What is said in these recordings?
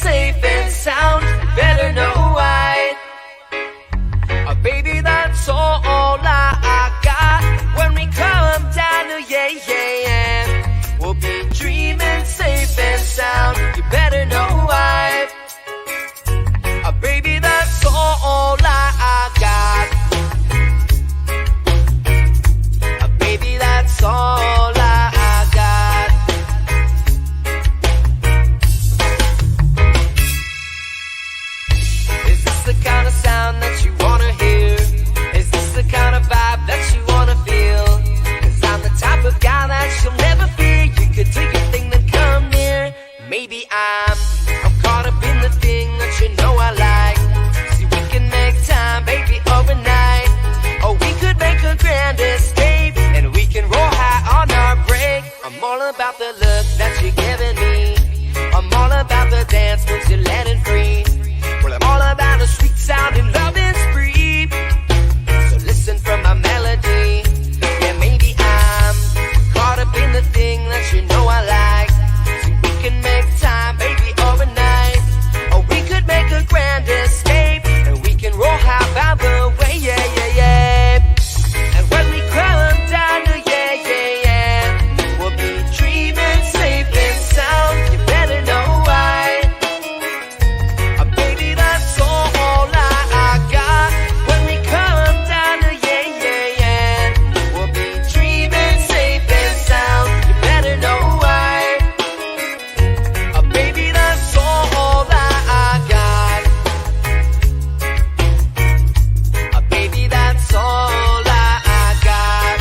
safe and sound. You better know why. Baby, that's all I got. When we come down to yeah, we'll be dreaming safe and sound. You better know why. Baby, that's all I got. Baby, that's all I got. Is this the kind of sound that you wanna hear? Is this the kind of vibe that you wanna feel? 'Cause I'm the type of guy that you'll never fear. You could do your thing, then come near. Maybe I'm caught up in the thing that you know I like. See, we can make time, baby, overnight. Or we could make a grand escape, and we can roll high on our break. I'm all about the look that you're giving me. I'm all about the dance moves you're letting free. Well, I'm all about a sweet sound and loving spree. So listen from my melody. Yeah, maybe I'm caught up in the thing that you know I like. See, we can make time, baby, overnight. Or we could make a grand escape, and we can roll high by the way, yeah. And when we come down to yeah, we'll be dreaming safe and sound. You better know why. Baby, that's all I got. When we come down to yeah, we'll be dreaming safe and sound. You better know why. Baby, that's all I got. Baby, that's all I got.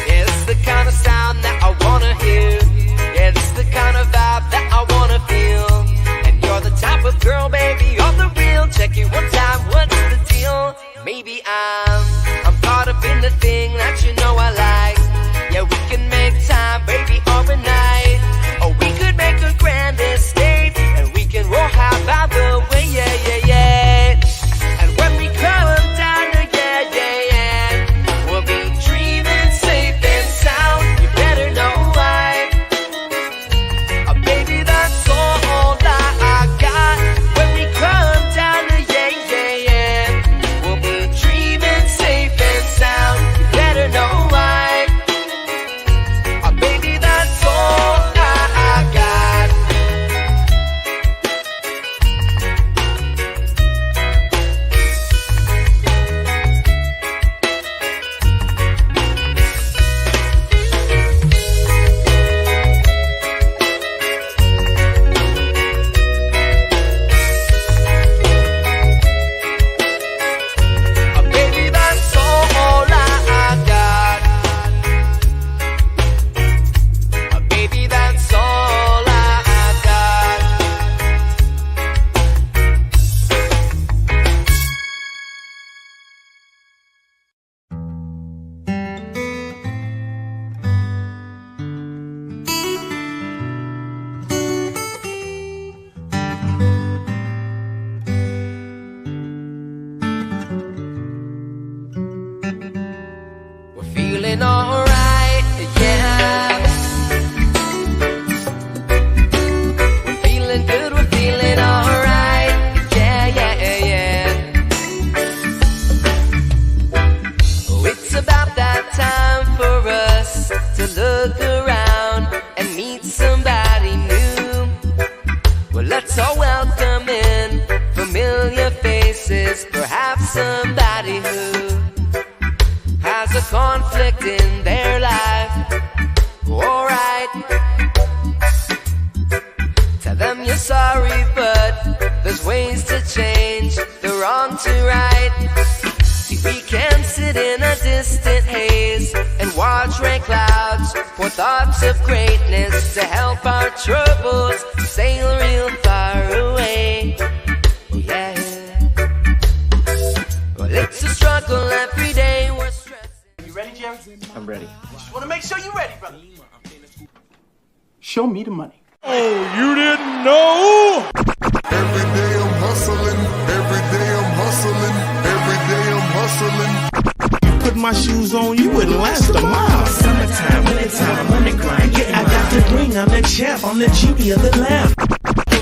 Yeah, this is the kind of sound that I wanna hear. Yeah, this is the kind of vibe that I wanna feel. And you're the type of girl, baby, you're the real. Check it one time, what's the deal? Maybe I'm caught up in the thing that you know I like. Yeah, we can make time, baby, overnight. Or we could make a grand escape, and we can roll high by the way, yeah. And when we come down to yeah, we'll be dreaming safe and sound. You better know why. Baby, that's all I got. When we come down to yeah, we'll be dreaming safe and sound. You better know why. Baby, that's all I got. Baby, that's all I got. Baby, that's all I got. We're feeling alright, yeah. We're feeling good, we're feeling alright, yeah. Oh, it's about that time for us to look around and meet somebody new. Well, let's all welcome in familiar faces, perhaps somebody who has a conflict in their life. Alright, tell them you're sorry, but there's ways to change the wrong to right. See, we can sit in a distant haze and watch rain clouds pour thoughts of greatness to help our troubles sail real far away. Oh yeah. Well, it's a struggle every day. We're stressing. You ready, Jerry? I'm ready. Just want to make sure you're ready, brother. Show me the money. Oh, you didn't know? Every day I'm hustling, every day I'm hustling, every day I'm hustling. Put my shoes on, you wouldn't last a mile. Summertime, wintertime, I'm the champ, I'm the genie of the lamp.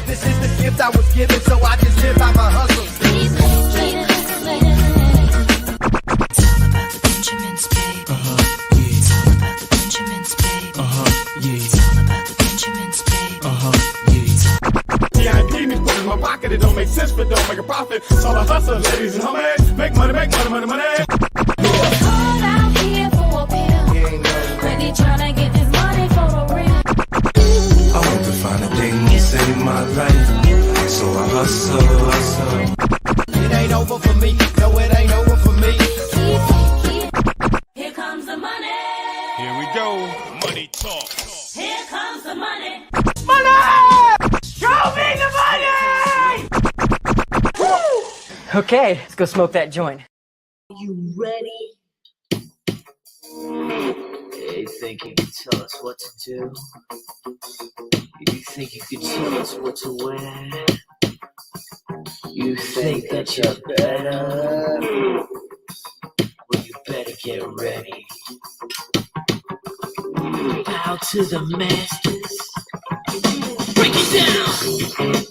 This is the gift I was given, so I just live by my hustle. It's all about the Benjamins, babe. Yeah. It's all about the Benjamins, babe. Yeah. It's all about the Benjamins, babe. Yeah. Yeah, I need me put in my pocket. It don't make sense, but don't make a profit. It's all a hustle, ladies and homies. Make money, money, money, money. Called out here for a pill. Really tryna get this money for a real. I want to find a thing to save my life, so I hustle. It ain't over for me. No, it ain't over for me. Here comes the money. Here we go. Money talk. Here comes the money. Show me the money! Okay, let's go smoke that joint. You ready? You think you can tell us what to do? You think you can tell us what to wear? You think that you're better? Well, you better get ready. Bow to the masters. Break it down!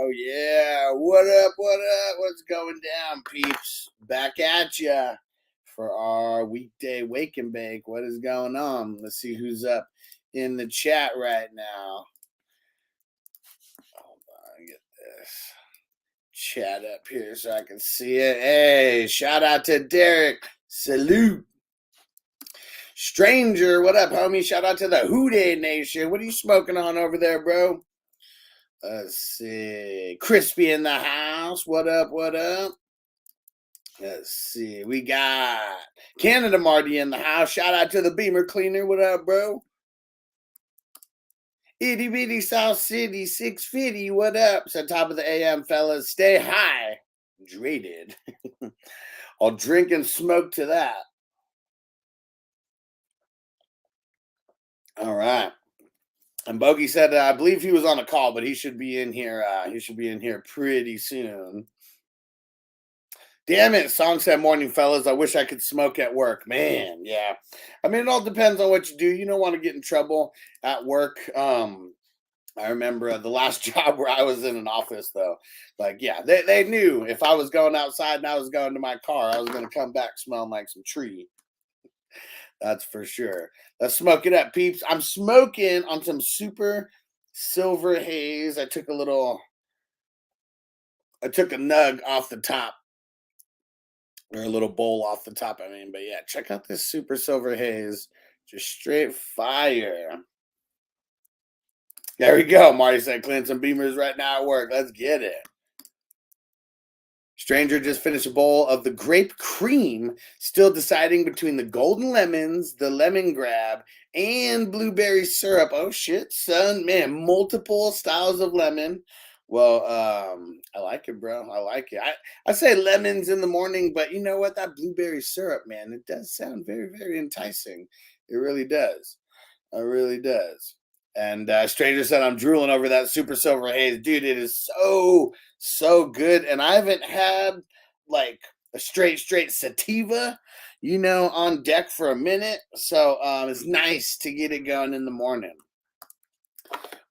Oh yeah, what up, what's going down, peeps? Back at ya for our weekday wake and bake. What is going on? Let's see who's up in the chat right now. Hold on, get this chat up here so I can see it. Hey, shout out to Derek. Salute. Stranger, what up, homie? Shout out to the Houday Nation. What are you smoking on over there, bro? Let's see. Crispy in the house. What up? What up? Let's see. We got Canada Marty in the house. Shout out to the Beamer Cleaner. What up, bro? Itty bitty South City 650. What up? It's on top of the AM, fellas. Stay hydrated. I'll drink and smoke to that. All right. And Bogey said, I believe he was on a call, but he should be in here. He should be in here pretty soon. Damn it, Song said morning, fellas. I wish I could smoke at work. Man, yeah. I mean, it all depends on what you do. You don't want to get in trouble at work. I remember the last job where I was in an office, though. Like, yeah, they knew if I was going outside and I was going to my car, I was going to come back smelling like some tree. That's for sure. Let's smoke it up, peeps. I'm smoking on some super silver haze. I took a nug off the top. Or a little bowl off the top, I mean. But yeah, check out this super silver haze. Just straight fire. There we go. Marty said, clean some Beamers right now at work. Let's get it. Stranger just finished a bowl of the grape cream, still deciding between the golden lemons, the lemon grab, and blueberry syrup. Oh, shit, son. Man, multiple styles of lemon. Well, I like it, bro. I like it. I say lemons in the morning, but you know what? That blueberry syrup, man, it does sound very, very enticing. It really does. It really does. And Stranger said, I'm drooling over that super silver haze. Dude, it is so good. And I haven't had like a straight sativa, on deck for a minute. So it's nice to get it going in the morning.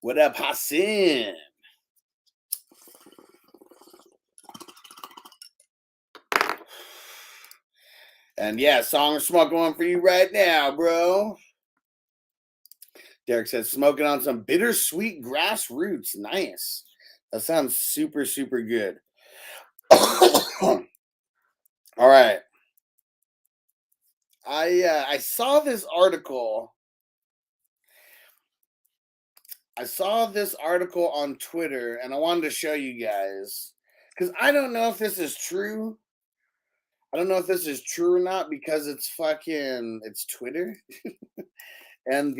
What up, Hassan? And yeah, song smoking one for you right now, bro. Derek says, smoking on some bittersweet grassroots. Nice. That sounds super, super good. All right. I saw this article. I saw this article on Twitter, and I wanted to show you guys. Because I don't know if this is true. I don't know if this is true or not, because it's Twitter. And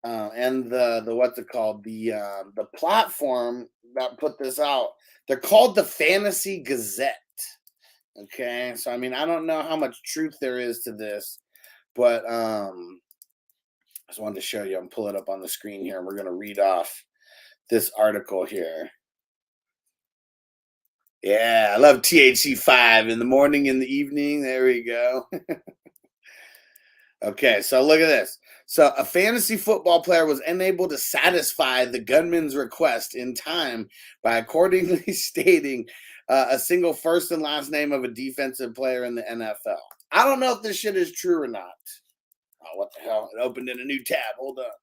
and the what's it called? The platform that put this out. They're called the Fantasy Gazette. Okay, so I mean, I don't know how much truth there is to this, but I just wanted to show you. I'm pulling it up on the screen here, and we're gonna read off this article here. Yeah, I love THC5 in the morning, in the evening. There we go. Okay, so look at this. So a fantasy football player was unable to satisfy the gunman's request in time by accordingly stating a single first and last name of a defensive player in the NFL. I don't know if this shit is true or not. Oh, what the hell? It opened in a new tab. Hold up.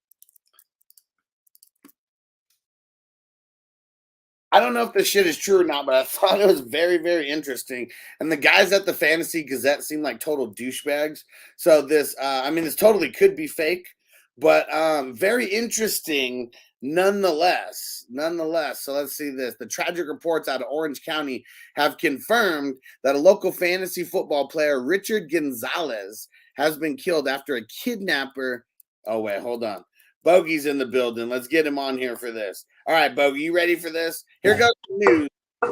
I don't know if this shit is true or not, but I thought it was very, very interesting. And the guys at the Fantasy Gazette seem like total douchebags. So this, I mean, this totally could be fake, but very interesting nonetheless. So let's see this. The tragic reports out of Orange County have confirmed that a local fantasy football player, Richard Gonzalez, has been killed after a kidnapper. Oh, wait, hold on. Bogey's in the building. Let's get him on here for this. All right, Bogey, you ready for this? Here goes the news.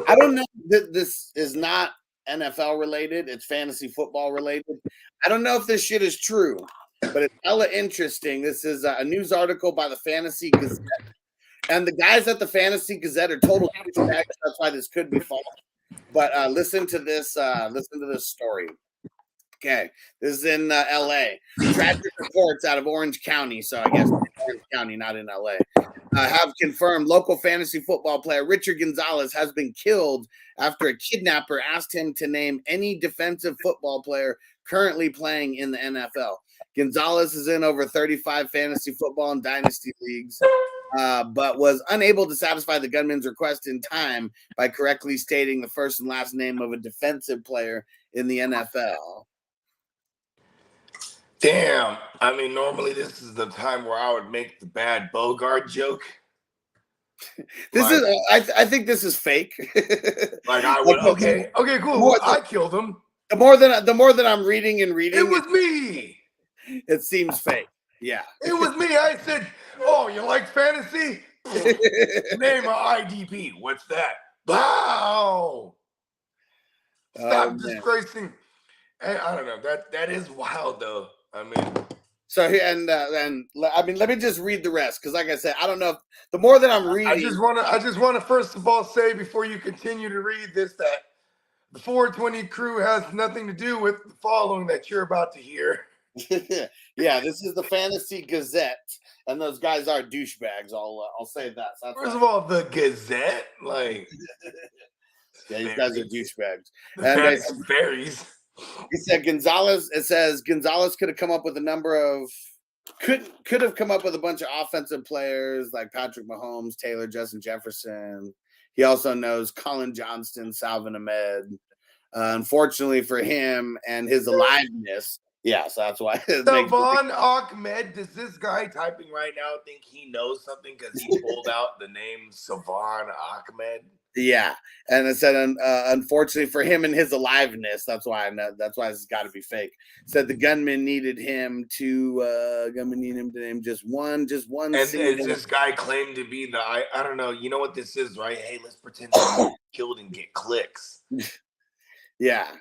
I don't know that this is not NFL related. It's fantasy football related. I don't know if this shit is true, but it's hella interesting. This is a news article by the Fantasy Gazette. And the guys at the Fantasy Gazette are total douchebags. That's why this could be false. But listen to this. Listen to this story. Okay, this is in L.A. Tragic reports out of Orange County, so I guess Orange County, not in L.A., have confirmed local fantasy football player Richard Gonzalez has been killed after a kidnapper asked him to name any defensive football player currently playing in the NFL. Gonzalez is in over 35 fantasy football and dynasty leagues, but was unable to satisfy the gunman's request in time by correctly stating the first and last name of a defensive player in the NFL. Damn. I mean, normally this is the time where I would make the bad Bogard joke. I think this is fake. Like I would. Okay, cool. I killed him. The more that I'm reading, it was me. It seems fake. Yeah, it was me. I said, "Oh, you like fantasy? Name an IDP. What's that? Wow! Stop disgracing." Hey, I don't know. That is wild, though. I mean, so and I mean, let me just read the rest because, like I said, I don't know. If, the more that I'm reading, I just want to first of all say before you continue to read this that the 420 crew has nothing to do with the following that you're about to hear. Yeah, this is the Fantasy Gazette, and those guys are douchebags. I'll say that. So first of all, the Gazette, like, yeah, these guys are douchebags. And berries. He said Gonzalez. It says Gonzalez could have come up with a number of could have come up with a bunch of offensive players like Patrick Mahomes, Taylor, Justin Jefferson. He also knows Colin Johnston, Salvin Ahmed. Unfortunately for him and his aliveness, yeah, so that's why. Salvin Ahmed. Does this guy typing right now think he knows something because he pulled out the name Salvin Ahmed? Yeah, and it said, unfortunately for him and his aliveness, that's why this has got to be fake. Said the gunman needed him to name just one. And this guy claimed to be I don't know. You know what this is, right? Hey, let's pretend to get killed and get clicks. Yeah.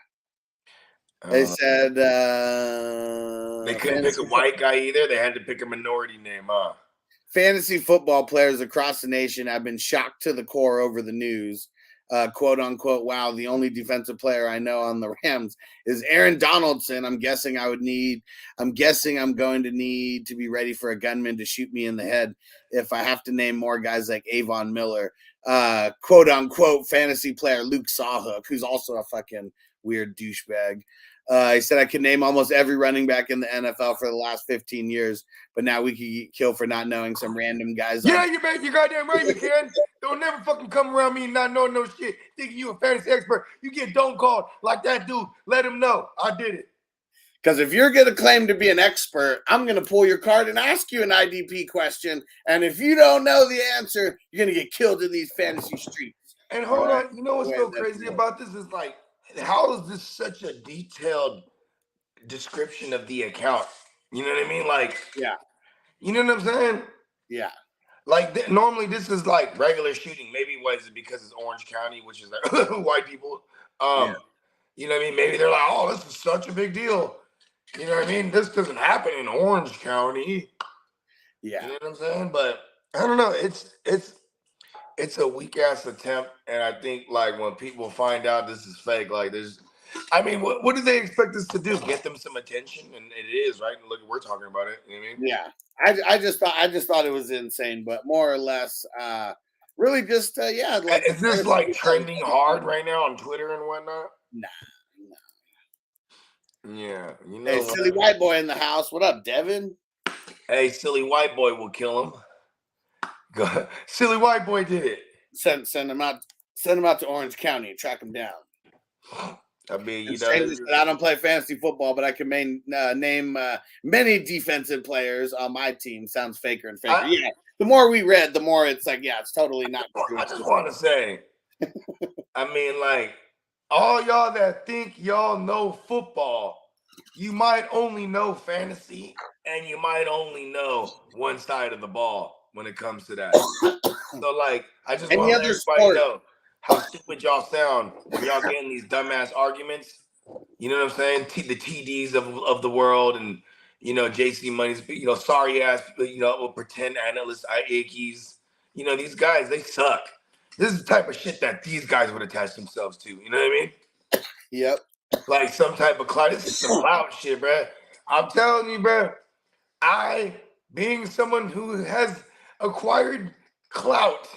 They said they couldn't pick a white guy either. They had to pick a minority name, huh? Fantasy football players across the nation have been shocked to the core over the news. Quote unquote, wow, the only defensive player I know on the Rams is Aaron Donaldson. I'm guessing I'm going to need to be ready for a gunman to shoot me in the head if I have to name more guys like Avon Miller. Quote unquote, fantasy player Luke Sawhook, who's also a fucking weird douchebag. He said I could name almost every running back in the NFL for the last 15 years, but now we could get killed for not knowing some random guys. Yeah, you bet. You goddamn right you can. Don't never fucking come around me and not know no shit. Thinking you a fantasy expert. You get don't called like that dude. Let him know I did it. Because if you're going to claim to be an expert, I'm going to pull your card and ask you an IDP question. And if you don't know the answer, you're going to get killed in these fantasy streets. And hold on. You know what's so crazy about this is like, how is this such a detailed description of the account? You know what I mean? Like, yeah, You know what I'm saying? Yeah. Like normally this is like regular shooting. Maybe what is it because it's Orange County, which is like white people. You know what I mean? Maybe they're like, oh, this is such a big deal. You know what I mean? This doesn't happen in Orange County. Yeah. You know what I'm saying? But I don't know. It's a weak ass attempt, and I think like when people find out this is fake, like there's, I mean, what do they expect us to do? Get them some attention, and it is right. Look, we're talking about it. You know what I mean? Yeah. I just thought it was insane, but more or less, really just yeah. Like, is this like trending hard right now on Twitter and whatnot? Nah. Yeah, you know. Hey, silly white boy in the house. What up, Devin? Hey, silly white boy will kill him. Go, silly white boy did it. Send him out. Send him out to Orange County and track him down. I mean, you know, I don't play fantasy football, but I can name many defensive players on my team. Sounds faker and faker. Yeah. The more we read, the more it's like, yeah, it's totally not true. I just want to say, I mean, like, all y'all that think y'all know football, you might only know fantasy, and you might only know one side of the ball when it comes to that. So, like, I just want to let everybody know how stupid y'all sound when y'all get in these dumbass arguments. You know what I'm saying? The TDs of the world, and you know, JC Money's, you know, sorry ass, you know, pretend analysts, IAKs. You know, these guys, they suck. This is the type of shit that these guys would attach themselves to. You know what I mean? Yep. Like some type of clout. This is some clout shit, bro. I'm telling you, bro. I, being someone who has acquired clout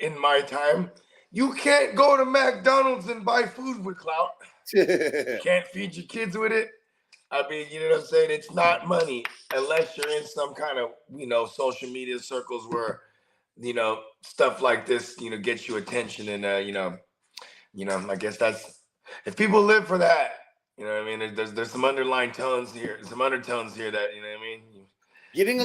in my time, you can't go to McDonald's and buy food with clout. You can't feed your kids with it. I mean, you know what I'm saying? It's not money unless you're in some kind of, you know, social media circles where, you know, stuff like this, you know, gets you attention. And, you know, I guess that's, if people live for that, you know what I mean? There's some underlying tones here, some undertones here that, you know what I mean? Getting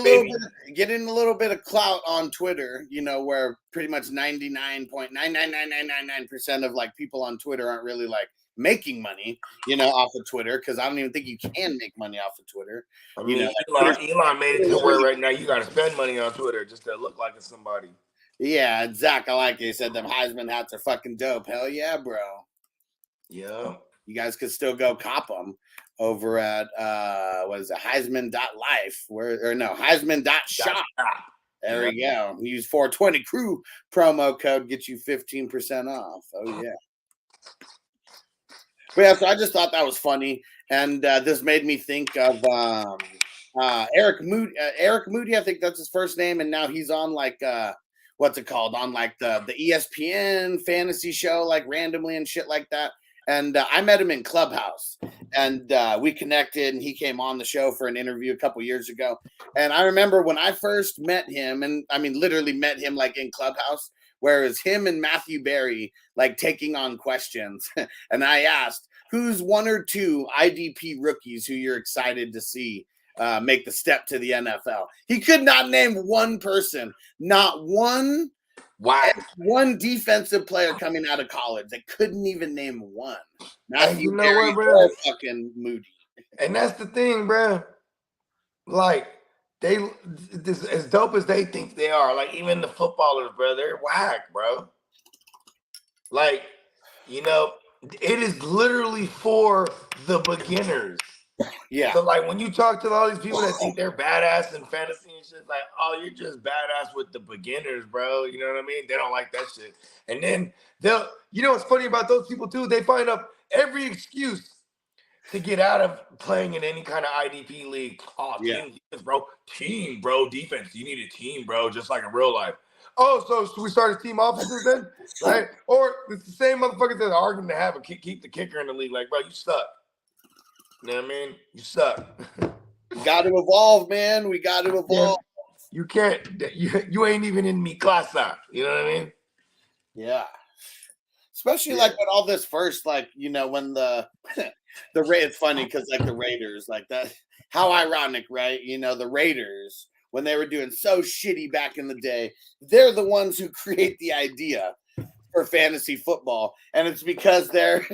a little bit of clout on Twitter, you know, where pretty much 99.99999% of like people on Twitter aren't really like making money, you know, off of Twitter, because I don't even think you can make money off of Twitter. I mean, you know, like, Elon made it to where right now you got to spend money on Twitter just to look like it's somebody. Yeah, Zach, I like it. He said them Highsman hats are fucking dope. Hell yeah, bro. Yeah. You guys could still go cop them over at what is it, Highsman.life, Highsman.shop. There we go. Use 420 crew promo code, get you 15% off. Oh yeah. But yeah, so I just thought that was funny, and this made me think of Eric Moody. Eric Moody, I think that's his first name, and now he's on like what's it called? On like the ESPN fantasy show, like randomly and shit like that. And I met him in Clubhouse, and we connected, and he came on the show for an interview a couple years ago. And I remember when I first met him, and I mean literally met him like in Clubhouse, where it was him and Matthew Berry like taking on questions. And I asked, who's one or two IDP rookies who you're excited to see make the step to the NFL? He could not name one person, not one. Wow. One defensive player coming out of college. They couldn't even name one. You know what, bro? Fucking Moody. And that's the thing, bro. Like, as dope as they think they are, like even the footballers, bro, they're whack, bro. Like, you know, it is literally for the beginners. Yeah. So like when you talk to all these people that think they're badass in fantasy and shit, like, oh, you're just badass with the beginners, bro. You know what I mean? They don't like that shit. And then they'll, you know what's funny about those people too? They find up every excuse to get out of playing in any kind of IDP league. Oh, team defense, bro. Team, bro. Defense. You need a team, bro, just like in real life. Oh, so should we start as team officers then? Right? Or it's the same motherfuckers that are arguing to have keep the kicker in the league. Like, bro, you suck. You know what I mean? You suck. We got to evolve, man. We got to evolve. You can't. You ain't even in mi casa. You know what I mean? Yeah. Especially like when all this first, like, you know, when it's funny because like the Raiders, like that. How ironic, right? You know, the Raiders, when they were doing so shitty back in the day, they're the ones who create the idea for fantasy football, and it's because their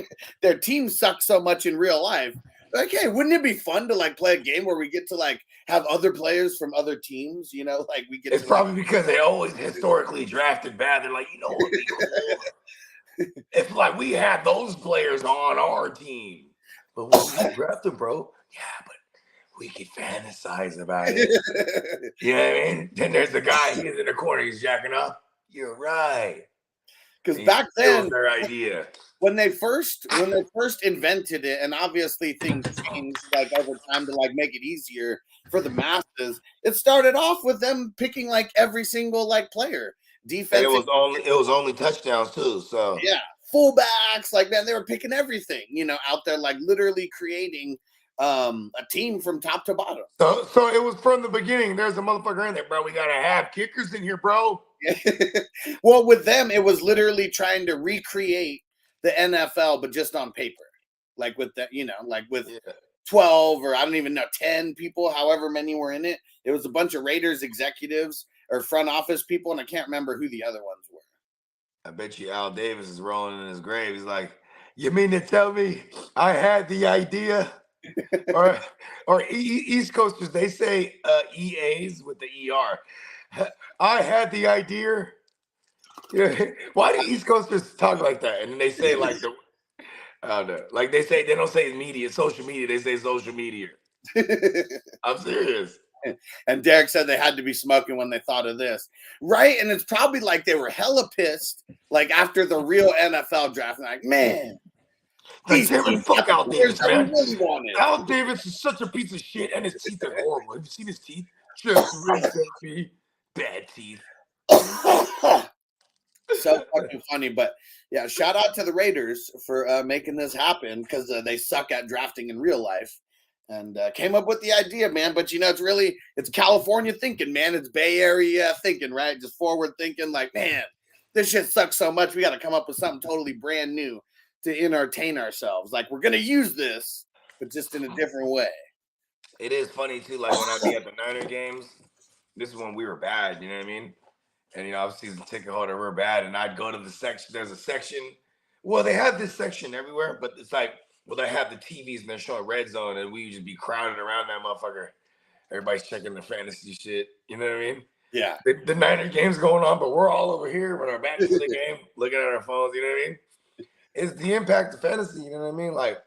team sucks so much in real life. Like, hey, wouldn't it be fun to like play a game where we get to like have other players from other teams? You know, like we get. It's probably because they always historically drafted bad. They're like, you know what would be cool? If like we had those players on our team, but we didn't draft them, bro. Yeah, but we could fantasize about it. You know what I mean? Then there's the guy. He's in the corner. He's jacking up. You're right. Because back then, their idea. When they first invented it, and obviously things changed like over time to like make it easier for the masses. It started off with them picking like every single like player. Defense. It was only touchdowns too. So yeah, fullbacks, like man, they were picking everything, you know, out there, like literally creating a team from top to bottom. So it was from the beginning. There's a motherfucker in there, bro. We gotta have kickers in here, bro. Well, with them, it was literally trying to recreate the NFL, but just on paper, like with that, you know, like with 12 or I don't even know 10 people, however many were in it. It was a bunch of Raiders executives or front office people, and I can't remember who the other ones were. I bet you Al Davis is rolling in his grave. He's like, "You mean to tell me I had the idea?" or East Coasters, they say EAs with the ER. I had the idea. Why do East Coasters talk like that? And then they say like I don't know. Like they don't say media, social media. They say social media. I'm serious. And Derek said they had to be smoking when they thought of this, right? And it's probably like they were hella pissed, like after the real NFL draft. And like, man, fuck Al Davis, man. Really Al Davis is such a piece of shit, and his teeth are horrible. Have you seen his teeth? Just really bad teeth. So fucking funny, but yeah, shout out to the Raiders for making this happen because they suck at drafting in real life and came up with the idea, man. But you know, it's California thinking, man. It's Bay Area thinking, right? Just forward thinking, like, man, this shit sucks so much. We got to come up with something totally brand new to entertain ourselves. Like, we're gonna use this, but just in a different way. It is funny too. Like when I'd be at the Niner games, this is when we were bad. You know what I mean? And, you know, obviously the ticket holder, we're bad. And I'd go to the section. There's a section. Well, they have this section everywhere, but it's like, well, they have the TVs and they're showing Red Zone. And we just be crowded around that motherfucker. Everybody's checking the fantasy shit. You know what I mean? Yeah. The Niner game's going on, but we're all over here with our backs to the game, looking at our phones. You know what I mean? It's the impact of fantasy. You know what I mean? Like,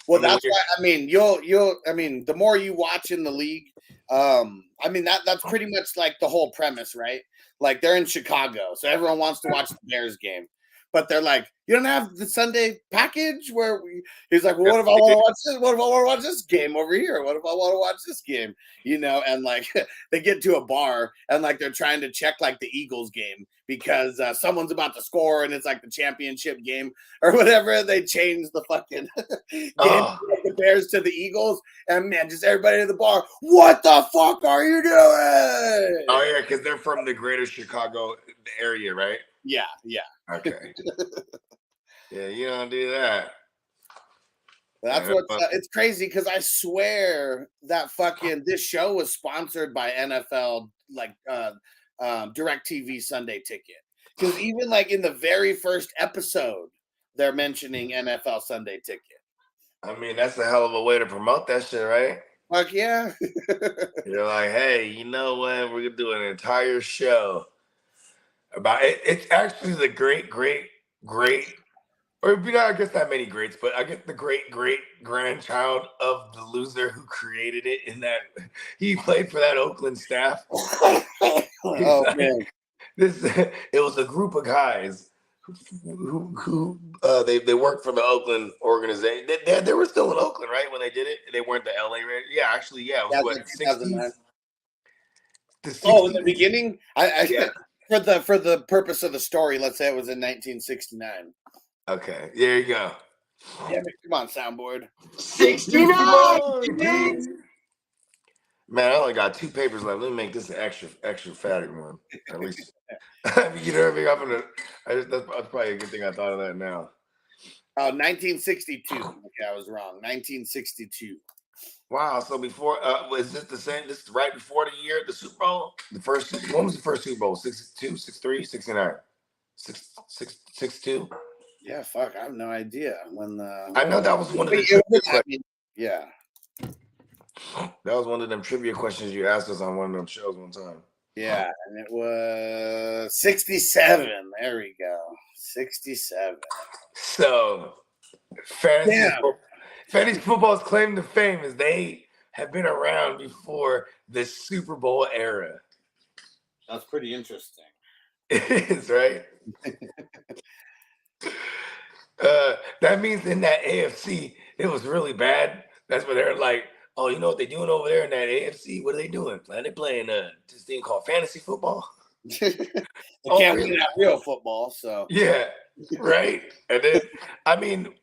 well, that's why, I mean, the more you watch in the league, I mean, that's pretty much like the whole premise, right? Like they're in Chicago, so everyone wants to watch the Bears game, but they're like, you don't have the Sunday package where he's like, well, what if I want to watch this? What if I want to watch this game over here? What if I want to watch this game? You know, and like they get to a bar and like they're trying to check like the Eagles game because someone's about to score and it's like the championship game or whatever. They change the fucking game from the Bears to the Eagles, and man, just everybody at the bar, what the fuck are you doing? Oh yeah, because they're from the greater Chicago area, right? Yeah. Okay. Yeah, you don't do that. That's it's crazy because I swear that fucking this show was sponsored by NFL, like DirecTV Sunday Ticket. Because even like in the very first episode, they're mentioning NFL Sunday Ticket. I mean, that's a hell of a way to promote that shit, right? Fuck yeah. You're like, hey, you know what? We're gonna do an entire show about it. It's actually the great, or I guess not many greats, but I guess the great grandchild of the loser who created it. In that he played for that Oakland staff. Oh man, it was a group of guys who they worked for the Oakland organization. They were still in Oakland, right, when they did it. They weren't the LA Raiders. Yeah, actually, yeah. It was what, 60s? In the beginning, for the purpose of the story, let's say it was in 1969. Okay, there you go. Yeah, come on, soundboard. 69. Man, I only got 2 papers left. Let me make this an extra fatty one. At least, you know what I mean? That's probably a good thing I thought of that now. 1962. Okay, I was wrong. 1962. Wow. So before, was this the same? This is right before the year, the Super Bowl. When was the first Super Bowl? 62, 63, 69, 62. Yeah, fuck. I have no idea when I know that was one of the. Yeah. That was one of them trivia questions you asked us on one of them shows one time. Yeah, and it was 67. There we go. 67. So, fantasy football's claim to fame is they have been around before the Super Bowl era. That's pretty interesting. It is, right? That means in that AFC, it was really bad. That's where they're like, oh, you know what they're doing over there in that AFC? What are they doing? They're playing this thing called fantasy football. They can't win that real football, so. Yeah, right? And then, I mean,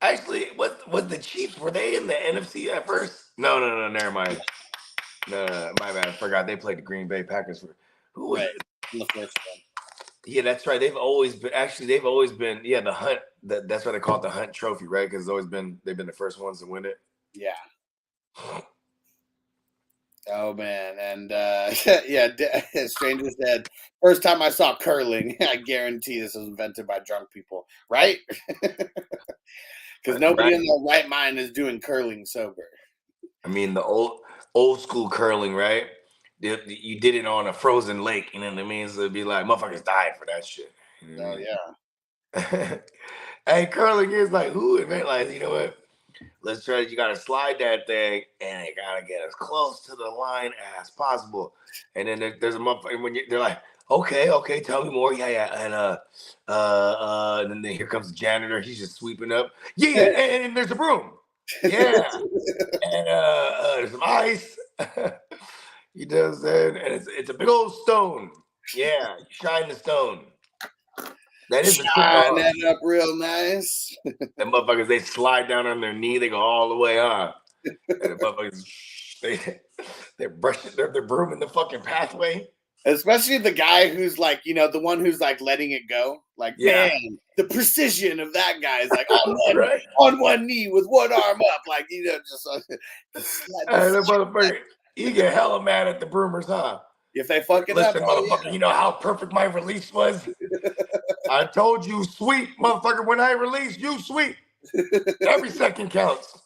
actually, what was the Chiefs? Were they in the NFC at first? No, never mind. No, my bad. I forgot they played the Green Bay Packers. Who was it? In the first one. Yeah, that's right. They've always been the Hunt. That's why they call it the Hunt Trophy, right? Because they've been the first ones to win it. Yeah. Oh man, and Stranger said, first time I saw curling, I guarantee this was invented by drunk people, right? Because nobody in their right mind is doing curling sober. I mean, the old school curling, right? You did it on a frozen lake, you know what I mean? So it'd be like, motherfuckers died for that shit. You know yeah. Hey, curling is like, who invented, you know what? Let's try. You gotta slide that thing, and it gotta get as close to the line as possible. And then there's a motherfucker when they're like, okay, tell me more. Yeah, and then here comes the janitor. He's just sweeping up. Yeah, and there's a broom. Yeah, and there's some ice. He does that, and it's a big old stone. Yeah, you shine the stone. That is shine that up real nice. The motherfuckers, they slide down on their knee, they go all the way up. And the motherfuckers, they're brushing their broom in the fucking pathway. Especially the guy who's like, the one who's like letting it go. Like, man, the precision of that guy is like on one knee with one arm up, like just. And the motherfucker, you get hella mad at the broomers, huh? If they fucking listen, motherfucker, you know how perfect my release was? I told you, sweet, motherfucker, when I release, you sweet. Every second counts.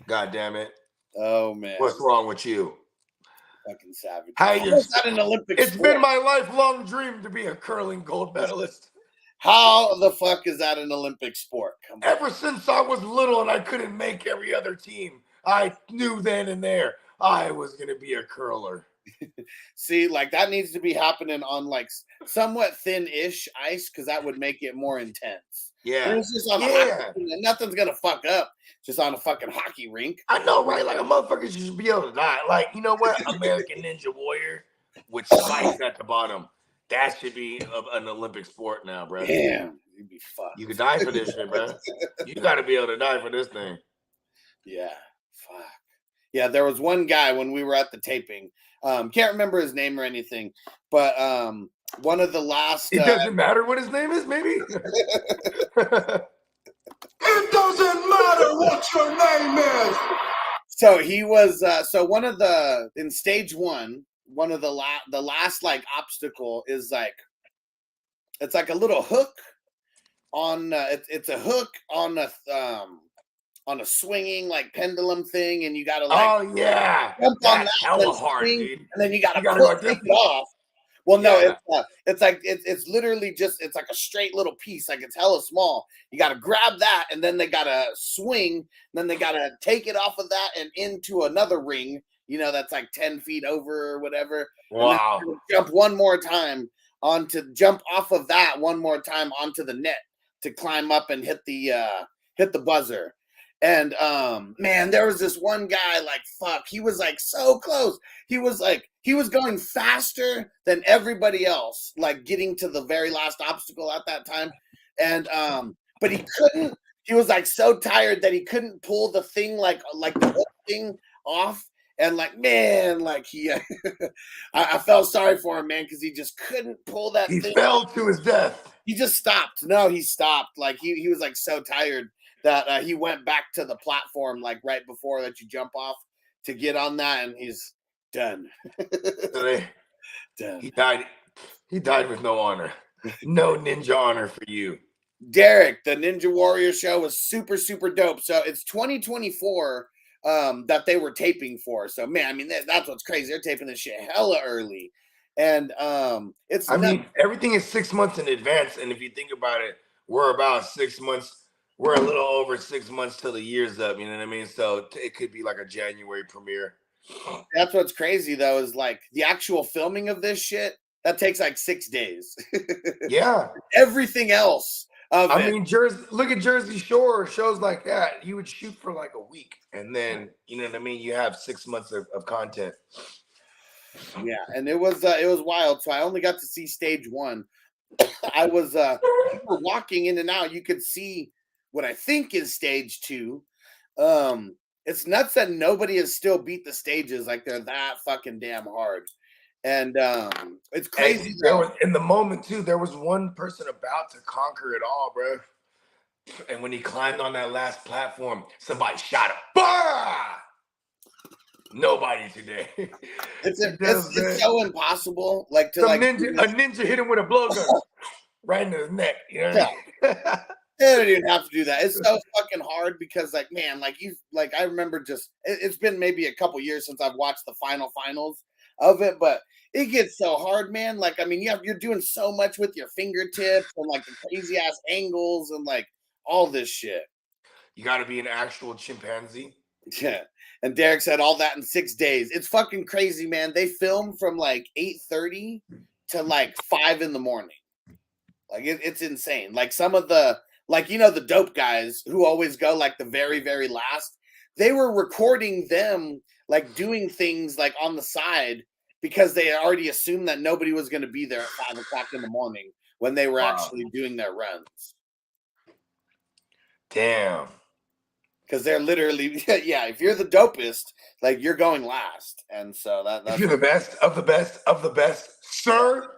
God damn it. Oh, man. What's wrong with you? Fucking savage. Not an Olympic It's been my lifelong dream to be a curling gold medalist. How the fuck is that an Olympic sport? Come on. Ever since I was little and I couldn't make every other team, I knew then and there I was going to be a curler. See, like that needs to be happening on like somewhat thin-ish ice because that would make it more intense. Yeah. It's just on nothing's gonna fuck up just on a fucking hockey rink. I know, right? Like a motherfucker should be able to die. Like, you know what? American Ninja Warrior with spikes at the bottom. That should be an Olympic sport now, bro. Damn, you'd be fucked. You could die for this shit, bro. You got to be able to die for this thing. Yeah, fuck. Yeah, there was one guy when we were at the taping. Can't remember his name or anything, but one of the last. It doesn't matter what his name is, maybe. It doesn't matter what your name is. So he was. So one of the in stage one of the last like obstacle is like, it's like a little hook on. It's a hook on a swinging like pendulum thing, and you gotta like jump on that hella hard, dude. and then you gotta take it off. Well, no, it's like it's literally just it's like a straight little piece, like it's hella small. You gotta grab that, and then they gotta swing, and then they gotta take it off of that and into another ring. That's like 10 feet over or whatever. Wow! Jump off of that one more time onto the net to climb up and hit the buzzer. And man, there was this one guy, like, fuck, he was like so close. He was going faster than everybody else, like getting to the very last obstacle at that time. And but he couldn't, he was like so tired that he couldn't pull the thing like the whole thing off. And like, man, like he I felt sorry for him, man, because he just couldn't pull that thing. He fell to his death. He just stopped. No, he stopped. Like he was like so tired that he went back to the platform like right before that you jump off to get on that, and he's done. Done. He died with no honor. No ninja honor for you. Derek, the Ninja Warrior show was super, super dope. So it's 2024 that they were taping for. So man, I mean that's what's crazy. They're taping this shit hella early, and it's. I mean, everything is 6 months in advance, and if you think about it, we're about 6 months. We're a little over 6 months till the year's up. You know what I mean? So it could be like a January premiere. That's what's crazy though, is like the actual filming of this shit that takes like 6 days. Yeah. Everything else. I mean, look at Jersey Shore shows like that. You would shoot for like a week, and then you know what I mean. You have 6 months of content. Yeah, and it was wild. So I only got to see stage 1. I was you were walking in and out. You could see what I think is stage 2. It's nuts that nobody has still beat the stages. Like they're that fucking damn hard. And it's crazy. In the moment too, there was one person about to conquer it all, bro. And when he climbed on that last platform, somebody shot him. Bah! Nobody today. It's so impossible. Like to a ninja hit him with a blowgun right in his neck. You know what I mean? They don't even have to do that. It's so fucking hard because, like, man, I remember it's been maybe a couple years since I've watched the finals of it, but it gets so hard, man. Like, I mean, you're doing so much with your fingertips and like the crazy ass angles and like all this shit. You got to be an actual chimpanzee. Yeah. And Derek said all that in 6 days. It's fucking crazy, man. They film from like 8:30 to like 5 in the morning. Like it's insane. Like some of the, like, you know, the dope guys who always go like the very, very last, they were recording them like doing things like on the side because they already assumed that nobody was going to be there at 5 o'clock in the morning when they were actually doing their runs. Damn. Because they're literally, yeah, if you're the dopest, like you're going last. And so that's. If you're the best of the best of the best, sir.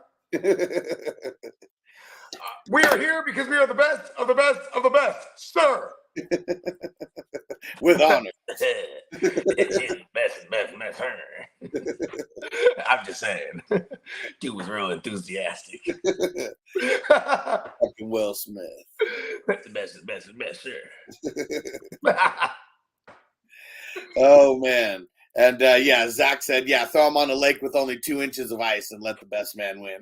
We are here because we are the best of the best of the best, sir. With honor. best, sir. I'm just saying. Dude was real enthusiastic. Fucking Will Smith. The best, sir. Oh, man. And yeah, Zach said, yeah, throw him on a lake with only 2 inches of ice and let the best man win.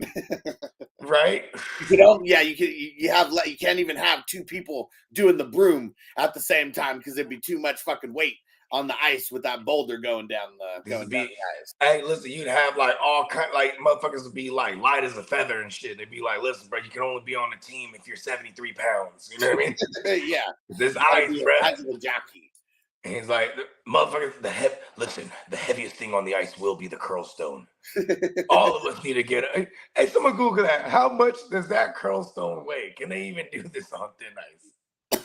Right? You know, yeah, you can't even have 2 people doing the broom at the same time because it'd be too much fucking weight on the ice with that boulder going down the ice. Hey, listen, you'd have like all kind, like motherfuckers would be like light as a feather and shit. They'd be like, listen, bro, you can only be on the team if you're 73 pounds. You know what I mean? Yeah. This ice, bro. Ice is a jockey. And he's like, motherfuckers, listen, the heaviest thing on the ice will be the curl stone. All of us need to get it. Hey, someone Google that. How much does that curl stone weigh? Can they even do this on thin ice?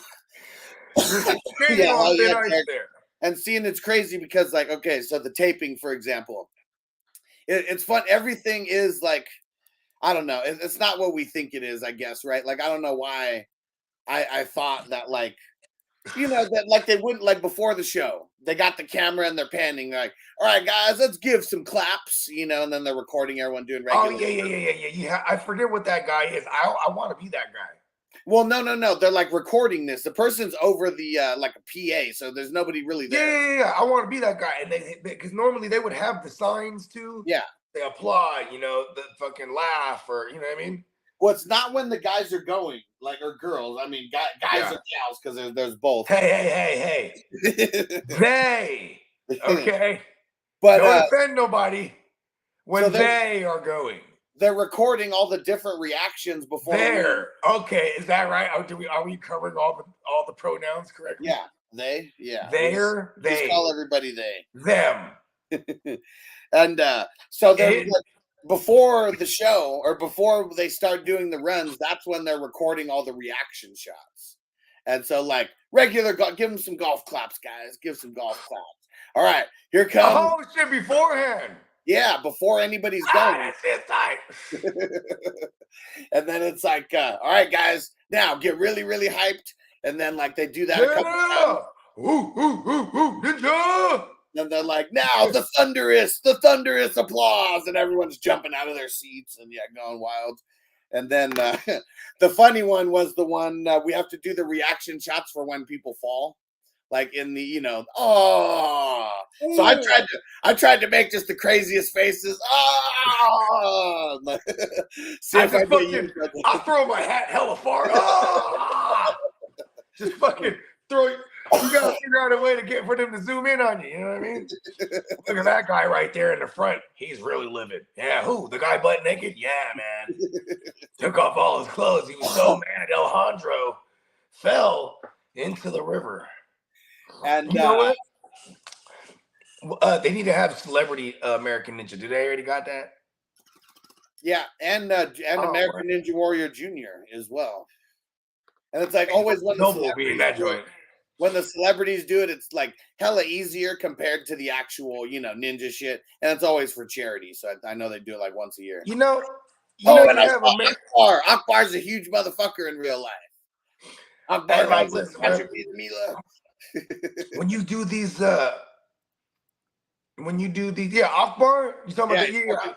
There. And seeing it's crazy because, like, okay, so the taping, for example, it's fun. Everything is like, I don't know. It's not what we think it is, I guess, right? Like, I don't know why I thought that, like, you know, that like they wouldn't, like before the show, they got the camera and they're panning like, all right, guys, let's give some claps, you know, and then they're recording everyone doing regular. Oh, yeah. I forget what that guy is. I want to be that guy. Well, no. They're like recording this. The person's over the like a PA, so there's nobody really there. Yeah. I want to be that guy. And they because normally they would have the signs too. Yeah. They applaud, you know, the fucking laugh or, you know what I mean? Well, it's not when the guys are going, like, or girls. I mean, guys or gals, because there's both. Hey. They. Okay. But don't offend nobody when they are going. They're recording all the different reactions before. Okay, is that right? Are we covering all the pronouns correctly? Yeah. They. Yeah. They. Just call everybody they. Them. And so they're like, before the show or before they start doing the runs, that's when they're recording all the reaction shots. And so, like, give them some golf claps, guys. Give some golf claps. All right, here comes. Oh, shit, beforehand. Yeah, before anybody's going. It's And then it's like, all right, guys, now get really, really hyped. And then, like, they do that a couple times. Ooh, ninja! And they're like, now the thunderous applause, and everyone's jumping out of their seats and going wild. And then the funny one was the one we have to do the reaction shots for when people fall, like in the oh. So I tried to make just the craziest faces. Oh, see if I can. I'll throw my hat hella far. Oh! Just fucking throw it. You gotta figure out a way for them to zoom in on you. You know what I mean? Look at that guy right there in the front. He's really livid. Yeah, who? The guy butt naked? Yeah, man. Took off all his clothes. He was so mad. Alejandro fell into the river. And you know what? They need to have celebrity American Ninja. Do they already got that? Yeah, and American Ninja Warrior Jr. as well. And it's like always when the celebrities do it, it's like hella easier compared to the actual, ninja shit. And it's always for charity. So I know they do it like once a year. And I have Akbar. Akbar's a huge motherfucker in real life. Akbar, when you do these, Akbar, you talking about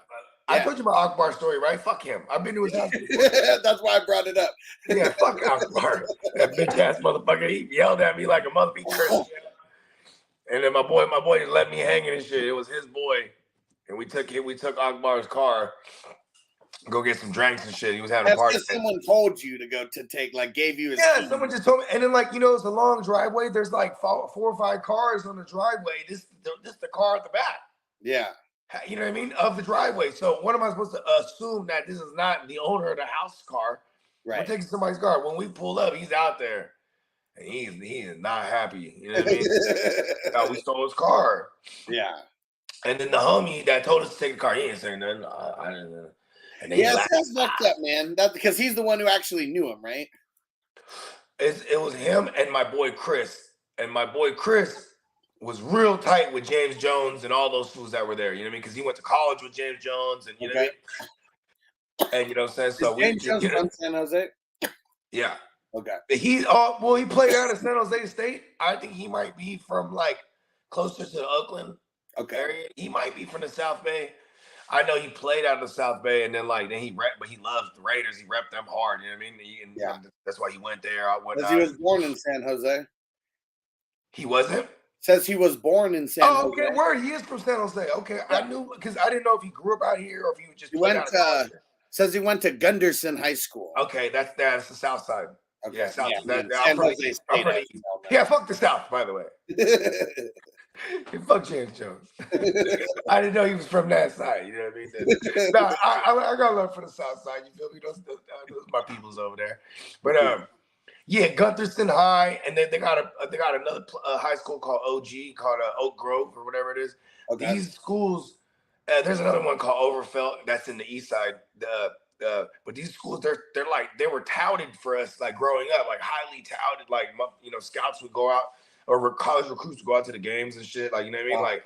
I told you about Akbar's story, right? Fuck him. I've been to his house. That's why I brought it up. Yeah, fuck Akbar. That bitch ass motherfucker. He yelled at me like a mother. He cursed. And then my boy just let me hanging and shit. It was his boy, and we took Akbar's car, go get some drinks and shit. He was having a party. Someone told you to go to take, gave you his key. Someone just told me. And then it's a long driveway. There's like 4 or 5 cars on the driveway. This the car at the back. Yeah. You know what I mean? Of the driveway. So what am I supposed to assume that this is not the owner of the house car? Right. We're taking somebody's car. When we pull up, he's out there. And he is not happy. You know what I mean? We stole his car. Yeah. And then the homie that told us to take the car, he ain't saying nothing. I didn't know. That's fucked up, man. That's because he's the one who actually knew him, right? It was him and my boy Chris. And my boy Chris was real tight with James Jones and all those fools that were there. You know what I mean? Because he went to college with James Jones, and you know what I mean? And you know what I'm saying? So James Jones from San Jose? Yeah. Okay. He played out of San Jose State. I think he might be from closer to the Oakland area. He might be from the South Bay. I know he played out of the South Bay, and then but he loves the Raiders. He repped them hard. You know what I mean? That's why he went there. Because he was born in San Jose. He wasn't? Says he was born in San Jose. Okay, word. He is from San Jose. Okay, yeah. I knew because I didn't know if he grew up out here or if he was just. Says he went to Gunderson High School. Okay, that's the South Side. Okay, yeah, South. San Jose State. Yeah, fuck the South, by the way. Fuck James Jones. I didn't know he was from that side. You know what I mean? I got love for the South Side. You feel me? Those my peoples over there. But Guntherston High, and then they got another high school called called Oak Grove or whatever it is. Okay. These schools, there's another one called Overfelt that's in the East Side. But these schools, they were touted for us growing up, highly touted. Scouts would go out or college recruits would go out to the games and shit. You know what I mean? Wow.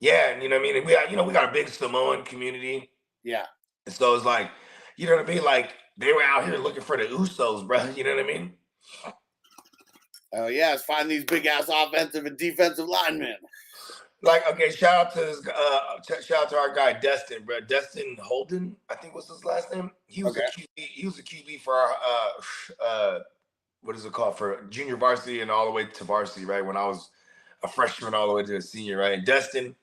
And you know what I mean. And we got a big Samoan community. Yeah. And so it's you know what I mean? They were out here looking for the Usos, bro. You know what I mean? Oh yeah, let's find these big ass offensive and defensive linemen. Shout out to this. Shout out to our guy Destin, bro. Destin Holden, I think was his last name. He was a QB. He was a QB for our what is it called, for junior varsity and all the way to varsity, right? When I was a freshman all the way to a senior, right? And Destin,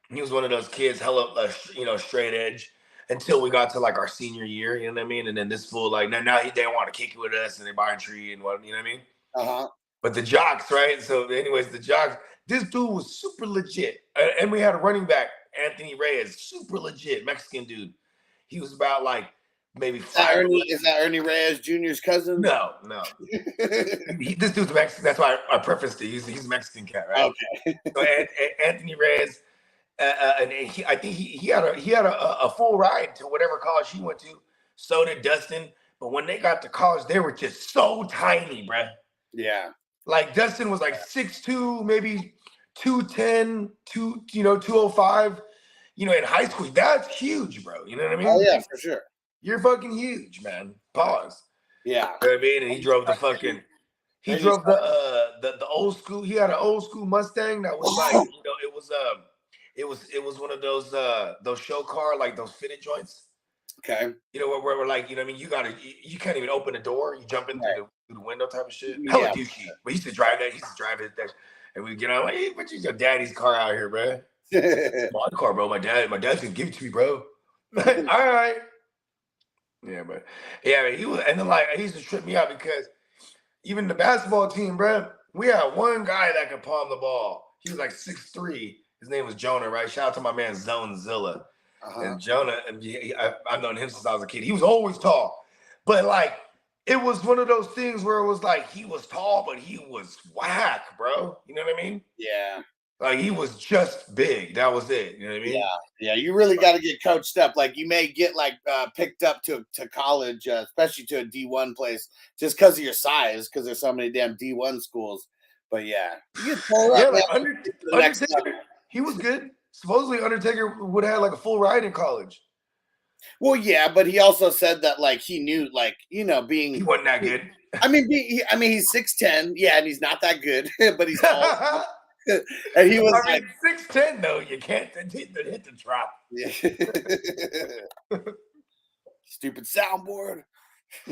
he was one of those kids, hella straight edge. Until we got to our senior year, you know what I mean? And then this fool, now they don't want to kick it with us and they buy a tree and what, you know what I mean? Uh-huh. But the jocks, right? So anyways, the jocks, this dude was super legit. And we had a running back, Anthony Reyes, super legit, Mexican dude. He was about maybe 5. Is that Ernie Reyes Jr.'s cousin? No. This dude's Mexican. That's why I prefaced it. He's a Mexican cat, right? Okay. So Anthony Reyes, and I think he had a full ride to whatever college he went to. So did Dustin. But when they got to college, they were just so tiny, bruh. Yeah. Dustin was 6'2", maybe 210, 205. In high school, that's huge, bro. You know what I mean? Oh yeah, for sure. You're fucking huge, man. Pause. Yeah. You know what I mean? And he drove the old school. He had an old school Mustang that was it was one of those show car, those fitted joints. Okay. You know, where we're like, you know what I mean? You can't even open the door. You jump in through the window type of shit. Hella Yeah. douchey. But he used to drive that. He used to drive it. And we get out like, hey, what's your daddy's car out here, bro? My car, bro. My dad's gonna give it to me, bro. All right. Yeah, but he was, and then like he used to trip me out because even the basketball team, bro, we had one guy that could palm the ball. He was like 6'3". His name was Jonah, right? Shout out to my man Zonezilla. And Jonah, I've known him since I was a kid. He was always tall, but like it was one of those things where it was like he was tall, but he was whack, bro. You know what I mean? Yeah. Like he was just big. That was it. You know what I mean? Yeah. You really got to get coached up. Like you may get like picked up to college, especially to a D1 place, just because of your size, because there's so many damn D1 schools. But yeah, you get pulled up. Like Undertaker, he was good. Supposedly Undertaker would have had like a full ride in college. Well, yeah, but he also said that like he knew, like, you know, he wasn't that good. I mean, he's 6'10", yeah, and he's not that good, but he's tall. And he was like 6'10", though. You can't hit the drop. Yeah. Stupid soundboard.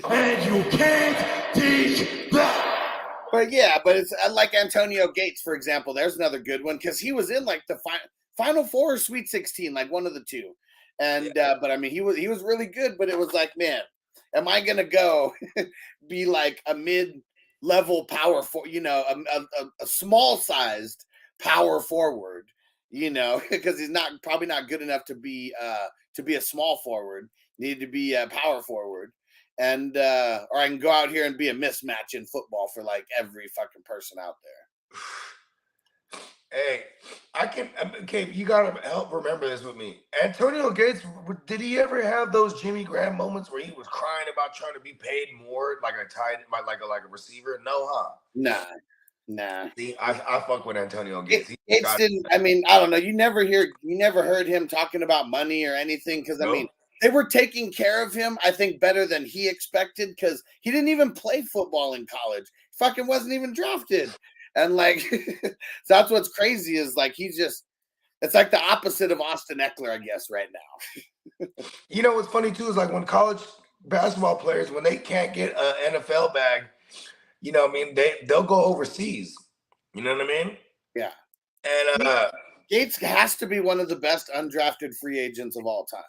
And you can't teach that. But yeah, but it's like Antonio Gates, for example. There's another good one because he was in like the Final Four or Sweet 16, like one of the two. And but I mean, he was really good. But it was like, man, am I gonna go be like a mid-level power for, you know, a small-sized power forward, you know, because he's probably not good enough to be a small forward. Needed to be a power forward. And or I can go out here and be a mismatch in football for like every fucking person out there. Hey, you gotta help remember this with me. Antonio Gates, did he ever have those Jimmy Graham moments where he was crying about trying to be paid more, like a tight, like a receiver? No, huh? Nah. See, I fuck with Antonio Gates. Gates didn't. I mean, I don't know. You never heard him talking about money or anything because I mean, they were taking care of him, I think, better than he expected because he didn't even play football in college. He fucking wasn't even drafted. And like, so that's what's crazy is like, it's like the opposite of Austin Eckler, I guess, right now. You know, what's funny too is like when college basketball players, when they can't get an NFL bag, you know what I mean? They'll go overseas. You know what I mean? Yeah. And Gates has to be one of the best undrafted free agents of all time.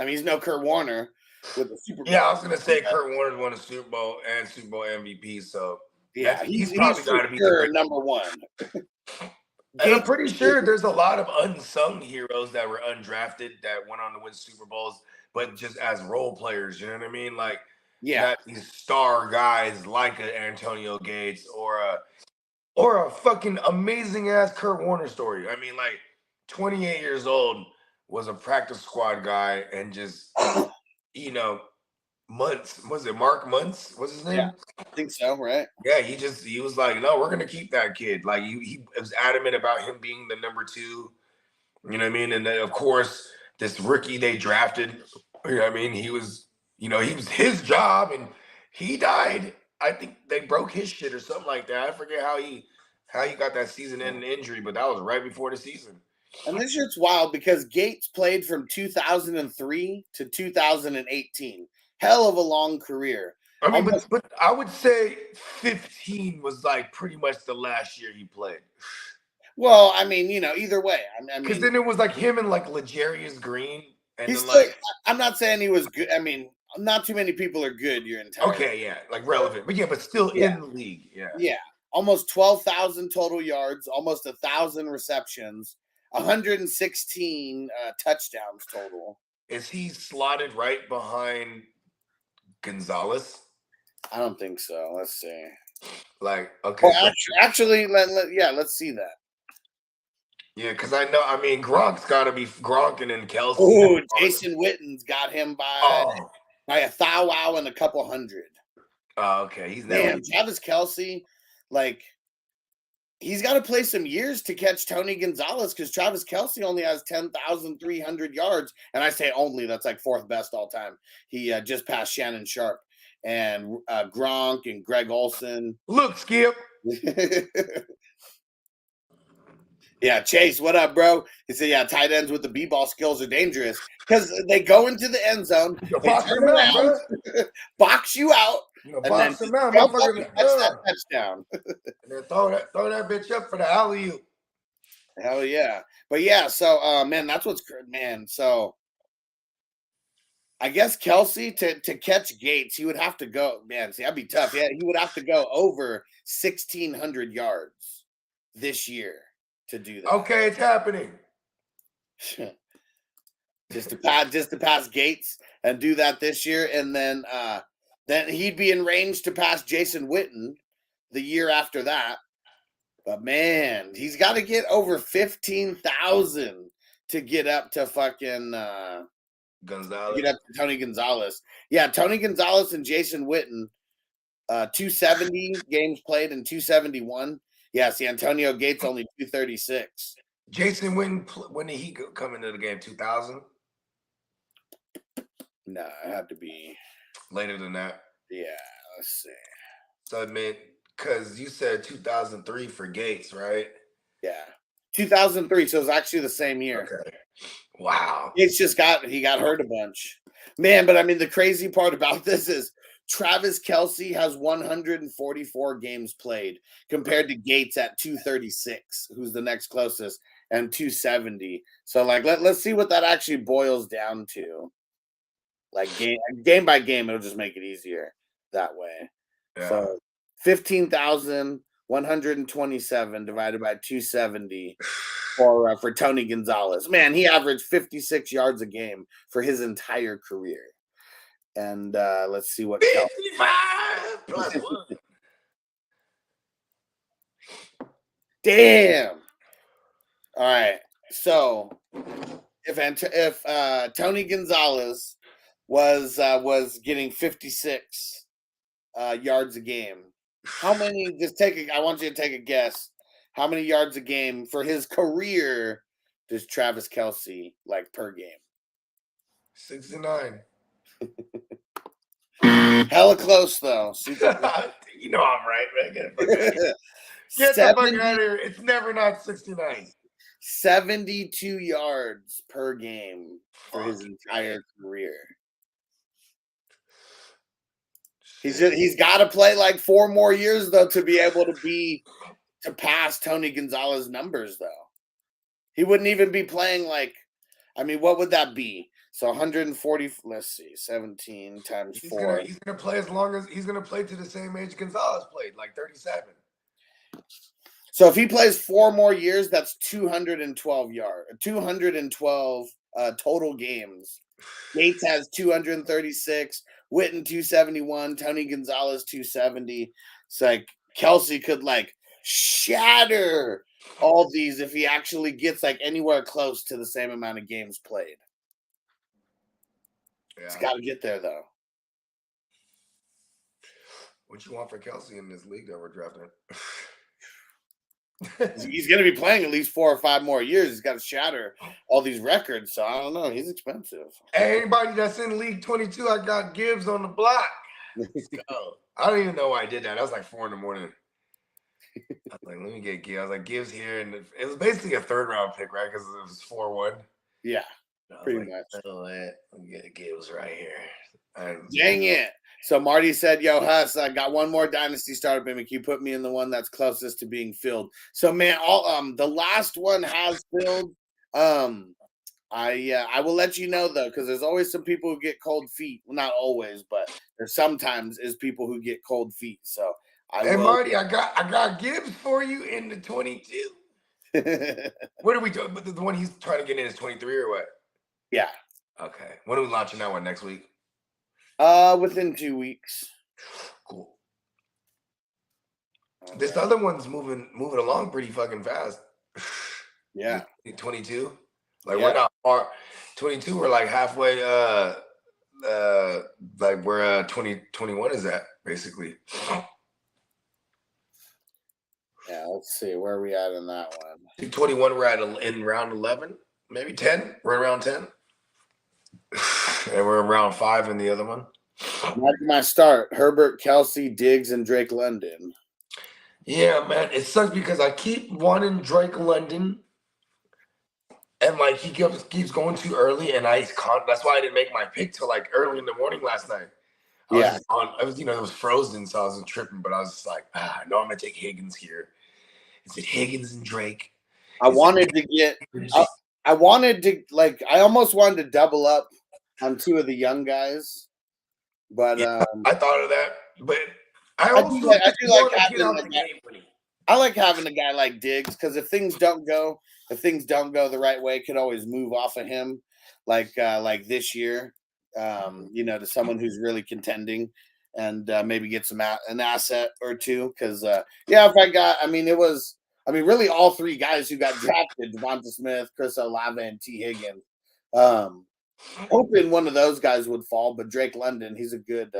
I mean, he's no Kurt Warner with the Super Bowl. Yeah, I was gonna say Kurt Warner won a Super Bowl and Super Bowl MVP. So yeah, he's probably got to be number one. And I'm pretty sure there's a lot of unsung heroes that were undrafted that went on to win Super Bowls, but just as role players. You know what I mean? Like, not these star guys like an Antonio Gates or a fucking amazing ass Kurt Warner story. I mean, like 28 years old. Was a practice squad guy and just, you know, Muntz. Was it Mark Muntz? What's his name? Yeah, I think so, right? Yeah, he was like, no, we're going to keep that kid. Like, he was adamant about him being the number 2. You know what I mean? And then, of course, this rookie they drafted, you know what I mean? He was his job and he died. I think they broke his shit or something like that. I forget how he got that season-ending injury, but that was right before the season. And this shit's wild because Gates played from 2003 to 2018. Hell of a long career. I mean, but I would say 15 was like pretty much the last year he played. Well, I mean, you know, either way. Because then it was like him and like L'Jarius Green. And he's then, like, I'm not saying he was good. I mean, not too many people are good your entire okay, yeah, like relevant. But still in the league. Yeah. Yeah. Almost 12,000 total yards, almost 1,000 receptions. 116 touchdowns total. Is he slotted right behind Gonzalez? I don't think so. Let's see. Like, okay. Well, actually, let's see that. Yeah, because I know, I mean, Gronk's got to be Gronking and Kelsey. Oh, Jason Witten's got him by a thou wow and a couple hundred. Oh, okay. He's never. Travis Kelsey, like, he's got to play some years to catch Tony Gonzalez because Travis Kelsey only has 10,300 yards. And I say only, that's like 4th best all time. He just passed Shannon Sharp and Gronk and Greg Olson. Look, Skip. Yeah, Chase, what up, bro? He said, yeah, tight ends with the b-ball skills are dangerous because they go into the end zone, You they box turn them out, around, bro. box you out, You know, and then box them out, jump up motherfucker. and catch that touchdown. And then throw that bitch up for the alley-oop. Hell yeah. But yeah, so man, that's what's good, man. So I guess Kelsey to catch Gates, he would have to go, man. See, that'd be tough. Yeah, he would have to go over 1,600 yards this year to do that. Okay, it's happening. just to pass Gates and do that this year, and then he'd be in range to pass Jason Witten the year after that. But man, he's got to get over 15,000 to get up to fucking Gonzalez. Get up to Tony Gonzalez. Yeah, Tony Gonzalez and Jason Witten, 270 games played and 271. Yeah, see, Antonio Gates only 236. Jason Witten, when did he come into the game? 2000? No, it had to be later than that. Yeah, let's see. So I mean, because you said 2003 for Gates, right? Yeah, 2003. So it was actually the same year. Okay. Wow. It's just he got hurt a bunch, man. But I mean, the crazy part about this is Travis Kelce has 144 games played compared to Gates at 236, who's the next closest, and 270. So like, let's see what that actually boils down to. Like game by game, it'll just make it easier that way. Yeah. So 15,127 divided by 270 for Tony Gonzalez. Man, he averaged 56 yards a game for his entire career. And let's see what 55 plus 1. Damn. All right. So if Tony Gonzalez was getting 56 yards a game, how many? I want you to take a guess. How many yards a game for his career does Travis Kelce like per game? 69. Hella close though. You know I'm right, man. Get the fuck out of here. It's never not 69. 72 yards per game for his entire career. He's got to play like 4 more years though to be able to pass Tony Gonzalez numbers though. He wouldn't even be playing like, I mean, what would that be? So 140. Let's see, 17 times 4. He's gonna play as long as he's gonna play to the same age Gonzalez played, like 37. So if he plays 4 more years, that's 212 total games. Gates has 236, Witten 271, Tony Gonzalez 270. It's like Kelce could like shatter all these if he actually gets like anywhere close to the same amount of games played. Yeah. He's got to get there though. What you want for Kelce in this league that we're drafting? He's going to be playing at least 4 or 5 more years. He's got to shatter all these records. So I don't know. He's expensive. Hey, anybody that's in League 22, I got Gibbs on the block. Let's go. I don't even know why I did that. That was like 4 in the morning. I was like, let me get Gibbs. I was like, Gibbs here. And it was basically a 3rd round pick, right? Because it was 4-1. Yeah, pretty much. Let me get Gibbs right here. Dang it. So Marty said, yo, Huss, I got one more dynasty startup image. You put me in the one that's closest to being filled. So man, the last one has filled. I will let you know though, because there's always some people who get cold feet. Well, not always, but there's sometimes is people who get cold feet. So Marty, I got Gibbs for you in the 22. What are we doing? But the one he's trying to get in is 23 or what? Yeah. Okay. When are we launching that one next week? Within 2 weeks. Cool. This other one's moving along pretty fucking fast. Yeah. 22. Like we're not far. 22, we're like halfway like where 2021 is at, basically. Yeah, let's see. Where are we at in that one? 21, we're at in round 11, maybe 10. We're around 10. And we're around 5 in the other one. My start: Herbert, Kelce, Diggs, and Drake London. Yeah, man, it sucks because I keep wanting Drake London, And like he keeps going too early, and that's why I didn't make my pick till like early in the morning last night. I was it was frozen, so I wasn't tripping, but I was just like, I know I'm gonna take Higgins here. Is it Higgins and Drake? I wanted to I almost wanted to double up on two of the young guys, but yeah, I thought of that, but I like having a guy like Diggs, because if things don't go the right way, could always move off of him, like this year, to someone who's really contending, and maybe get an asset or two. Because really all three guys who got drafted: Devonta Smith, Chris Olave, and T. Higgins. Hoping one of those guys would fall, but Drake London, he's a good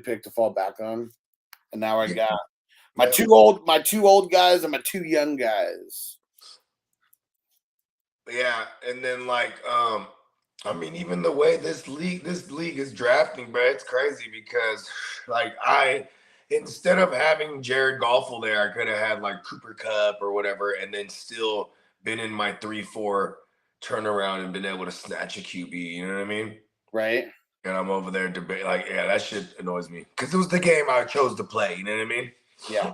pick to fall back on. And now I got my two old guys and my two young guys. Yeah, and then even the way this league is drafting, bro, it's crazy because instead of having Jared Goff there, I could have had like Cooper Kupp or whatever, and then still been in my 3-4 turnaround and been able to snatch a QB. You know what I mean? Right. And I'm over there debating, that shit annoys me because it was the game I chose to play. You know what I mean? Yeah.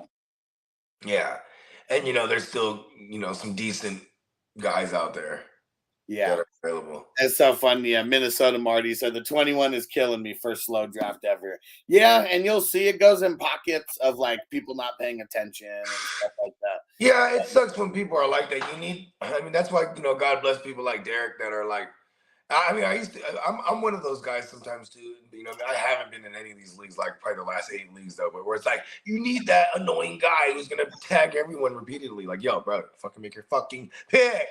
Yeah. And, there's still, some decent guys out there. Yeah. That are available. It's so fun. Yeah. Minnesota Marty said the 21 is killing me. First slow draft ever. Yeah. And you'll see it goes in pockets of like people not paying attention and stuff like that. Yeah. It sucks when people are like that. That's why, God bless people like Derek that are like, I'm one of those guys sometimes too. I haven't been in any of these leagues, like probably the last 8 leagues though, but where it's like you need that annoying guy who's gonna tag everyone repeatedly. Like, yo, bro, fucking make your fucking pick.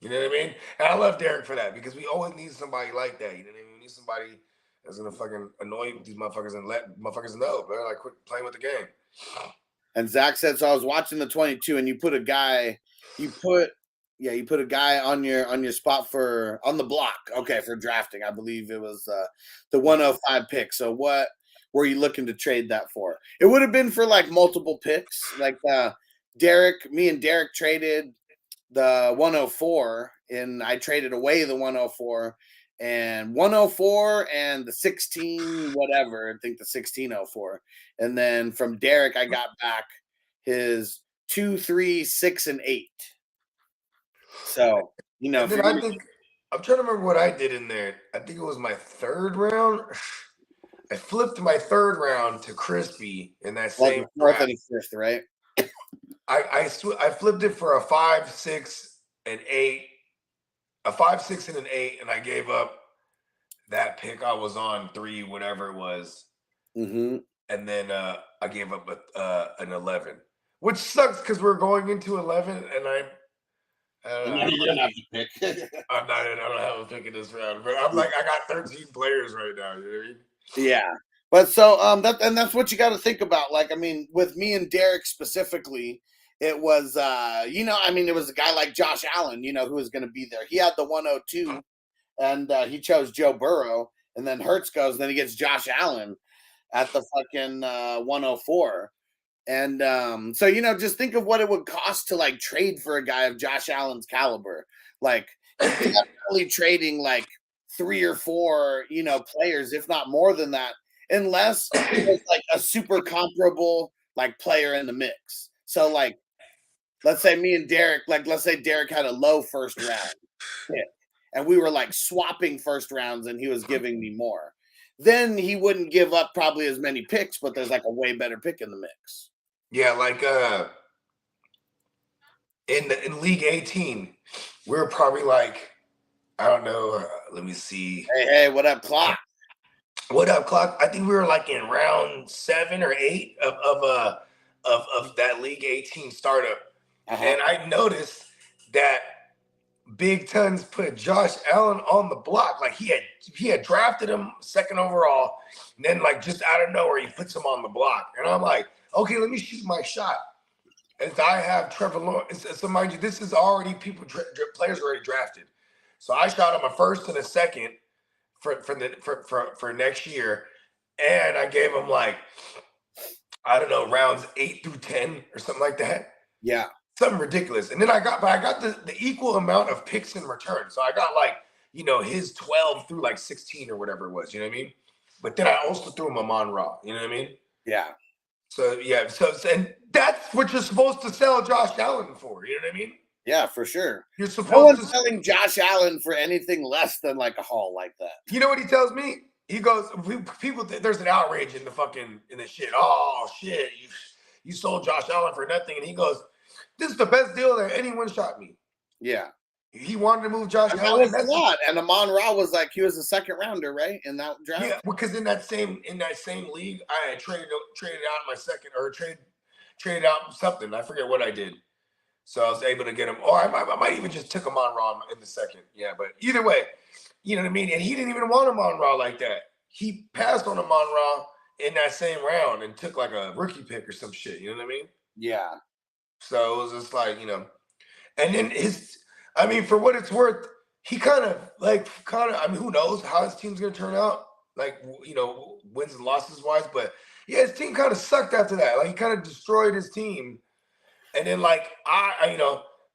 You know what I mean? And I love Derek for that because we always need somebody like that. You know what I mean? We need somebody that's gonna fucking annoy these motherfuckers and let motherfuckers know, bro. Like, quit playing with the game. And Zach said, so I was watching the 22, and you put a guy on your spot on the block. Okay, for drafting. I believe it was the 105 pick. So what were you looking to trade that for? It would have been for like multiple picks. Like me and Derek traded the 104, and I traded away the 104 and 104 and the 16 whatever. I think the 1604. And then from Derek, I got back his 2, 3, 6, and 8. So, I'm trying to remember what I did in there. I think it was my third round. I flipped my third round to Crispy in that same fourth and fifth, right? I flipped it for a 5, 6, and 8, a 5, 6, and an 8, and I gave up that pick. I was on 3, whatever it was, and then I gave up an 11, which sucks because we're going into 11, and I don't have to pick. I don't have a pick in this round, but I'm like, I got 13 players right now. You know what I mean? Yeah. But so that's what you got to think about. Like, I mean, with me and Derek specifically, it was it was a guy like Josh Allen, who was going to be there. He had the 102, and he chose Joe Burrow, and then Hurts goes, and then he gets Josh Allen at the fucking 104. And so just think of what it would cost to like trade for a guy of Josh Allen's caliber. Like, you're definitely trading like 3 or 4, players, if not more than that, unless it's like a super comparable like player in the mix. So like, let's say me and Derek, let's say Derek had a low first round pick, and we were like swapping first rounds, and he was giving me more. Then he wouldn't give up probably as many picks, but there's like a way better pick in the mix. Yeah, like in League 18, we're probably like, I don't know. Let me see. Hey, what up, Clock? What up, Clock? I think we were like in round 7 or 8 of that League 18 startup, and I noticed that Big Tons put Josh Allen on the block. Like he had drafted him 2nd overall, and then like just out of nowhere he puts him on the block, and I'm like, okay, let me shoot my shot. As I have Trevor Lawrence, so mind you, this is already players already drafted. So I shot him a 1st and a 2nd for next year, and I gave him like, I don't know, rounds 8 through 10 or something like that. Yeah. something ridiculous. And then I got the equal amount of picks in return. So I got like, his 12 through like 16 or whatever it was, you know what I mean? But then I also threw him Amon-Ra, you know what I mean? Yeah. So yeah, and that's what you're supposed to sell Josh Allen for, you know what I mean? Yeah, for sure. You're supposed no one's to selling Josh Allen for anything less than like a haul like that. You know what he tells me? He goes, people, there's an outrage in the shit. Oh shit, you sold Josh Allen for nothing, and he goes, "This is the best deal that anyone shot me." Yeah, he wanted to move Josh and Allen. That was a lot. And Amon-Ra was like he was a second rounder, right, in that draft. Yeah, because in that same league, I had traded out my second or traded out something. I forget what I did. So I was able to get him. Or I might even just took Amon-Ra in the second. Yeah, but either way, you know what I mean? And he didn't even want Amon-Ra like that. He passed on Amon-Ra in that same round and took like a rookie pick or some shit. You know what I mean? Yeah. So it was just like, and then for what it's worth, he kind of, who knows how his team's going to turn out, like, wins and losses wise. But yeah, his team kind of sucked after that. Like, he kind of destroyed his team. And then, like,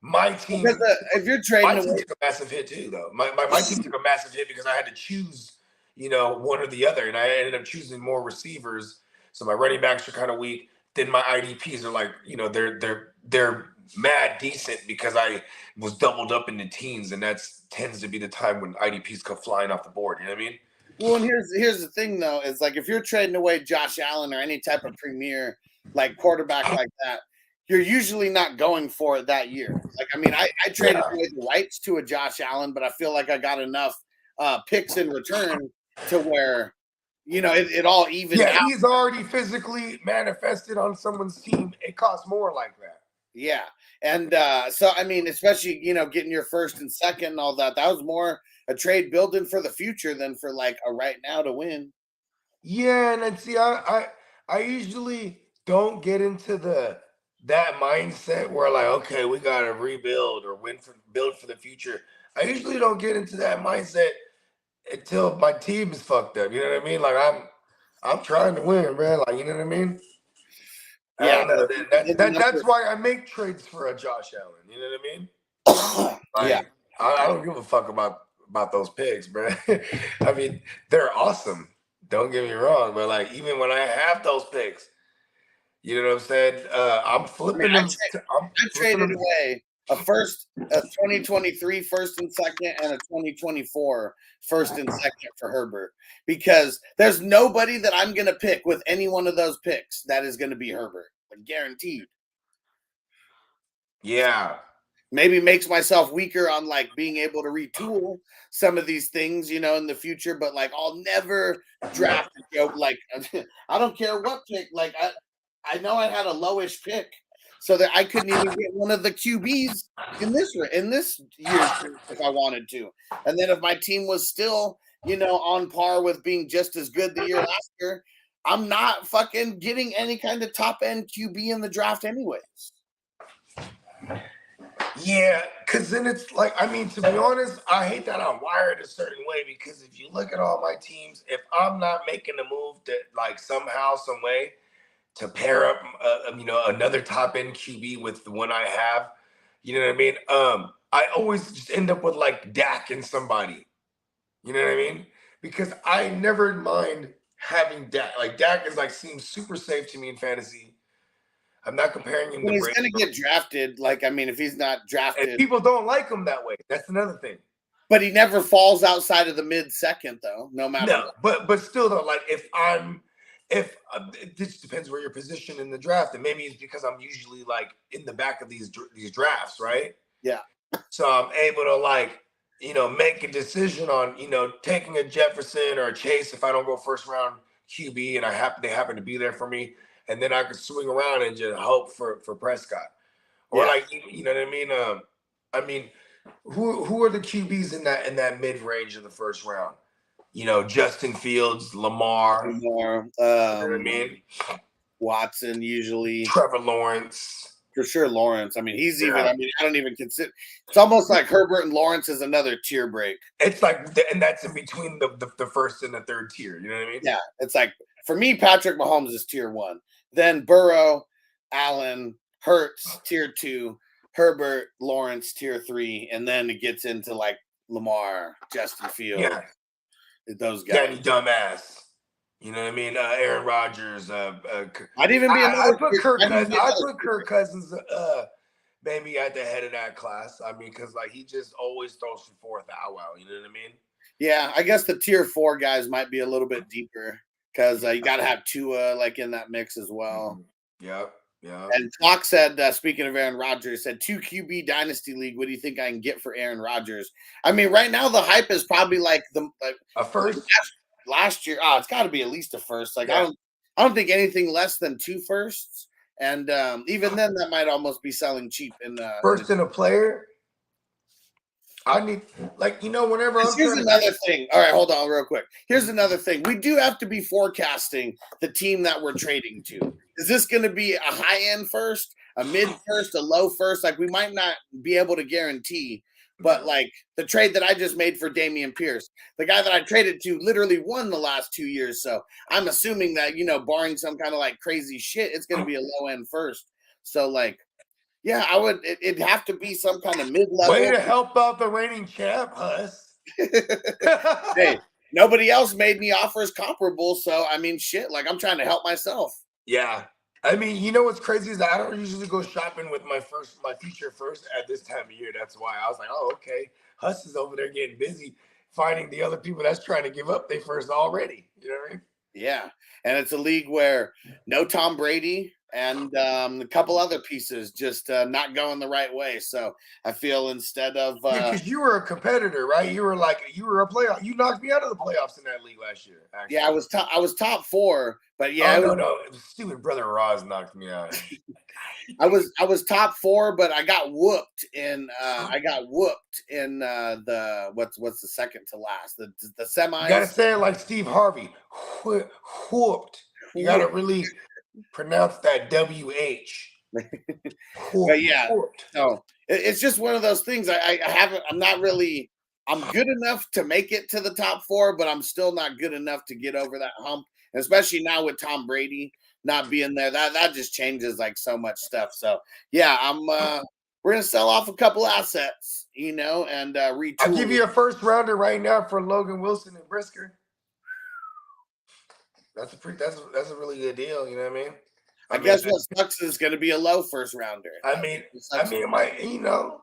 my team. Because if you're trading, my team took a massive hit too, though. My team took a massive hit because I had to choose, one or the other, and I ended up choosing more receivers. So my running backs are kind of weak. Then my IDPs are like, they're mad decent because I was doubled up in the teens, and that tends to be the time when IDPs come flying off the board. You know what I mean? Well, and here's the thing though, is like if you're trading away Josh Allen or any type of premier like quarterback like that, you're usually not going for it that year. Like, I traded away the rights to a Josh Allen, but I feel like I got enough picks in return to where, it all evens out. He's already physically manifested on someone's team. It costs more like that. Yeah. And so, especially, getting your first and second and all that was more a trade building for the future than for like a right now to win. Yeah. And then see, I usually don't get into that mindset where like, okay, we got to rebuild or build for the future. I usually don't get into that mindset until my team is fucked up. You know what I mean? Like I'm trying to win, man. Like, you know what I mean? Yeah. That's why I make trades for a Josh Allen. You know what I mean? Like, yeah. I don't give a fuck about those picks, bro. They're awesome. Don't get me wrong, but like even when I have those picks, you know what I'm saying? I'm flipping them. I traded away a 2023 first and second, and a 2024 first and second for Herbert because there's nobody that I'm going to pick with any one of those picks that is going to be Herbert, like guaranteed. Yeah. Maybe makes myself weaker on like being able to retool some of these things, in the future, but like I'll never draft a joke. Like I don't care what pick, like I know I had a lowish pick so that I couldn't even get one of the QBs in this year if I wanted to. And then if my team was still, on par with being just as good the year after, I'm not fucking getting any kind of top end QB in the draft anyways. Yeah, because then it's like, to be honest, I hate that I'm wired a certain way because if you look at all my teams, if I'm not making a move that like somehow, some way, to pair up, another top end QB with the one I have, you know what I mean? I always just end up with like Dak and somebody, you know what I mean? Because I never mind having Dak. Like Dak is like seems super safe to me in fantasy. I'm not comparing him. When he's going to get drafted, like if he's not drafted, and people don't like him that way. That's another thing. But he never falls outside of the mid-second, though. No matter. No, but still though, like if it just depends where you're positioned in the draft, and maybe it's because I'm usually like in the back of these drafts, right? Yeah. So I'm able to like make a decision on taking a Jefferson or a Chase if I don't go first round QB and they happen to be there for me, and then I could swing around and just hope for Prescott or like you know what I mean. Who are the QBs in that mid range of the first round? Justin Fields, Lamar. You know what I mean? Watson usually. Trevor Lawrence. For sure, Lawrence. He's even. I don't even consider. It's almost like Herbert and Lawrence is another tier break. It's like, and that's in between the first and the third tier. You know what I mean? Yeah, it's like for me, Patrick Mahomes is tier 1. Then Burrow, Allen, Hurts, tier 2. Herbert, Lawrence, tier 3, and then it gets into like Lamar, Justin Fields, those guys. Danny Dumbass. You know what I mean? Aaron Rodgers. I'd even be I another. put Kirk I'd even Cousins. be I another put Kirk Cousins. Maybe at the head of that class. I mean, because like he just always throws for fourth out. Wow, you know what I mean? Yeah, I guess the tier 4 guys might be a little bit deeper because you got to have Tua like in that mix as well. Yep. Yeah. And Clock said, speaking of Aaron Rodgers, said 2 QB dynasty league. What do you think I can get for Aaron Rodgers? I mean, right now the hype is probably like a first last year. Oh, it's got to be at least a first. Like I don't think anything less than 2 firsts. And even then, that might almost be selling cheap. First in a player. I need, like, you know, whenever here's another thing. All right, hold on real quick. Here's another thing. We do have to be forecasting the team that we're trading to. Is this going to be a high-end first, a mid first, a low first? Like, we might not be able to guarantee, but like the trade that I just made for Dameon Pierce, the guy that I traded to literally won the last 2 years. So I'm assuming that, you know, barring some kind of like crazy shit, it's going to be a low-end first. So like, yeah, I would. It'd have to be some kind of mid-level. Way to help out the reigning champ, Huss. Hey, nobody else made me offers comparable, so I mean, shit. Like I'm trying to help myself. Yeah, I mean, you know what's crazy is that I don't usually go shopping with my future first at this time of year. That's why I was like, oh, okay. Huss is over there getting busy finding the other people that's trying to give up their first already. You know what I mean? Yeah, and it's a league where no Tom Brady. And a couple other pieces just not going the right way. So I feel instead of because you were a competitor, right? You were a playoff. You knocked me out of the playoffs in that league last year. Actually. Yeah, I was top 4, but yeah, no, stupid brother Roz knocked me out. I was top 4, but I got whooped in the what's the second to last the semis. You gotta say it like Steve Harvey, whooped. You gotta really pronounce that WH. But yeah, no, it's just one of those things. I'm good enough to make it to the top 4, but I'm still not good enough to get over that hump. And especially now with Tom Brady not being there, that just changes like so much stuff. So yeah, we're gonna sell off a couple assets, you know, and retool. I'll give you a first rounder right now for Logan Wilson and Brisker. That's a really good deal. You know what I mean? I guess what sucks is going to be a low first rounder. I mean, you know,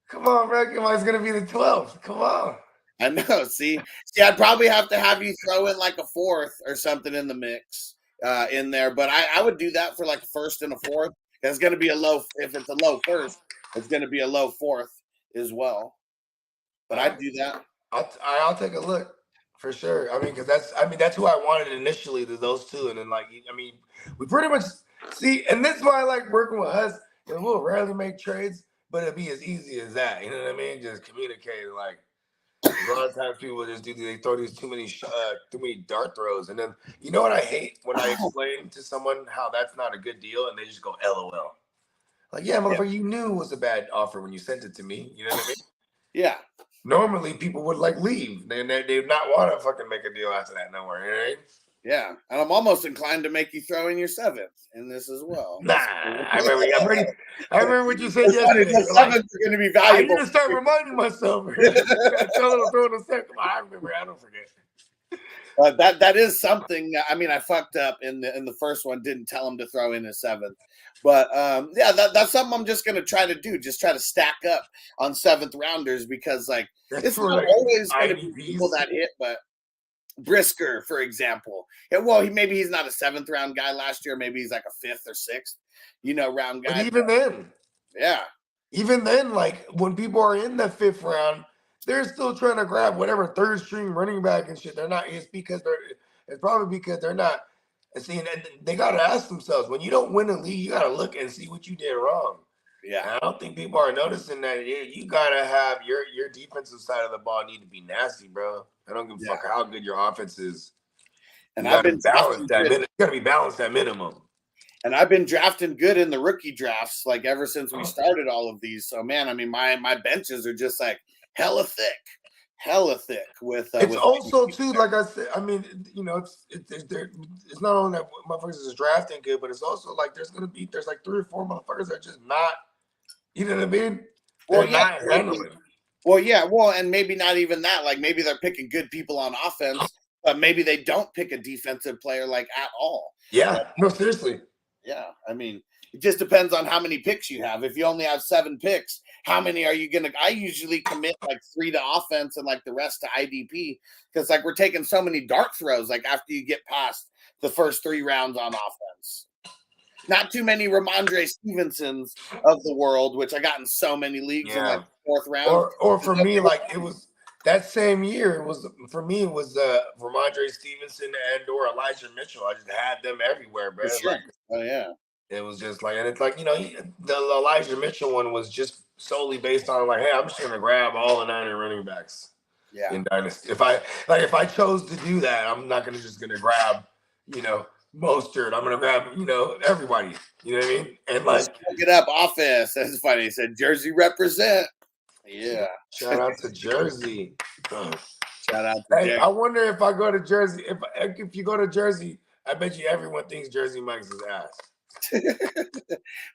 come on, bro. It's going to be the 12th. Come on. I know. See, I'd probably have to have you throw in like a 4th or something in the mix in there. But I would do that for like a 1st and a 4th. It's going to be a low. If it's a low 1st, it's going to be a low 4th as well. But I'd do that. I'll take a look. For sure. I mean, because that's who I wanted initially, those two. And then, like, I mean, we pretty much see, and this is why I like working with us. And we'll rarely make trades, but it'll be as easy as that. You know what I mean? Just communicate. Like, a lot of times people just they throw these too many dart throws. And then, you know what I hate? When I explain to someone how that's not a good deal, and they just go, LOL. Like, yeah, motherfucker, you knew it was a bad offer when you sent it to me. You know what I mean? Yeah. Normally, people would like leave. They would not want to fucking make a deal after that. No worry, right? Yeah, and I'm almost inclined to make you throw in your 7th in this as well. Nah, I remember what you said yesterday. The 7th is going to be valuable. I need to start reminding myself. Tell them to throw in the 2nd. I remember. I don't forget. That is something. I mean, I fucked up in the first one. Didn't tell him to throw in his 7th, but yeah, that's something I'm just gonna try to do. Just try to stack up on 7th rounders because like it's not always gonna be people that hit. But Brisker, for example, maybe he's not a 7th round guy last year. Maybe he's like a 5th or 6th, round guy. But even then, like when people are in the 5th round, they're still trying to grab whatever 3rd string running back and shit. They're not. It's probably because they're not. See, and they gotta ask themselves, when you don't win a league, you gotta look and see what you did wrong. Yeah, and I don't think people are noticing that. You gotta have your defensive side of the ball need to be nasty, bro. I don't give a fuck how good your offense is. And I've been balanced. You gotta be balanced at minimum. And I've been drafting good in the rookie drafts, like ever since we started all of these. So man, I mean, my benches are just like hella thick with it's also too, like I said, I mean, it's not only that motherfuckers is drafting good, but it's also like there's like 3 or 4 motherfuckers that are just not You know what I mean? Well, They're yeah. not handling. Well, yeah. Well, and maybe not even that. Like maybe they're picking good people on offense, but maybe they don't pick a defensive player like at all. Yeah. No, seriously. Yeah. I mean, it just depends on how many picks you have. If you only have 7 picks, how many are you gonna? I usually commit like 3 to offense and like the rest to IDP because like we're taking so many dart throws. Like after you get past the first 3 rounds on offense. Not too many Ramondre Stevensons of the world, which I got in so many leagues in like the 4th round. Or for me, like it was that same year. It was for me. It was Ramondre Stevenson and or Elijah Mitchell. I just had them everywhere, bro. For sure. Like, Oh yeah. it was just like, and it's like the Elijah Mitchell one was just solely based on like, hey, I'm just gonna grab all the Niner running backs. Yeah. In Dynasty, if I chose to do that, I'm not just gonna grab, Mostert. I'm gonna grab, everybody. You know what I mean? And like, look it up. Office. That's funny. He said Jersey represent. Yeah. Shout out to Jersey. Shout out to Hey, I wonder if I go to Jersey. If you go to Jersey, I bet you everyone thinks Jersey Mike's his ass.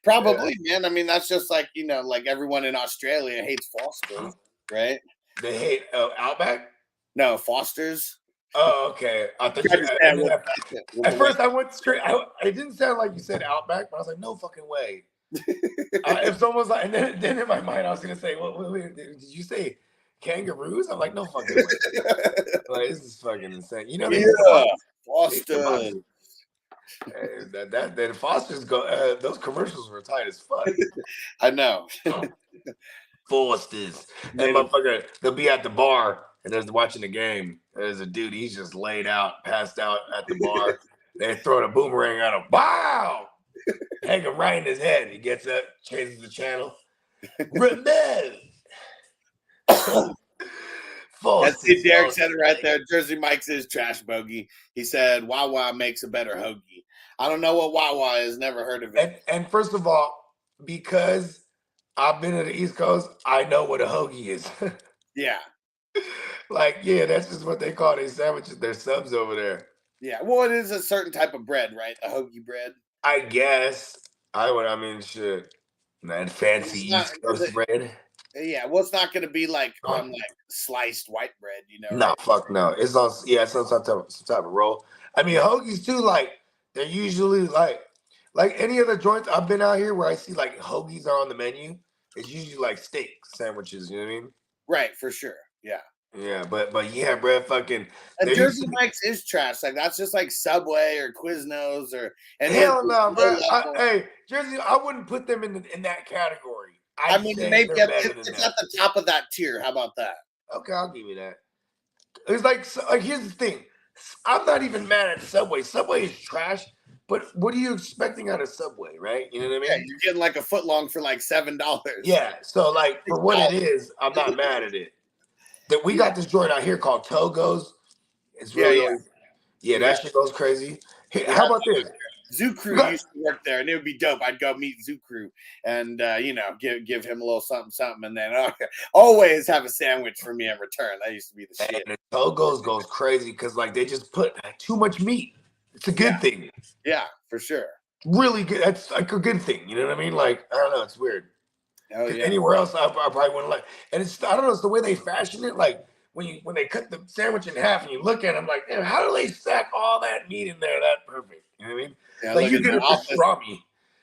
Probably, man. I mean, that's just like like everyone in Australia hates Foster's, right? They hate Outback. No, Foster's. Oh, okay. I thought at first I went straight. It didn't sound like you said Outback, but I was like, no fucking way. If someone's like, and then in my mind I was gonna say, wait, did you say kangaroos? I'm like, no fucking way. Like, this is fucking insane. You know what I mean? Yeah, Foster's. That Foster's go. Those commercials were tight as fuck. I know. Foster's. And motherfucker, they'll be at the bar and they're watching the game. There's a dude, he's just laid out, passed out at the bar. They throw the boomerang at him. Wow! Hang him right in his head. He gets up, changes the channel. Remove. That's it. Derek said it right there. Jersey Mike's is trash bogey. He said Wawa makes a better hoagie. I don't know what Wawa is. Never heard of it. And first of all, because I've been to the East Coast, I know what a hoagie is. Yeah. Like, yeah, that's just what they call their sandwiches, their subs over there. Yeah. Well, it is a certain type of bread, right? The hoagie bread. I guess. Shit. That fancy East Coast bread. Yeah, well, it's not going to be like on like sliced white bread, No, right? fuck no. It's on. Yeah, it's on some type of roll. I mean, hoagies too. Like they're usually like any other joints I've been out here where I see like hoagies are on the menu. It's usually like steak sandwiches. You know what I mean? Right, for sure. Yeah. Yeah, but yeah, bro, fucking. And Jersey Mike's is trash. Like that's just like Subway or Quiznos or. And hell no, bro. Hey, Jersey, I wouldn't put them in that category. I mean, maybe it's at the top of that tier. How about that? Okay, I'll give you that. It's like here's the thing. I'm not even mad at Subway. Subway is trash, but what are you expecting out of Subway, right? You know what I mean? Yeah, you're getting like a foot long for like $7. Yeah, so like for what it is, I'm not mad at it. That we got this joint out here called Togo's. It's really that shit goes crazy. Hey, how about this? Zoo Crew used to work there, and it would be dope. I'd go meet Zoo Crew and give him a little something, and then always have a sandwich for me in return. That used to be the shit. And the Togo's goes crazy because like they just put too much meat. It's a good thing. Yeah, for sure. Really good. That's like a good thing. You know what I mean? Like I don't know. It's weird. Oh yeah. Anywhere else, I probably wouldn't like. And it's I don't know. It's the way they fashion it. Like when they cut the sandwich in half and you look at it, I'm like, damn, how do they stack all that meat in there that perfect? You know what I mean? Yeah, like you get it pastrami.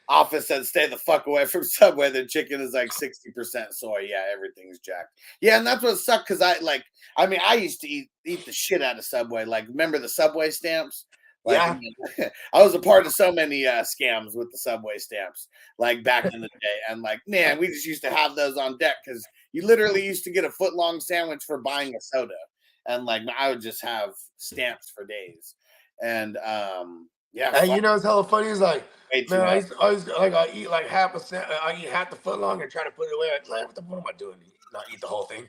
Office said stay the fuck away from Subway. The chicken is like 60% soy. Yeah, everything's jacked. Yeah, and that's what sucked because I used to eat the shit out of Subway. Like, remember the Subway stamps? Like, yeah. I was a part of so many scams with the Subway stamps, like back in the day. And like, man, we just used to have those on deck because you literally used to get a foot long sandwich for buying a soda. And like, I would just have stamps for days. And yeah, and you know it's hella funny. It's like, man, I eat like half the foot long and try to put it away. Like, what am I doing? Not eat the whole thing.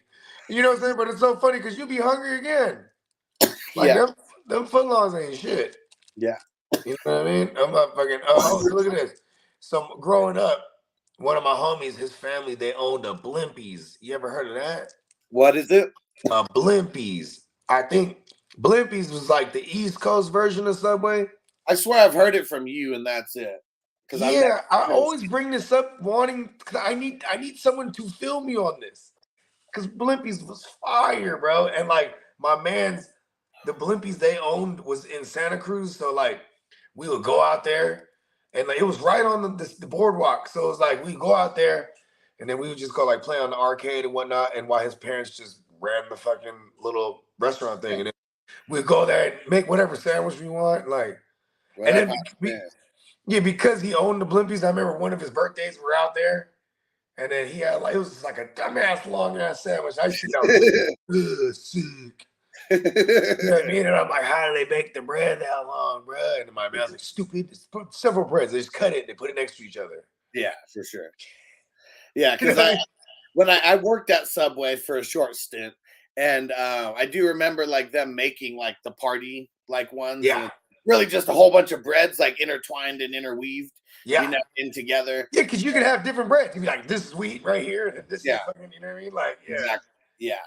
You know what I'm saying? But it's so funny because you'll be hungry again. Like them footlongs ain't shit. Yeah. You know what I mean? I'm not fucking. Oh, look at this. So growing up, one of my homies, his family, they owned a Blimpies. You ever heard of that? What is it? Blimpies. I think Blimpies was like the East Coast version of Subway. I swear I've heard it from you, and that's it. Yeah, I always bring this up wanting, because I need someone to fill me on this. Because Blimpies was fire, bro. And like the Blimpies they owned was in Santa Cruz. So like we would go out there and like it was right on the boardwalk. So it was like we go out there and then we would just go like play on the arcade and whatnot. And while his parents just ran the fucking little restaurant thing. And then we'd go there and make whatever sandwich we want. Like, and then because he owned the Blimpies, I remember one of his birthdays we were out there. And then he had like, it was just like a dumbass long ass sandwich. I should know. Sick. You know what I mean? And I'm like, how do they make the bread that long, bro? And my man's like, stupid. It's several breads. They just cut it and they put it next to each other. Yeah, for sure. Yeah, because when I worked at Subway for a short stint, and I do remember like them making like the party like ones. Yeah. Really just a whole bunch of breads like intertwined and interweaved. Yeah. You know, in together. Yeah, because you can have different breads. You be like, this is wheat right here, and this is fucking, you know what I mean? Like, yeah. Exactly. Yeah.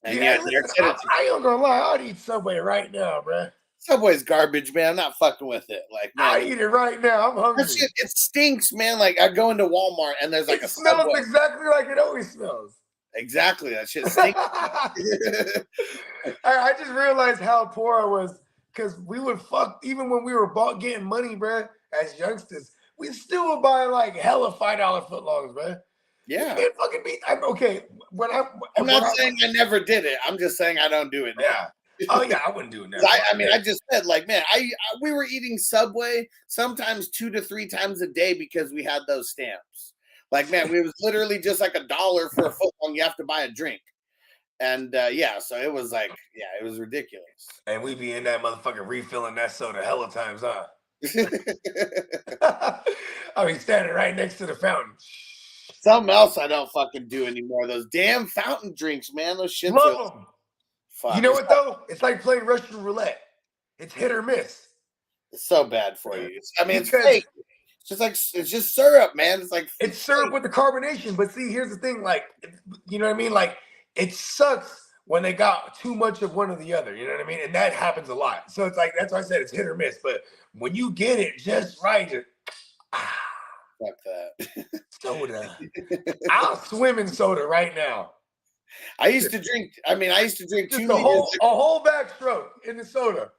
And listen, I ain't gonna lie, I'd eat Subway right now, bro. Subway's garbage, man. I'm not fucking with it. Like, man, I eat it right now. I'm hungry. That shit, it stinks, man. Like, I go into Walmart and there's like it smells exactly like it always smells. Exactly. That shit stinks. I just realized how poor I was because we would even when we were getting money, bro, as youngsters, we still would buy like hella $5 footlongs, bro. Yeah. You can't fucking beat. Okay, I'm not saying I never did it. I'm just saying I don't do it now. Yeah. Oh yeah, I wouldn't do it now. I mean, I just said like, man, we were eating Subway sometimes 2 to 3 times a day because we had those stamps. Like, man, it was literally just like $1 for a footlong. You have to buy a drink. And so it was like, it was ridiculous. And we be in that motherfucker refilling that soda hella times, huh? I mean, standing right next to the fountain. Something else I don't fucking do anymore. Those damn fountain drinks, man. Those shit. Love them. You know what though? It's like playing Russian roulette. It's hit or miss. It's so bad for you. It's fake. It's just syrup, man. It's like it's syrup with the carbonation. But see, here's the thing. Like, you know what I mean? Like, it sucks when they got too much of one or the other. You know what I mean? And that happens a lot. So it's like that's why I said it's hit or miss. But when you get it just right, fuck that. Soda. I'll swim in soda right now. I used to drink 2 liters. A whole backstroke in the soda.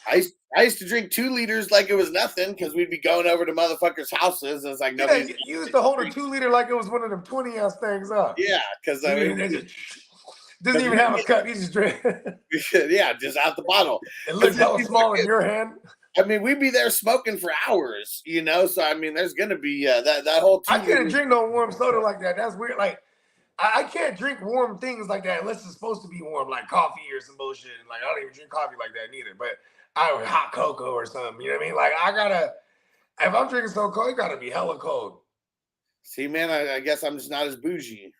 I used to drink 2 liters like it was nothing because we'd be going over to motherfuckers' houses. And it's like you used to hold a 2 liter like it was one of them 20-ounce things up. Yeah, because I mean, doesn't even have a cup. You just drink. Yeah, just out the bottle. It looks hella small in your hand. I mean, we'd be there smoking for hours, you know. So I mean, there's gonna be that whole. I couldn't drink no warm soda like that. That's weird. Like, I can't drink warm things like that unless it's supposed to be warm, like coffee or some bullshit. Like, I don't even drink coffee like that neither. But hot cocoa or something. You know what I mean? Like, if I'm drinking so cold, it gotta be hella cold. See, man, I guess I'm just not as bougie.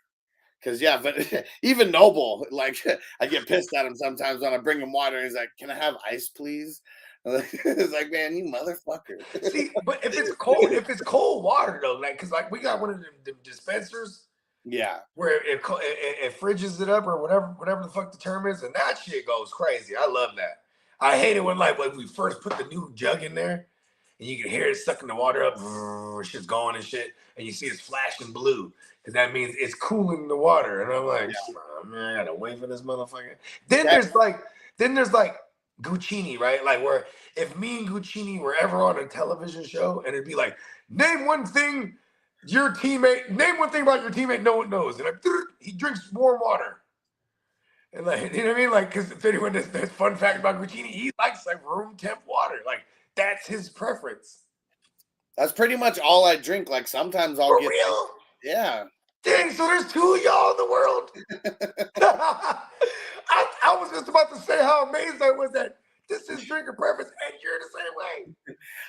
Cause but even Noble, like, I get pissed at him sometimes when I bring him water. And he's like, "Can I have ice, please?" It's like, man, you motherfucker. See, but if it's cold water though, like, cause like we got one of the dispensers. Yeah. Where it fridges it up or whatever the fuck the term is, and that shit goes crazy. I love that. I hate it when we first put the new jug in there, and you can hear it sucking the water up, shit's going and shit, and you see it's flashing blue. Because that means it's cooling the water. And I'm like, oh, man, I gotta wait for this motherfucker. Then there's like Guccini, right? Like where if me and Guccini were ever on a television show and it'd be like, name one thing about your teammate no one knows. And like, he drinks warm water. And like, you know what I mean? Like, because if anyone does fun fact about Guccini, he likes like room temp water. Like, that's his preference. That's pretty much all I drink. Like sometimes I'll get real? Yeah. Dang, so there's 2 of y'all in the world? I was just about to say how amazed I was that this is drinker preference and you're the same way.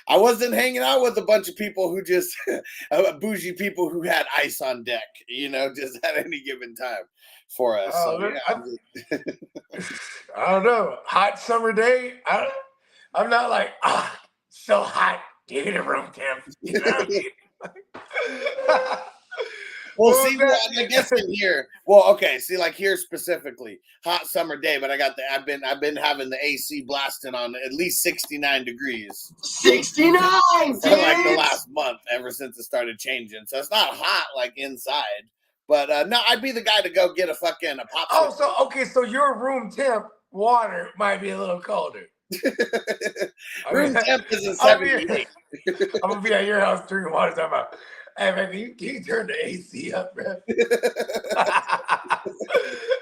I wasn't hanging out with a bunch of people who just, bougie people who had ice on deck, you know, just at any given time for us. I don't know. Hot summer day, I'm not like, so hot, give it a room temp. You know what I mean? Well, What see, was well, that? I guess in here. Well, okay, see, like here specifically, hot summer day, but I've been having the AC blasting on at least 69 degrees 69, for like the dudes! last month, ever since it started changing. So it's not hot like inside, but no, I'd be the guy to go get a pop. Oh, so okay, so your room temp water might be a little colder. Room temp is a I'm 78. gonna be at your house drinking water. Talking about, hey man, can you turn the AC up, bro?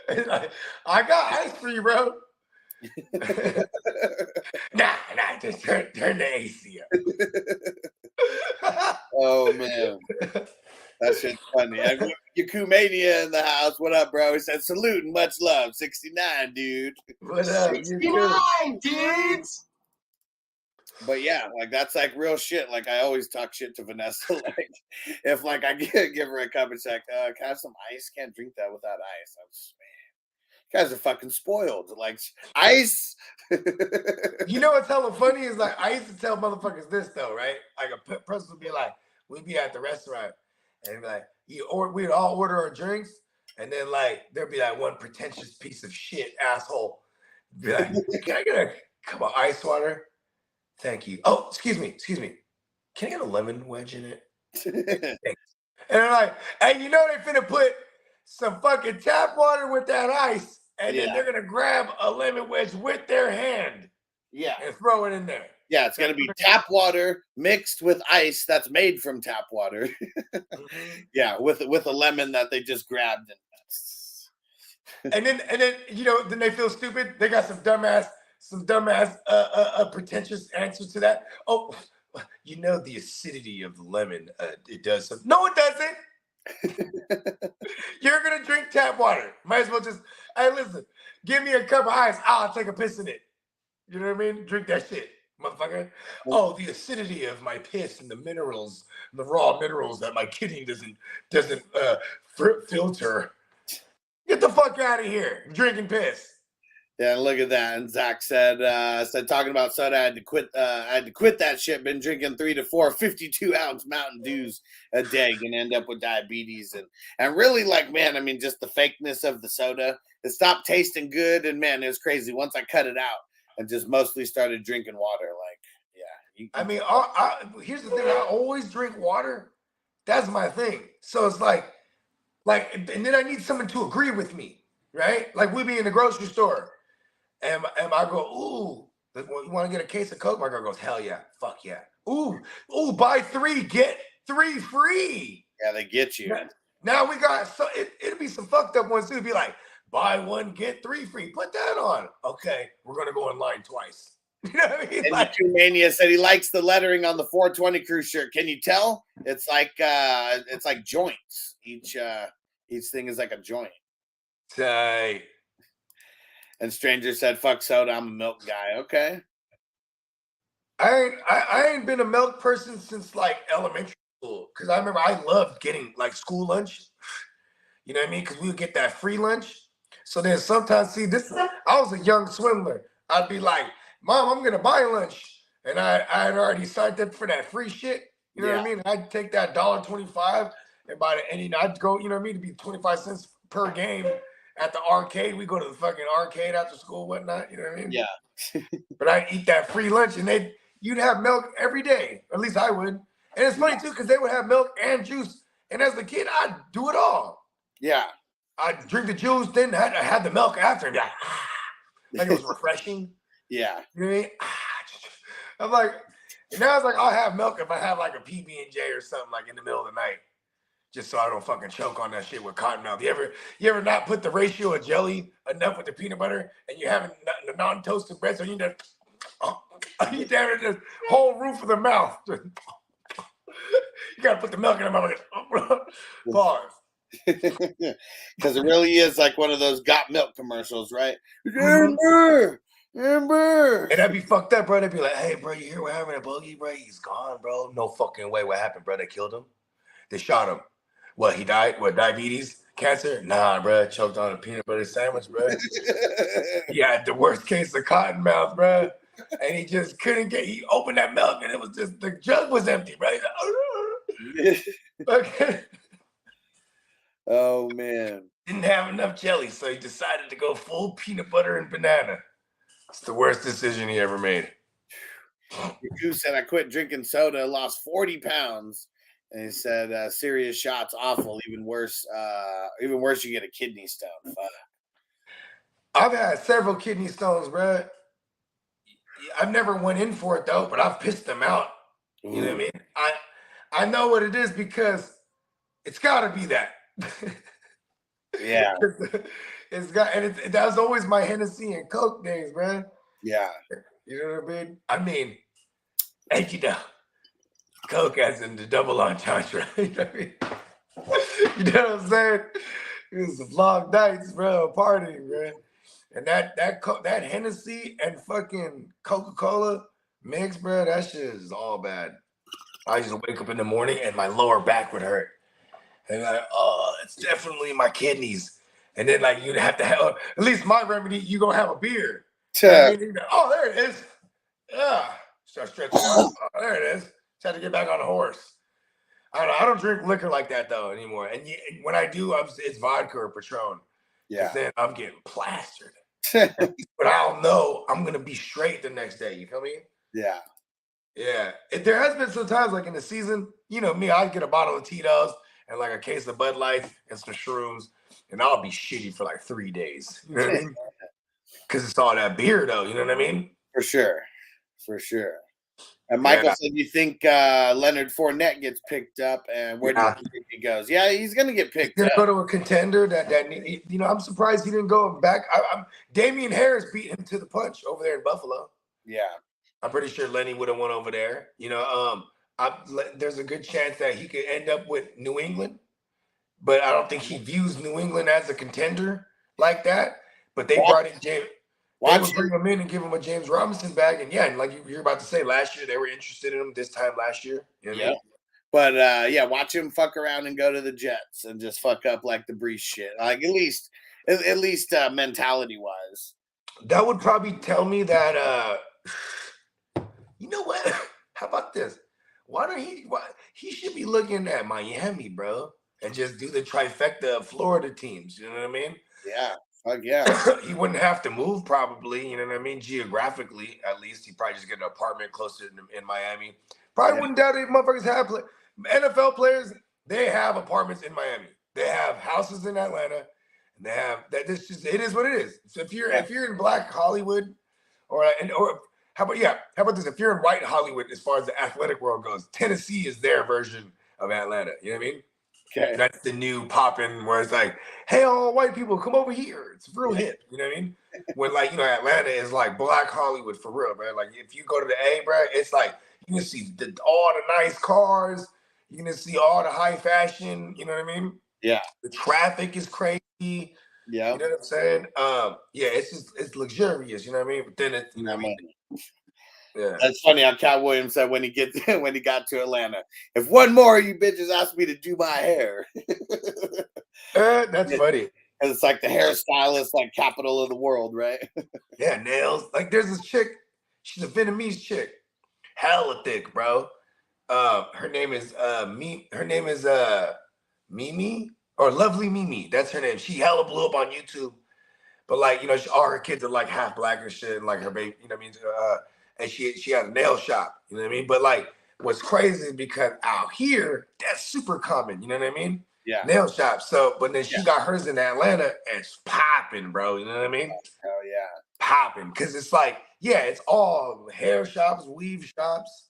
It's like, I got ice for you, bro. nah, just turn the AC up. Oh man, that shit's funny. Yakumania in the house. What up, bro? He said, salute and much love. 69, dude. What up? 69, dudes! But yeah, like that's like real shit. Like I always talk shit to Vanessa. Like if like I give her a cup and say, can I have some ice? Can't drink that without ice. I'm just, man, you guys are fucking spoiled. Like ice. You know what's hella funny is like I used to tell motherfuckers this though, right? Like a person would be like, we'd be at the restaurant and be like, we'd all order our drinks, and then like there'd be like one pretentious piece of shit asshole be like, can I get a cup of ice water? Thank you. Oh, excuse me. Can I get a lemon wedge in it? Thanks. And they're like, and you know they finna put some fucking tap water with that ice, and then they're gonna grab a lemon wedge with their hand. Yeah. And throw it in there. Yeah, it's gonna be tap water mixed with ice that's made from tap water. Yeah, with a lemon that they just grabbed and then you know, then they feel stupid. They got some dumbass pretentious answer to that. Oh, you know the acidity of the lemon, it does something. No, it doesn't. You're gonna drink tap water. Might as well just, hey, listen, give me a cup of ice. I'll take a piss in it. You know what I mean? Drink that shit, motherfucker. Oh, the acidity of my piss and the minerals, the raw minerals that my kidney doesn't filter. Get the fuck out of here, drinking piss. Yeah, look at that. And Zach said talking about soda, I had to quit that shit. Been drinking 3 to 4 52-ounce Mountain Dews a day, gonna end up with diabetes. And really, like, man, I mean, just the fakeness of the soda. It stopped tasting good, and man, it was crazy. Once I cut it out and just mostly started drinking water, like, yeah. I mean, here's the thing. I always drink water. That's my thing. So it's like, and then I need someone to agree with me, right? Like we be in the grocery store. And I go, ooh, you want to get a case of Coke? My girl goes, hell yeah, fuck yeah. Ooh, buy 3, get 3 free. Yeah, they get you. Now we got, so it'll be some fucked up ones too. It'd be like, buy 1, get 3 free. Put that on. Okay, we're going to go in line twice. You know what I mean? And Mania said he likes the lettering on the 420 cruise shirt. Can you tell? It's like joints. Each thing is like a joint. Tight. And Stranger said, fuck soda, I'm a milk guy. Okay. I ain't been a milk person since like elementary school. Cause I remember I loved getting like school lunch. You know what I mean? Cause we would get that free lunch. So then sometimes, I was a young swindler. I'd be like, Mom, I'm gonna buy lunch. And I had already signed up for that free shit. You know what I mean? I'd take that $1.25 and buy it, and you know, I'd go, you know what I mean, to be 25 cents per game. At the arcade, we go to the fucking arcade after school, whatnot. You know what I mean? Yeah. But I'd eat that free lunch, and you'd have milk every day. At least I would. And it's funny too, because they would have milk and juice. And as a kid, I'd do it all. Yeah. I'd drink the juice, then I had the milk after. And like it was refreshing. Yeah. You know what I mean? I'm like, and now it's like I'll have milk if I have like a PB&J or something like in the middle of the night. Just so I don't fucking choke on that shit with cotton mouth. You ever not put the ratio of jelly enough with the peanut butter, and you have the non-toasted bread, so you just damn it, the whole roof of the mouth. You gotta put the milk in the mouth. Pause. Because it really is like one of those got milk commercials, right? Amber. And I'd be fucked up, bro. They'd be like, hey, bro, you hear what happened to Bogey, bro? He's gone, bro. No fucking way. What happened, bro? They killed him. They shot him. What, he died? What, diabetes? Cancer? Nah, bro. Choked on a peanut butter sandwich, bro. He had the worst case of cotton mouth, bro. And he just he opened that milk and it was just, the jug was empty, bro. He's like, okay. Oh man. Didn't have enough jelly, so he decided to go full peanut butter and banana. It's the worst decision he ever made. Who said I quit drinking soda, lost 40 pounds. And he said, serious shots, awful, even worse, you get a kidney stone. Fuck. I've had several kidney stones, bro. I've never went in for it though, but I've pissed them out. You know what I mean? I know what it is because it's gotta be that. Yeah. It's got, and that was always my Hennessy and Coke days, man. Yeah. You know what I mean? I mean, and you know, Coke as in the double entendre. You know what I mean? You know what I'm saying? It was some long nights, bro, partying, man. And that Hennessy and fucking Coca-Cola mix, bro, that shit is all bad. I used to wake up in the morning and my lower back would hurt. And like, oh, it's definitely my kidneys. And then like you'd have to have, at least my remedy, you gonna have a beer. I mean, oh, there it is. Yeah. Start stretching out. Oh, there it is. Just had to get back on the horse. I don't drink liquor like that though anymore. And when I do, it's vodka or Patron. Yeah. Then I'm getting plastered. But I'll know I'm gonna be straight the next day. You feel me? Yeah. Yeah. There has been some times like in the season, you know me, I get a bottle of Tito's and like a case of Bud Light and some shrooms, and I'll be shitty for like 3 days. You know what I mean? Because it's all that beer though. You know what I mean? For sure. And Michael said, you think Leonard Fournette gets picked up, and where do you think he goes? Yeah, he's going to get picked up. Go to a contender that you know. I'm surprised he didn't go back. Damian Harris beat him to the punch over there in Buffalo. Yeah, I'm pretty sure Lenny would have won over there. You know, there's a good chance that he could end up with New England, but I don't think he views New England as a contender like that. But they brought in James. They would bring him in and give him a James Robinson bag. And yeah, and like you're about to say, last year they were interested in him this time last year. You know what I mean? But yeah, watch him fuck around and go to the Jets and just fuck up like the Brees shit. Like at least mentality wise. That would probably tell me that you know what? How about this? He should be looking at Miami, bro, and just do the trifecta of Florida teams. You know what I mean? Yeah. Fuck yeah. He wouldn't have to move probably, you know what I mean? Geographically, at least. He'd probably just get an apartment closer in Miami. Probably wouldn't doubt it. Motherfuckers have NFL players, they have apartments in Miami. They have houses in Atlanta. And they have that. This just it is what it is. So if you're in Black Hollywood, or how about this? If you're in White Hollywood, as far as the athletic world goes, Tennessee is their version of Atlanta. You know what I mean? Okay. That's the new popping where it's like, hey, all white people, come over here. It's real hip. You know what I mean? When like, you know, Atlanta is like Black Hollywood for real, man. Like if you go to the A, bro, it's like you can see all the nice cars. You can see all the high fashion. You know what I mean? Yeah. The traffic is crazy. Yeah. You know what I'm saying? Yeah, it's luxurious. You know what I mean? But then it's, you know what I mean? Yeah. That's funny how Cat Williams said when he got to Atlanta, if one more of you bitches asked me to do my hair. That's funny. And it's like the hairstylist, like capital of the world, right? Yeah, nails. Like there's this chick, she's a Vietnamese chick. Hella thick, bro. Her name is Mimi or Lovely Mimi. That's her name. She hella blew up on YouTube. But like, you know, all her kids are like half black and shit, and like her baby, you know what I mean? And she has a nail shop, you know what I mean? But like, what's crazy is because out here, that's super common, you know what I mean? Yeah. Nail shop. So, but then she got hers in Atlanta, and it's popping, bro. You know what I mean? Hell yeah. Popping. Because it's like, yeah, it's all hair shops, weave shops,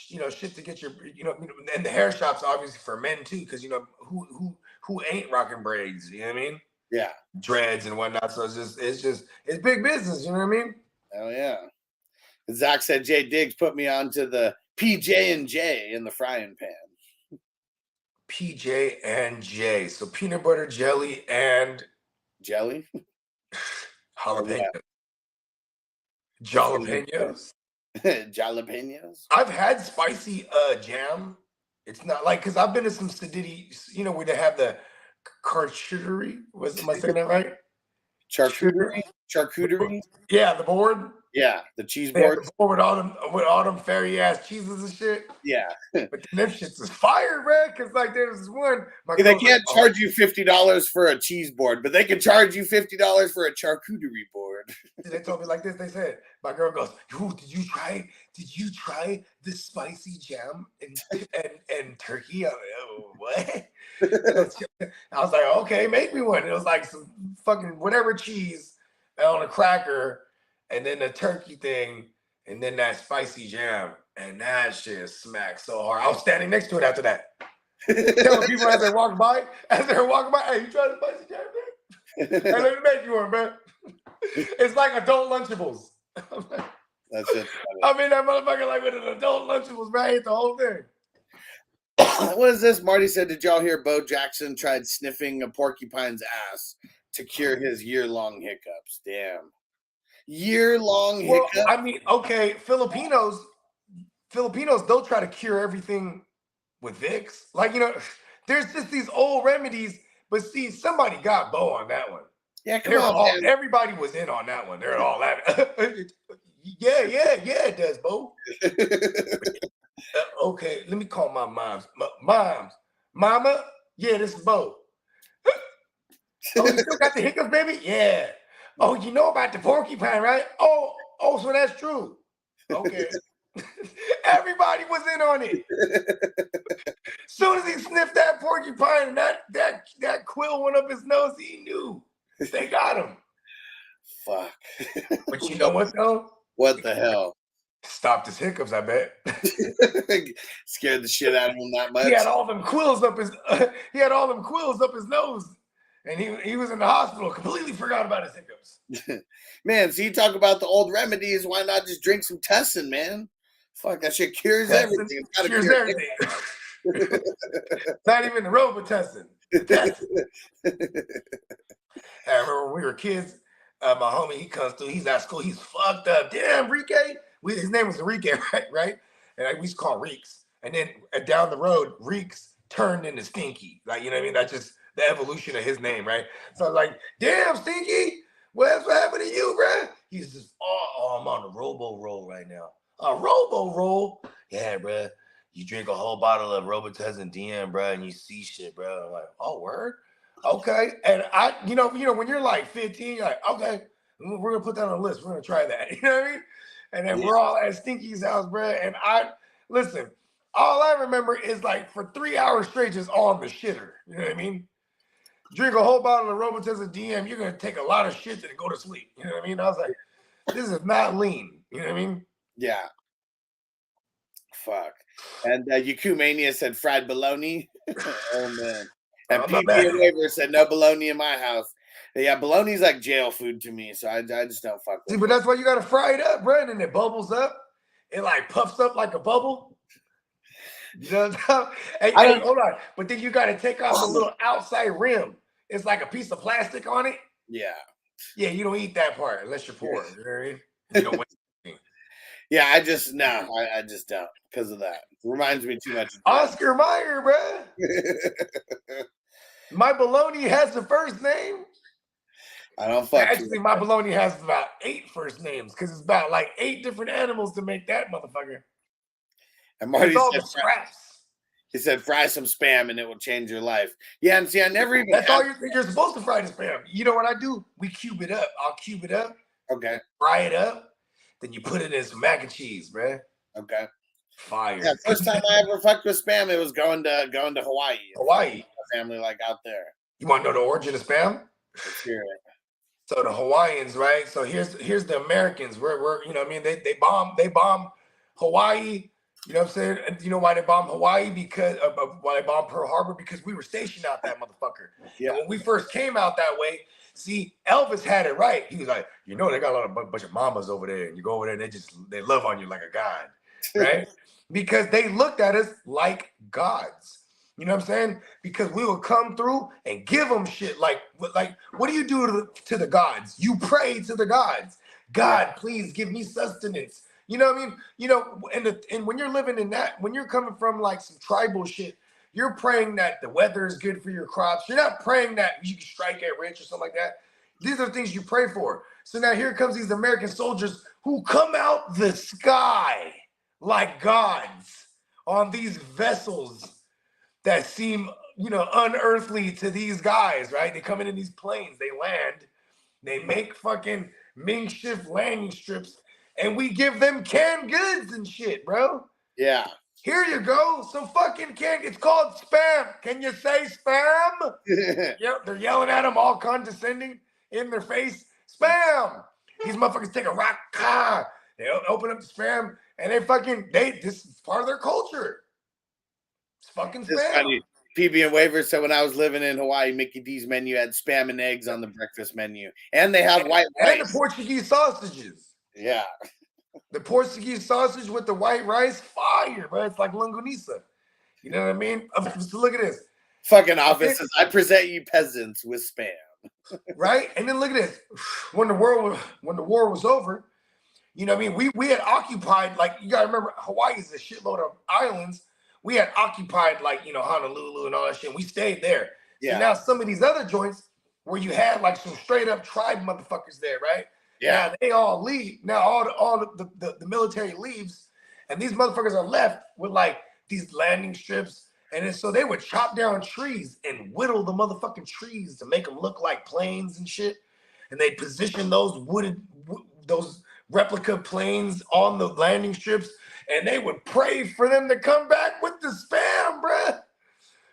you know, shit to get your, you know, and the hair shops obviously for men too, because you know, who ain't rocking braids, you know what I mean? Yeah. Dreads and whatnot. So it's big business, you know what I mean? Hell yeah. Zach said Jay Diggs put me onto the PJ&J in the frying pan. PJ&J. So peanut butter jelly and jelly? Jalapeno. Jalapenos. Jalapenos. I've had spicy jam. It's not like, because I've been to some Sediti, you know, where they have the charcuterie. Am I saying that right? Charcuterie? Charcuterie? Yeah, the board. Yeah, the cheese They had boards. the board with all them fairy ass cheeses and shit. Yeah. But then them shits is fire, bro. Cause like there's this one. They can't charge you $50 for a cheese board, but they can charge you $50 for a charcuterie board. They told me like this. They said, my girl goes, "Ooh, did you try the spicy jam and turkey?" I'm like, "Oh, what?" I was like, "Okay, make me one." It was like some fucking whatever cheese on a cracker, and then the turkey thing, and then that spicy jam, and that shit smacked so hard. I was standing next to it after that, telling people as they walked by, "Hey, you try the spicy jam, man? Hey, let me make you one, man." It's like adult Lunchables. That's it. I mean, that motherfucker like with an adult Lunchables, man. I ate the whole thing. What is this? Marty said, did y'all hear Bo Jackson tried sniffing a porcupine's ass to cure his year-long hiccups? Damn. Year-long hiccups? I mean, okay, Filipinos, they'll try to cure everything with Vicks. Like, there's just these old remedies, but see, somebody got Bo on that one. Yeah, come on, man. Everybody was in on that one. They're all laughing. Yeah, it does, Bo. Okay, let me call my moms. Mama, yeah, this is Bo. Oh, you still got the hiccups, baby? Yeah. Oh, you know about the porcupine, right? Oh, so that's true. Okay. Everybody was in on it. Soon as he sniffed that porcupine and that quill went up his nose, he knew. They got him. Fuck. But you know what though? What the hell? Stopped his hiccups, I bet. Scared the shit out of him that much. He had all them quills up his nose. And he was in the hospital, completely forgot about his hiccups. Man, so you talk about the old remedies, why not just drink some Tussin, man? Fuck, that shit cures everything. It cures everything. Not even the Robitussin. I remember when we were kids, my homie, he comes through, he's at school, he's fucked up. Damn, Enrique. His name was Enrique, right? And we used to call him Reeks. And then down the road, Reeks turned into Stinky. Like, you know what I mean? That's just the evolution of his name, right? So I was like, damn, Stinky, what's happened to you, bro? He's just, oh, I'm on a Robo Roll right now. A Robo Roll? Yeah, bro. You drink a whole bottle of Robitussin DM, bro, and you see shit, bro. I'm like, oh, word? Okay. And I, when you're like 15, you're like, okay, we're going to put that on the list. We're going to try that. You know what I mean? And then we're all at Stinky's house, bro. And listen, all I remember is like for 3 hours straight, just on the shitter. You know what I mean? Drink a whole bottle of Robitussin DM, you're going to take a lot of shit and go to sleep. You know what I mean? I was like, this is not lean. You know what I mean? Yeah. Fuck. And Yakumania said fried bologna. Oh, man. And PB Waiver said no bologna in my house. Yeah, bologna's like jail food to me, so I just don't fuck with it. See, but that's why you got to fry it up, bro, and it bubbles up. It like puffs up like a bubble. You know what I'm saying? Hold on. But then you got to take off the little outside rim. It's like a piece of plastic on it. Yeah. Yeah, you don't eat that part unless you're poor. You know what I mean? You don't wait. Yeah, I just don't because of that. It reminds me too much of Oscar Mayer, bro. My bologna has the first name. I don't fuck. Actually, my bologna has about 8 first names because it's about like 8 different animals to make that motherfucker. And Marty all said, the scraps. He said, fry some Spam and it will change your life. Yeah, and see, I never even. That's all you're supposed to fry the Spam. You know what I do? We cube it up. I'll cube it up. Okay. Fry it up. Then you put it in some mac and cheese, bro. Okay. Fire. Yeah, first time I ever fucked with Spam, it was going to Hawaii. Hawaii. My family like out there. You want to know the origin of Spam? Let's hear it. So the Hawaiians, right? So here's the Americans. We're you know what I mean? They bomb Hawaii. You know what I'm saying? And you know why they bombed Hawaii? Because why they bombed Pearl Harbor? Because we were stationed out that motherfucker. Yeah. And when we first came out that way, see, Elvis had it right. He was like, they got a bunch of mamas over there, and you go over there and they love on you like a god, right? Because they looked at us like gods. You know what I'm saying? Because we would come through and give them shit like what do you do to the gods? You pray to the gods. God, please give me sustenance. You know what I mean? And when you're living in that, when you're coming from like some tribal shit, you're praying that the weather is good for your crops. You're not praying that you can strike it rich or something like that. These are things you pray for. So now here comes these American soldiers who come out the sky like gods on these vessels that seem, unearthly to these guys, right? They come in these planes, they land, they make fucking makeshift landing strips, and we give them canned goods and shit, bro. Yeah. Here you go. Some fucking it's called spam. Can you say spam? Yep, they're yelling at them all condescending in their face. Spam. These motherfuckers take a rock, they open up the spam, and this is part of their culture. It's fucking spam. Funny. PB and waivers. So when I was living in Hawaii, Mickey D's menu had spam and eggs on the breakfast menu, and they have white rice. And the Portuguese sausages. Yeah. The Portuguese sausage with the white rice, fire, bro. It's like longanisa. You know what I mean? So look at this. Fucking offices. I present you peasants with spam. Right? And then look at this. When the war was over, you know what I mean? We had occupied, like, you gotta remember, Hawaii is a shitload of islands. We had occupied, like, Honolulu and all that shit. We stayed there. Yeah. So now some of these other joints where you had like some straight up tribe motherfuckers there, right? Yeah. Now they all leave. Now all the military leaves, and these motherfuckers are left with like these landing strips. And then, so they would chop down trees and whittle the motherfucking trees to make them look like planes and shit. And they'd position those those replica planes on the landing strips, and they would pray for them to come back with the spam, bruh.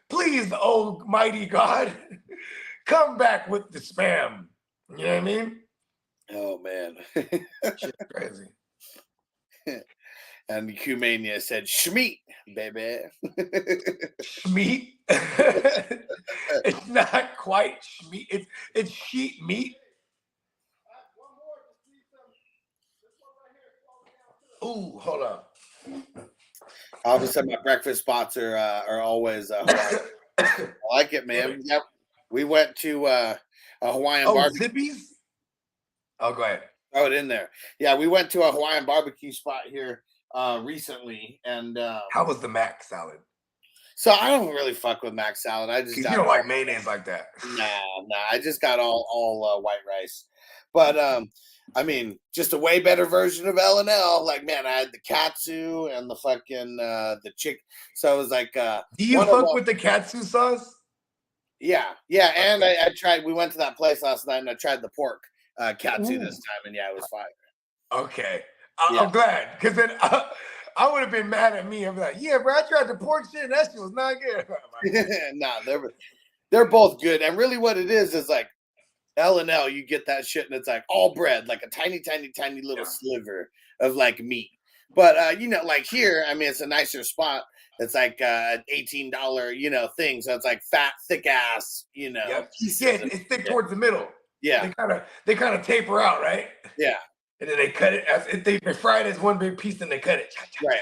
Please, oh mighty God, come back with the spam. You know what I mean? Oh man. Shit's crazy. And Humania said, Schmeat, baby. Schmeat? It's not quite Schmeat. It's sheet meat. Ooh, hold on. Obviously, my breakfast spots are always Hawaiian. I like it, man. Yep. We went to a Hawaiian barbecue. Zippy's? Oh, go ahead. Throw it in there. Yeah, we went to a Hawaiian barbecue spot here recently, and how was the mac salad? So I don't really fuck with mac salad. I just you don't like mayonnaise like that. Nah. I just got all white rice, but I mean, just a way better version of L&L. Like, man, I had the katsu and the fucking the chick. So it was like, do you fuck with the katsu sauce? Yeah, and I tried. We went to that place last night, and I tried the pork katsu this time, and yeah, it was fire. Okay, I'm glad, because then I would have been mad at me. I'd be like, yeah, bro, I tried the pork shit, and that shit was not good. Nah, they're both good, and really, what it is like L&L. You get that shit, and it's like all bread, like a tiny little sliver of like meat. But like here, I mean, it's a nicer spot. It's like $18, thing. So it's like fat, thick ass, Yep. It's thick towards the middle. Yeah. They kind of taper out, right? Yeah. And then they cut it if they fry it as one big piece, then they cut it. Right.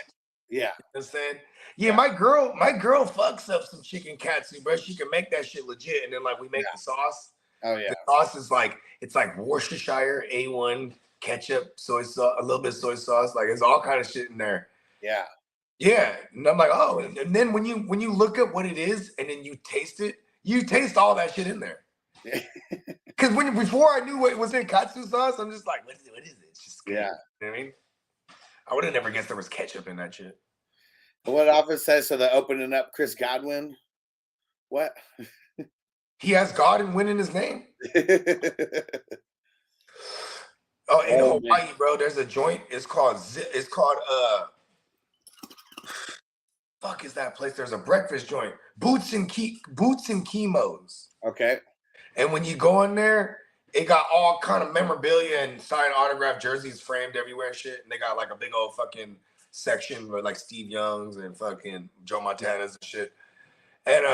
Yeah. You know what I'm saying? Yeah, my girl fucks up some chicken katsu, bro. She can make that shit legit. And then like we make the sauce. Oh yeah. The sauce is like Worcestershire A1 ketchup, soy sauce, a little bit of soy sauce. Like there's all kind of shit in there. Yeah. Yeah. And I'm like, oh, and then when you look up what it is and then you taste all that shit in there. Because before I knew what was in katsu sauce, I'm just like, what is it? It's just good. Yeah. You know what I mean? I would have never guessed there was ketchup in that shit. What office says, so they're opening up Chris Godwin? What? He has God and win in his name. Oh, in Hawaii, man. Bro, there's a joint. It's called fuck is that place? There's a breakfast joint. Boots and Chemos. Okay. And when you go in there, it got all kind of memorabilia and signed autographed jerseys framed everywhere and shit. And they got like a big old fucking section with like Steve Young's and fucking Joe Montana's and shit. And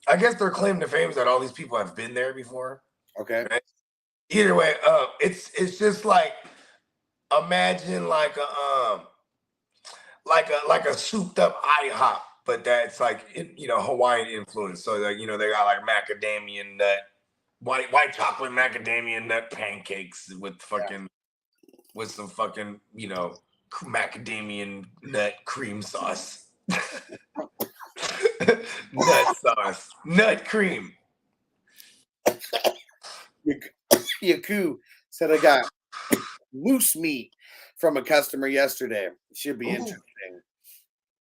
I guess their claim to fame is that all these people have been there before. Okay. Right? Either way, it's just like imagine like a souped up IHOP, but that's like Hawaiian influence. So like they got like macadamia nut, white chocolate macadamia nut pancakes with fucking with some fucking macadamia nut cream sauce. Nut sauce, nut cream. Yaku said I got moose meat from a customer yesterday. It should be interesting.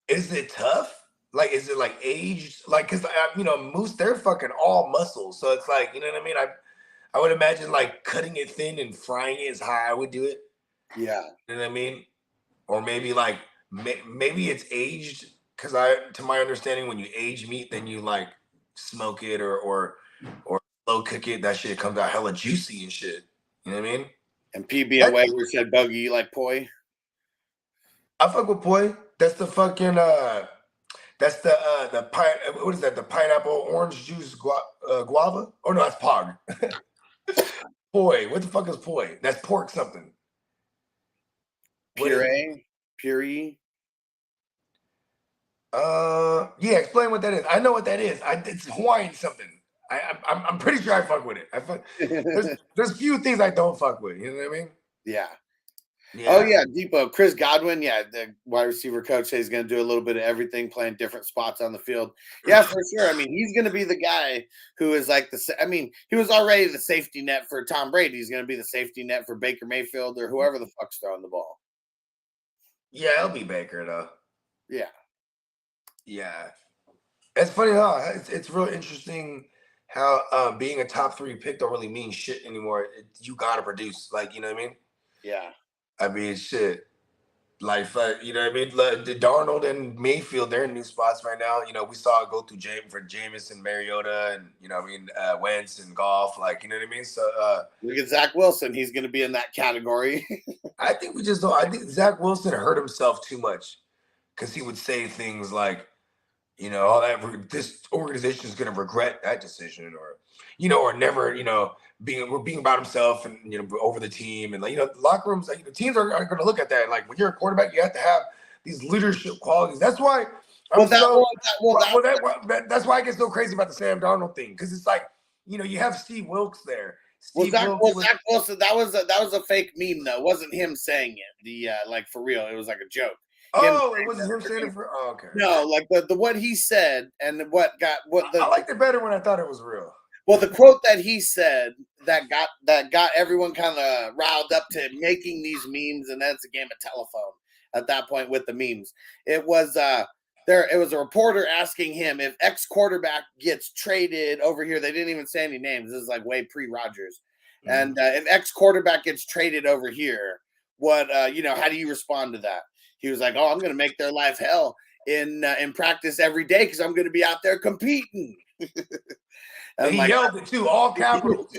Is it tough? Like, is it like aged? Like, cause moose, they're fucking all muscles. So it's like, you know what I mean? I would imagine like cutting it thin and frying it is how I would do it. Yeah. You know what I mean? Or maybe like, maybe it's aged. Cause to my understanding, when you age meat, then you like smoke it or slow cook it. That shit comes out hella juicy and shit. You know what I mean? And PB and Wagler said, Buggy, you like poi? I fuck with poi. That's the fucking that's the what is that? The pineapple orange juice guava? Oh no, that's pog. Poi. What the fuck is poi? That's pork something. Puree? Puree? Yeah, explain what that is. I know what that is. It's Hawaiian something. I'm pretty sure I fuck with it. There's few things I don't fuck with. You know what I mean? Yeah. Yeah. Oh yeah, Depot. Chris Godwin, the wide receiver coach, says he's going to do a little bit of everything, playing different spots on the field. Yeah, for sure. I mean, he's going to be the guy who is like he was already the safety net for Tom Brady. He's going to be the safety net for Baker Mayfield or whoever the fuck's throwing the ball. Yeah, it'll be Baker though. Yeah. Yeah. It's funny, huh? It's real interesting how being a top 3 pick don't really mean shit anymore. You gotta produce, like, you know what I mean? Yeah. I mean, shit. Like, you know what I mean? Like, Darnold and Mayfield, they're in new spots right now. You know, we saw it go through Jameis and Mariota and, you know what I mean, Wentz and Goff. Like, you know what I mean? So, look at Zach Wilson. He's going to be in that category. I think we just don't. I think Zach Wilson hurt himself too much because he would say things like, you know, all that, this organization is going to regret that decision, or, you know, or never, you know, being about himself and, you know, over the team. And, like, you know, locker rooms, like, teams are going to look at that. Like, when you're a quarterback, you have to have these leadership qualities. That's why that's why I get so crazy about the Sam Darnold thing, because it's like, you know, you have Steve Wilkes there. Zach Wilson, that was a fake meme though. It wasn't him saying it. Like, for real, it was like a joke. It wasn't him saying it for. Oh, okay. No, like the what he said and I liked it better when I thought it was real. Well, the quote that he said that got everyone kind of riled up to making these memes, and that's a game of telephone at that point with the memes. It was it was a reporter asking him if X quarterback gets traded over here. They didn't even say any names. This is like way pre-Rodgers. Mm-hmm. And if X quarterback gets traded over here, what you know, how do you respond to that? He was like, "Oh, I'm going to make their life hell in practice every day because I'm going to be out there competing." And he yelled it too, all capitals.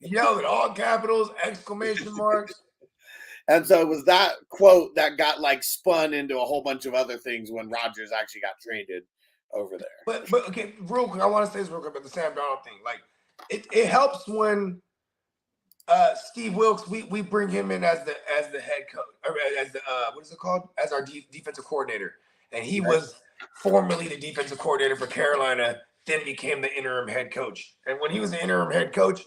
He yelled it, all capitals, exclamation marks. And so it was that quote that got like spun into a whole bunch of other things when Rodgers actually got traded over there. But okay, real quick, I want to say this real quick about the Sam Darnold thing. Like, it helps when Steve Wilkes, we bring him in as the head coach, or as the what is it called? As our defensive coordinator. And he was formerly the defensive coordinator for Carolina, then became the interim head coach. And when he was the interim head coach,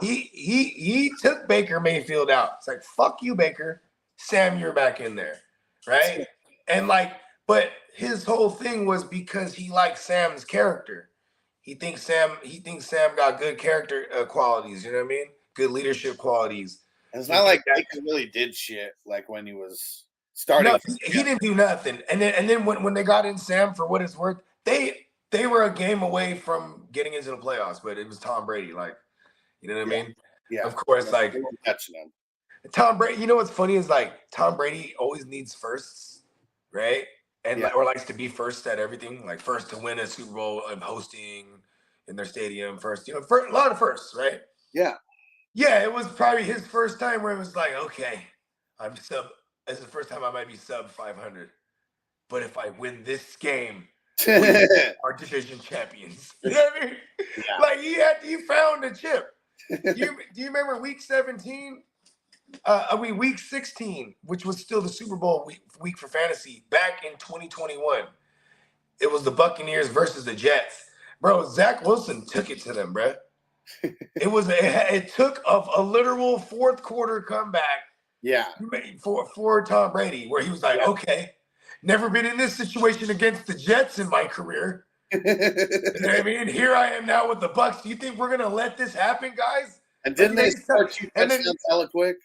he took Baker Mayfield out. It's like, fuck you, Baker. Sam, you're back in there. Right? And like, but his whole thing was because he liked Sam's character. He thinks Sam got good character qualities, you know what I mean? Good leadership qualities. And it's not like Baker really did shit like when he was starting. No, he didn't do nothing. And then when they got in Sam, for what it's worth, they were a game away from getting into the playoffs, but it was Tom Brady. Like, you know what I mean? Yeah. Of course, like, touching him. Tom Brady, you know what's funny is, like, Tom Brady always needs firsts, right? And or likes to be first at everything, like first to win a Super Bowl and hosting in their stadium, first, you know, a lot of firsts, right? Yeah. Yeah, it was probably his first time where it was like, okay, it's the first time I might be sub 500. But if I win this game, we are division champions. You know what I mean? Yeah. Like, he found a chip. Do you remember week 17? Week 16, which was still the Super Bowl week for fantasy, back in 2021. It was the Buccaneers versus the Jets. Bro, Zach Wilson took it to them, bro. It took a literal fourth quarter comeback. Yeah. For Tom Brady, where he was like, okay, never been in this situation against the Jets in my career. You know what I mean? Here I am now with the Bucs. Do you think we're gonna let this happen, guys? And didn't they start two and then, touchdowns hella quick?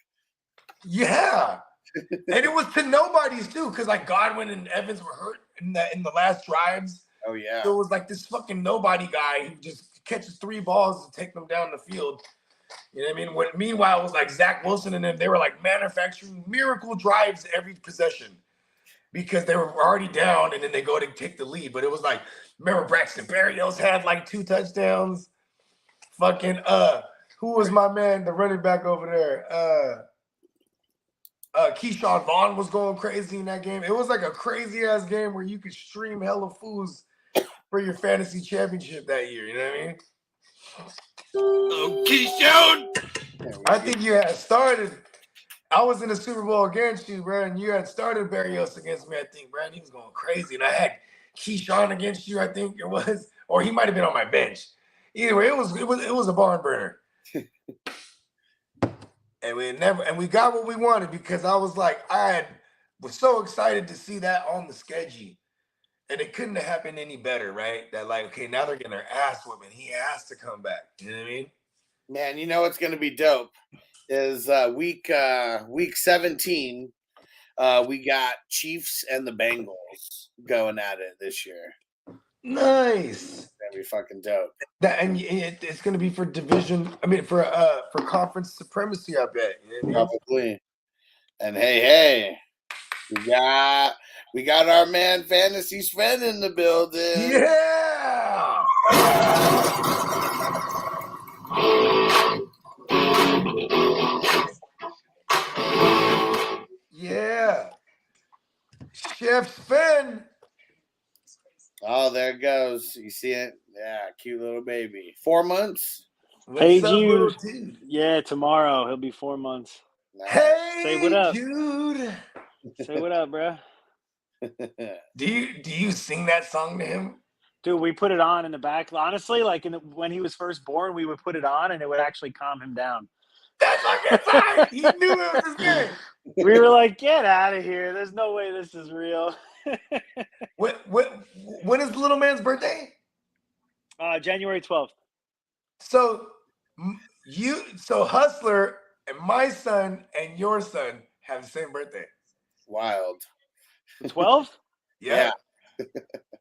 Yeah. And it was to nobody's too, because like Godwin and Evans were hurt in the last drives. Oh yeah. So it was like this fucking nobody guy who just catches 3 balls and take them down the field. You know what I mean? Meanwhile, it was like Zach Wilson and them. They were like manufacturing miracle drives every possession because they were already down and then they go to take the lead. But it was like, remember Braxton Berrios had like 2 touchdowns. Fucking who was my man, the running back over there? Keyshawn Vaughn was going crazy in that game. It was like a crazy ass game where you could stream hella fools for your fantasy championship that year. You know what I mean? Oh, Keyshawn! I think you had started. I was in the Super Bowl against you, bro, and you had started Berrios against me. I think, bro, and he was going crazy, and I had Keyshawn against you. I think it was, or he might have been on my bench. Either way, it was a barn burner. And we got what we wanted because I was like, was so excited to see that on the schedule. And it couldn't have happened any better, right? That like, okay, now they're getting their ass whipping. He has to come back. You know what I mean? Man, you know what's gonna be dope is week 17. We got Chiefs and the Bengals going at it this year. Nice. That'd be fucking dope. It's going to be for division. I mean, for conference supremacy. I bet. You know what I mean? Probably. And hey, we got our man Fantasy Sven in the building. Yeah. Yeah. Chef Sven. Oh, there it goes. You see it? Yeah, cute little baby. 4 months? Hey, Jude. Yeah, tomorrow. He'll be 4 months. Nice. Hey, say what up, Jude. Say what up, bro. Do you sing that song to him? Dude, we put it on in the back. Honestly, like when he was first born, we would put it on and it would actually calm him down. That's like it's right. He knew it was his game. We were like, get out of here. There's no way this is real. When is the little man's birthday? January 12th. So Hustler and my son and your son have the same birthday. Wild. The 12th? Yeah.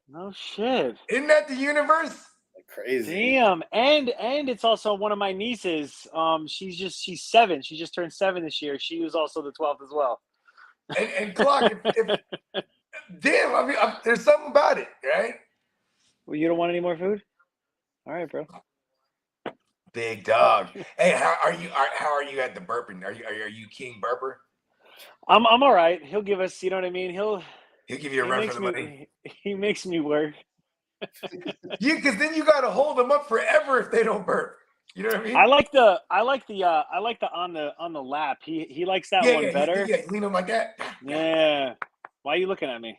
No shit. Isn't that the universe? Crazy. Damn. And it's also one of my nieces. She's 7. She just turned 7 this year. She was also the 12th as well. And Clock, damn, I mean, there's something about it, right? Well, you don't want any more food? All right, bro. Big dog. Hey, how are you at the burping? Are you king burper? I'm all right. He'll give us, you know what I mean? He'll give you a run for the money. He makes me work. Because then you got to hold them up forever if they don't burp. You know what I mean? I like the on the lap. He likes that one better. Yeah, lean them like that. Yeah. Why are you looking at me?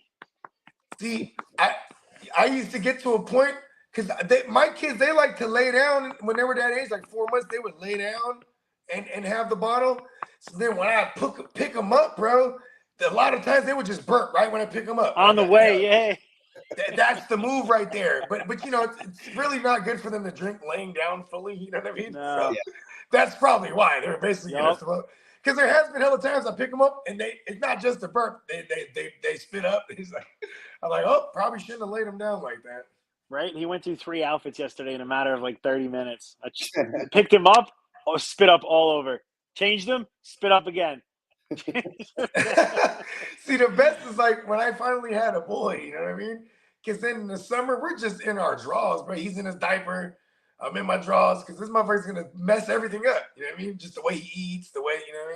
See, I used to get to a point because my kids, they like to lay down when they were that age, like 4 months, they would lay down and have the bottle. So then when I pick them up, bro, a lot of times they would just burp right when I pick them up. On the way, yeah. That's the move right there. But you know, it's really not good for them to drink laying down fully. You know what I mean? No. So that's probably why they're basically because there has been hella times I pick them up and it's not just a burp. They spit up. I'm like, oh, probably shouldn't have laid them down like that. Right? He went through 3 outfits yesterday in a matter of like 30 minutes. I picked him up, spit up all over. Changed him, spit up again. See, the best is like when I finally had a boy, you know what I mean? Because then in the summer, we're just in our drawers, bro. He's in his diaper. I'm in my drawers because this motherfucker's going to mess everything up. You know what I mean? Just the way he eats, the way, you know what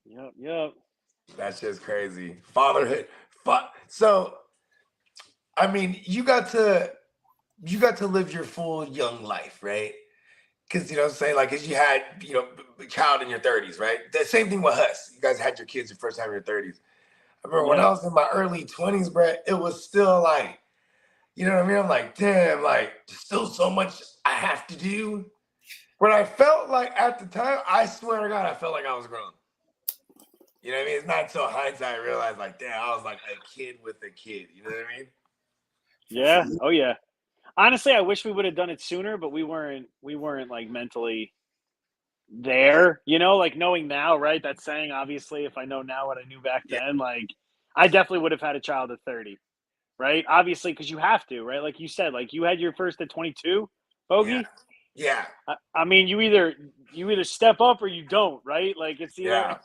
I mean? Yep. That's just crazy. Fatherhood. So, I mean, you got to live your full young life, right? Because, you know what I'm saying? Like, because you had, you know, a child in your 30s, right? The same thing with us. You guys had your kids your first time in your 30s. I remember when I was in my early 20s, bro, it was still like, you know what I mean? I'm like, damn, like, there's still so much I have to do. When I felt like at the time, I swear to God, I felt like I was grown. You know what I mean? It's not until hindsight I realized, like, damn, I was like a kid with a kid. You know what I mean? Yeah. Oh, yeah. Honestly, I wish we would have done it sooner, but we weren't like mentally there, you know, like knowing now, right? That's saying obviously if I know now what I knew back then, like I definitely would have had a child at 30, right? Obviously, because you have to, right? Like you said, like you had your first at 22, Bogey. Yeah. I mean, you either step up or you don't, right? Like it's either.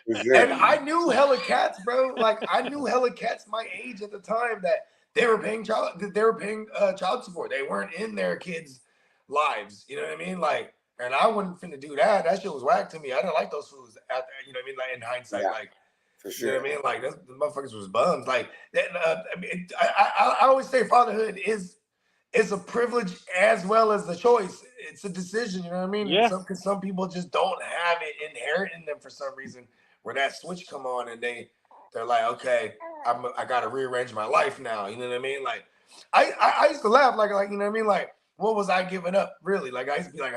And I knew hella cats, bro. Like I knew hella cats my age at the time that they were paying child support. They weren't in their kids' lives. You know what I mean? Like, and I wasn't finna do that. That shit was whack to me. I didn't like those fools out there. You know what I mean? Like in hindsight, like for sure. You know what I mean? Like the motherfuckers was bums. Like I mean, I always say fatherhood is a privilege as well as the choice. It's a decision, you know what I mean? Yeah. Because some people just don't have it inherent in them for some reason, where that switch come on and they're like, okay, I got to rearrange my life now. You know what I mean? Like, I used to laugh like you know what I mean? Like, what was I giving up really? Like I used to be like,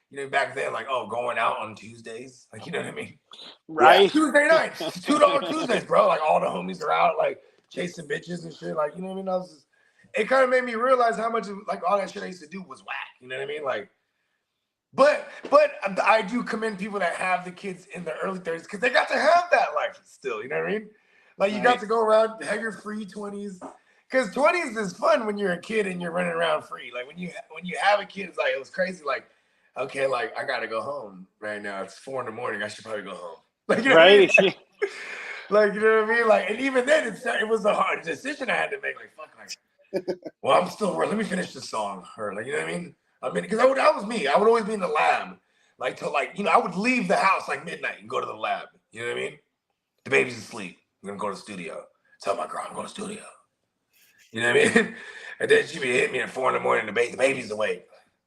you know, back then, like, oh, going out on Tuesdays, like, you know what I mean? Right. Yeah, Tuesday nights, $2 Tuesdays, bro. Like all the homies are out, like chasing bitches and shit. Like, you know what I mean? It kind of made me realize how much of, like all that shit I used to do was whack. You know what I mean? Like, but I do commend people that have the kids in the early 30s because they got to have that life still. You know what I mean? Like you got to go around, have your free 20s. Because 20s is fun when you're a kid and you're running around free. Like when you have a kid, it's like it was crazy. Like, okay, like I gotta go home right now. It's 4 a.m. I should probably go home. Like, you know what I mean? Like, you know what I mean? Like, and even then, it was a hard decision I had to make. Like, fuck, like. Well, I'm still. Let me finish the song. Or like, you know what I mean? I mean, because that was me. I would always be in the lab, like till like you know I would leave the house like midnight and go to the lab. You know what I mean? The baby's asleep. I'm gonna go to the studio. Tell my girl I'm going to the studio. You know what I mean? And then she'd be hitting me at 4 a.m. The baby's awake.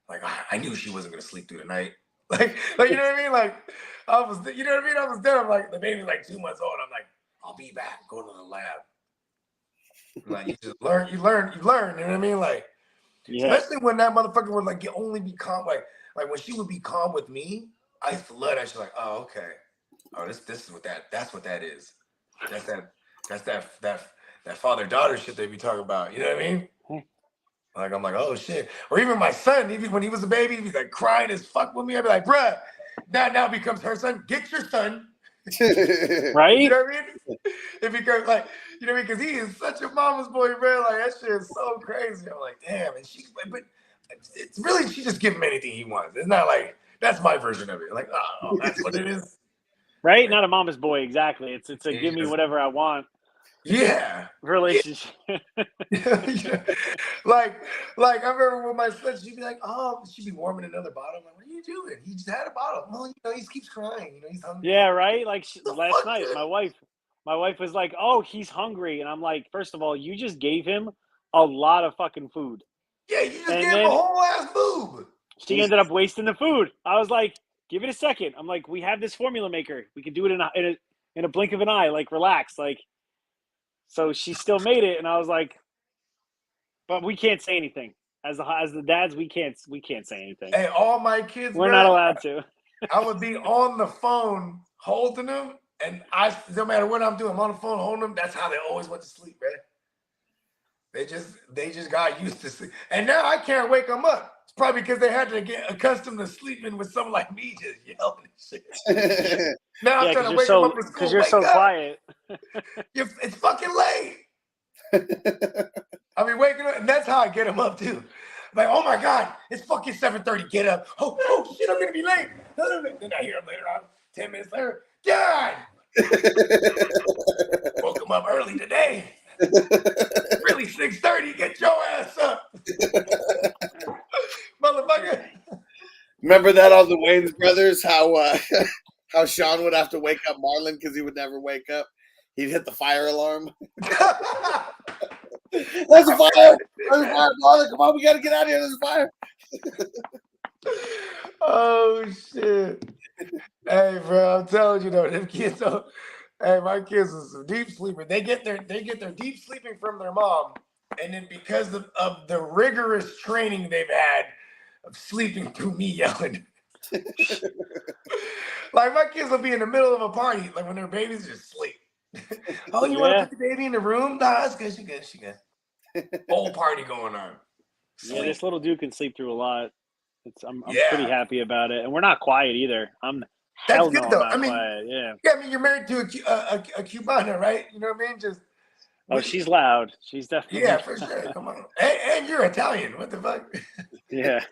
Like I knew she wasn't gonna sleep through the night. Like you know what I mean? Like I was, you know what I mean? I was there. I'm like the baby's like 2 months old. I'm like I'll be back. Go to the lab. Like you just learn, you learn, you know what I mean? Like, especially when that motherfucker would like only be calm, like when she would be calm with me, I used to love that. She's like, oh, okay. Oh, this is what that's what that is. That's that father-daughter shit they be talking about. You know what I mean? Like I'm like, oh shit. Or even my son, even when he was a baby, he'd be like crying as fuck with me. I'd be like, bruh, that now becomes her son. Get your son. Right? You know what I mean? It becomes like, you know what I mean? Because he is such a mama's boy, man. Like that shit is so crazy. I'm like, damn. And but it's really, she just give him anything he wants. It's not like, that's my version of it. Like, oh, that's what it is. Right? Like, not a mama's boy, exactly. It's a give me whatever I want. Yeah. Relationship. Yeah. Like I remember when my son, she'd be like, oh, she'd be warming another bottle. I'm like, what are you doing? He just had a bottle. Well, you know, he keeps crying. You know, he's hungry. Yeah, right? Like last night, my wife was like, oh, he's hungry. And I'm like, first of all, you just gave him a lot of fucking food. Yeah, you just gave him a whole ass boob. She ended up wasting the food. I was like, give it a second. I'm like, we have this formula maker. We can do it in a blink of an eye. Like, relax. Like, so she still made it, and I was like, but we can't say anything. As the dads, we can't say anything. Hey, all my kids, we're not allowed to. I would be on the phone holding them, and no matter what I'm doing, I'm on the phone holding them. That's how they always went to sleep, man. They just got used to sleep, and now I can't wake them up. It's probably because they had to get accustomed to sleeping with someone like me just yelling and shit. Now I'm trying to wake them up for school. Because you're so quiet. It's fucking late. I mean, waking up, and that's how I get them up too. Like, oh my God, it's fucking 7:30. Get up. Oh shit, I'm gonna be late. Then I hear them later on, 10 minutes later. God, woke them up early today. Really, 6:30. Get your ass up, motherfucker. Remember that on the Wayans Brothers? How Sean would have to wake up Marlon because he would never wake up. He'd hit the fire alarm. There's a fire! There's a fire, Marlon! Come on, we gotta get out of here. There's a fire. Oh shit! Hey, bro, I'm telling you though, them kids. Hey, my kids are some deep sleepers. They get their deep sleeping from their mom, and then because of the rigorous training they've had of sleeping through me yelling. Like my kids will be in the middle of a party, like when their babies just sleep. Oh, you want to put the baby in the room? Nah, that's good. She good. Whole party going on. Yeah, this little dude can sleep through a lot. I'm Yeah. pretty happy about it, and we're not quiet either. That's hell good no, though. I'm not I mean, quiet. Yeah. I mean, you're married to a Cubana, right? You know what I mean? Just Oh, she's loud. She's definitely. yeah, for sure. Come on, and you're Italian. What the fuck? Yeah.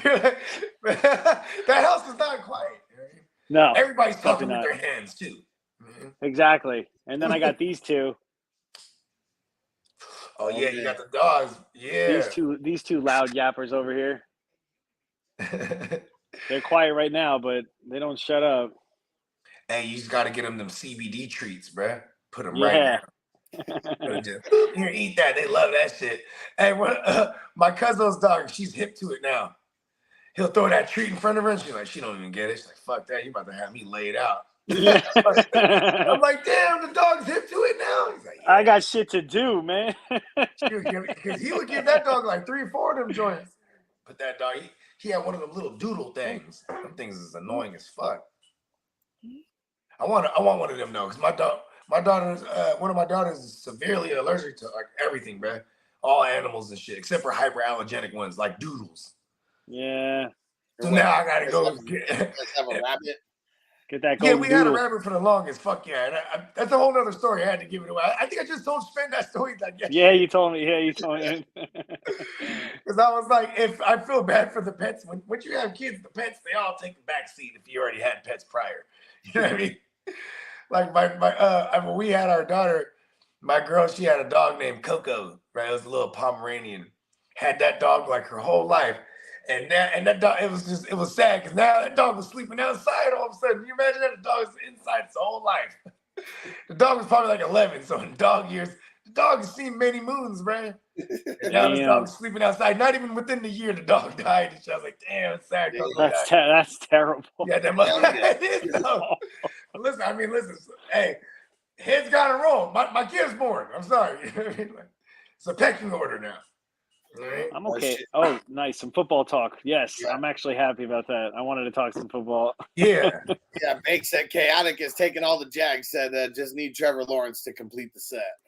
That house is not quiet. No. Everybody's talking definitely with not. their hands too. Exactly. And then I got these two. Oh yeah, you got the dogs. Yeah. These two loud yappers over here. They're quiet right now, but they don't shut up. Hey, you just got to get them CBD treats, bruh. Put them Yeah. right there. Here, eat that. They love that shit. Hey, my cousin's dog, she's hip to it now. He'll throw that treat in front of her, and she's like, she don't even get it. She's like, fuck that. You about to have me laid out. Yeah. I'm like, damn, the dog's hip to it now. He's like, yeah. I got shit to do, man. Because he would give that dog like 3 or 4 of them joints. But that dog, he had one of them little doodle things. Them things is annoying as fuck. I want one of them though, because one of my daughters is severely allergic to like everything, bro. All animals and shit, except for hyperallergenic ones like doodles. Yeah. So now I gotta go. Let's have a rabbit. Get that. Yeah, we had a rabbit for the longest. Fuck yeah, that's a whole other story. I had to give it away. I think I just told Sven that story. Like, yeah, you told me. Yeah, you told me. Because I was like, if I feel bad for the pets, when you have kids, the pets they all take the back seat if you already had pets prior. You know what I mean? Like when we had our daughter, my girl, she had a dog named Coco. Right, it was a little Pomeranian. Had that dog like her whole life. And that dog, it was sad because now that dog was sleeping outside all of a sudden. Can you imagine that? The dog was inside his whole life. The dog was probably like 11, so in dog years, the dog has seen many moons, man. And now the dog was sleeping outside. Not even within the year, the dog died. And I was like, damn, it's sad. That's terrible. Yeah, that must it is, though. Listen, hey, heads gotta roll. My kid's born. I'm sorry. It's a pecking order now. Right. I'm okay. Oh, nice. Some football talk. Yes, yeah. I'm actually happy about that. I wanted to talk some football. Yeah. Yeah, Bake said Chaotic is taking all the Jags, said just need Trevor Lawrence to complete the set.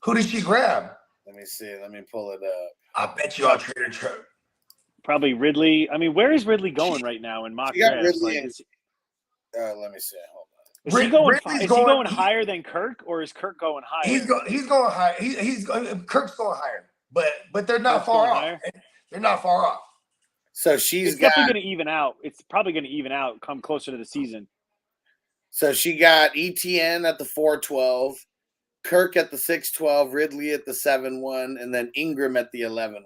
Who did she grab? Let me see. Let me pull it up. I bet you I'll trade Trevor. Probably Ridley. I mean, where is Ridley going right now in mock drafts? Like, let me see. Hold on. Is he going higher than Kirk, or is Kirk going higher? He's going higher. Kirk's going higher. But they're not far off. They're not far off. So it's definitely going to even out. It's probably going to even out come closer to the season. So she got ETN at the 4-12, Kirk at the 6-12, Ridley at the 7-1, and then Ingram at the 11-1.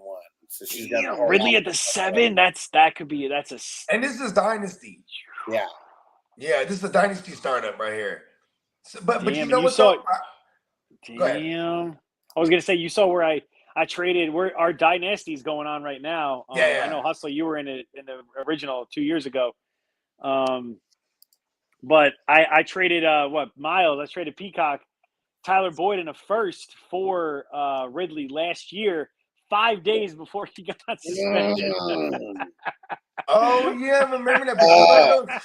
So she's got Ridley at the 7. That's a. And this is dynasty. Yeah. Yeah, this is a dynasty startup right here. So, but you know what? Damn. I was going to say you saw where I traded. Our dynasty's going on right now. Yeah. I know Hustler, you were in the original 2 years ago. But I traded Miles. I traded Peacock, Tyler Boyd in a first for Ridley last year, 5 days before he got suspended. Oh yeah, remember that?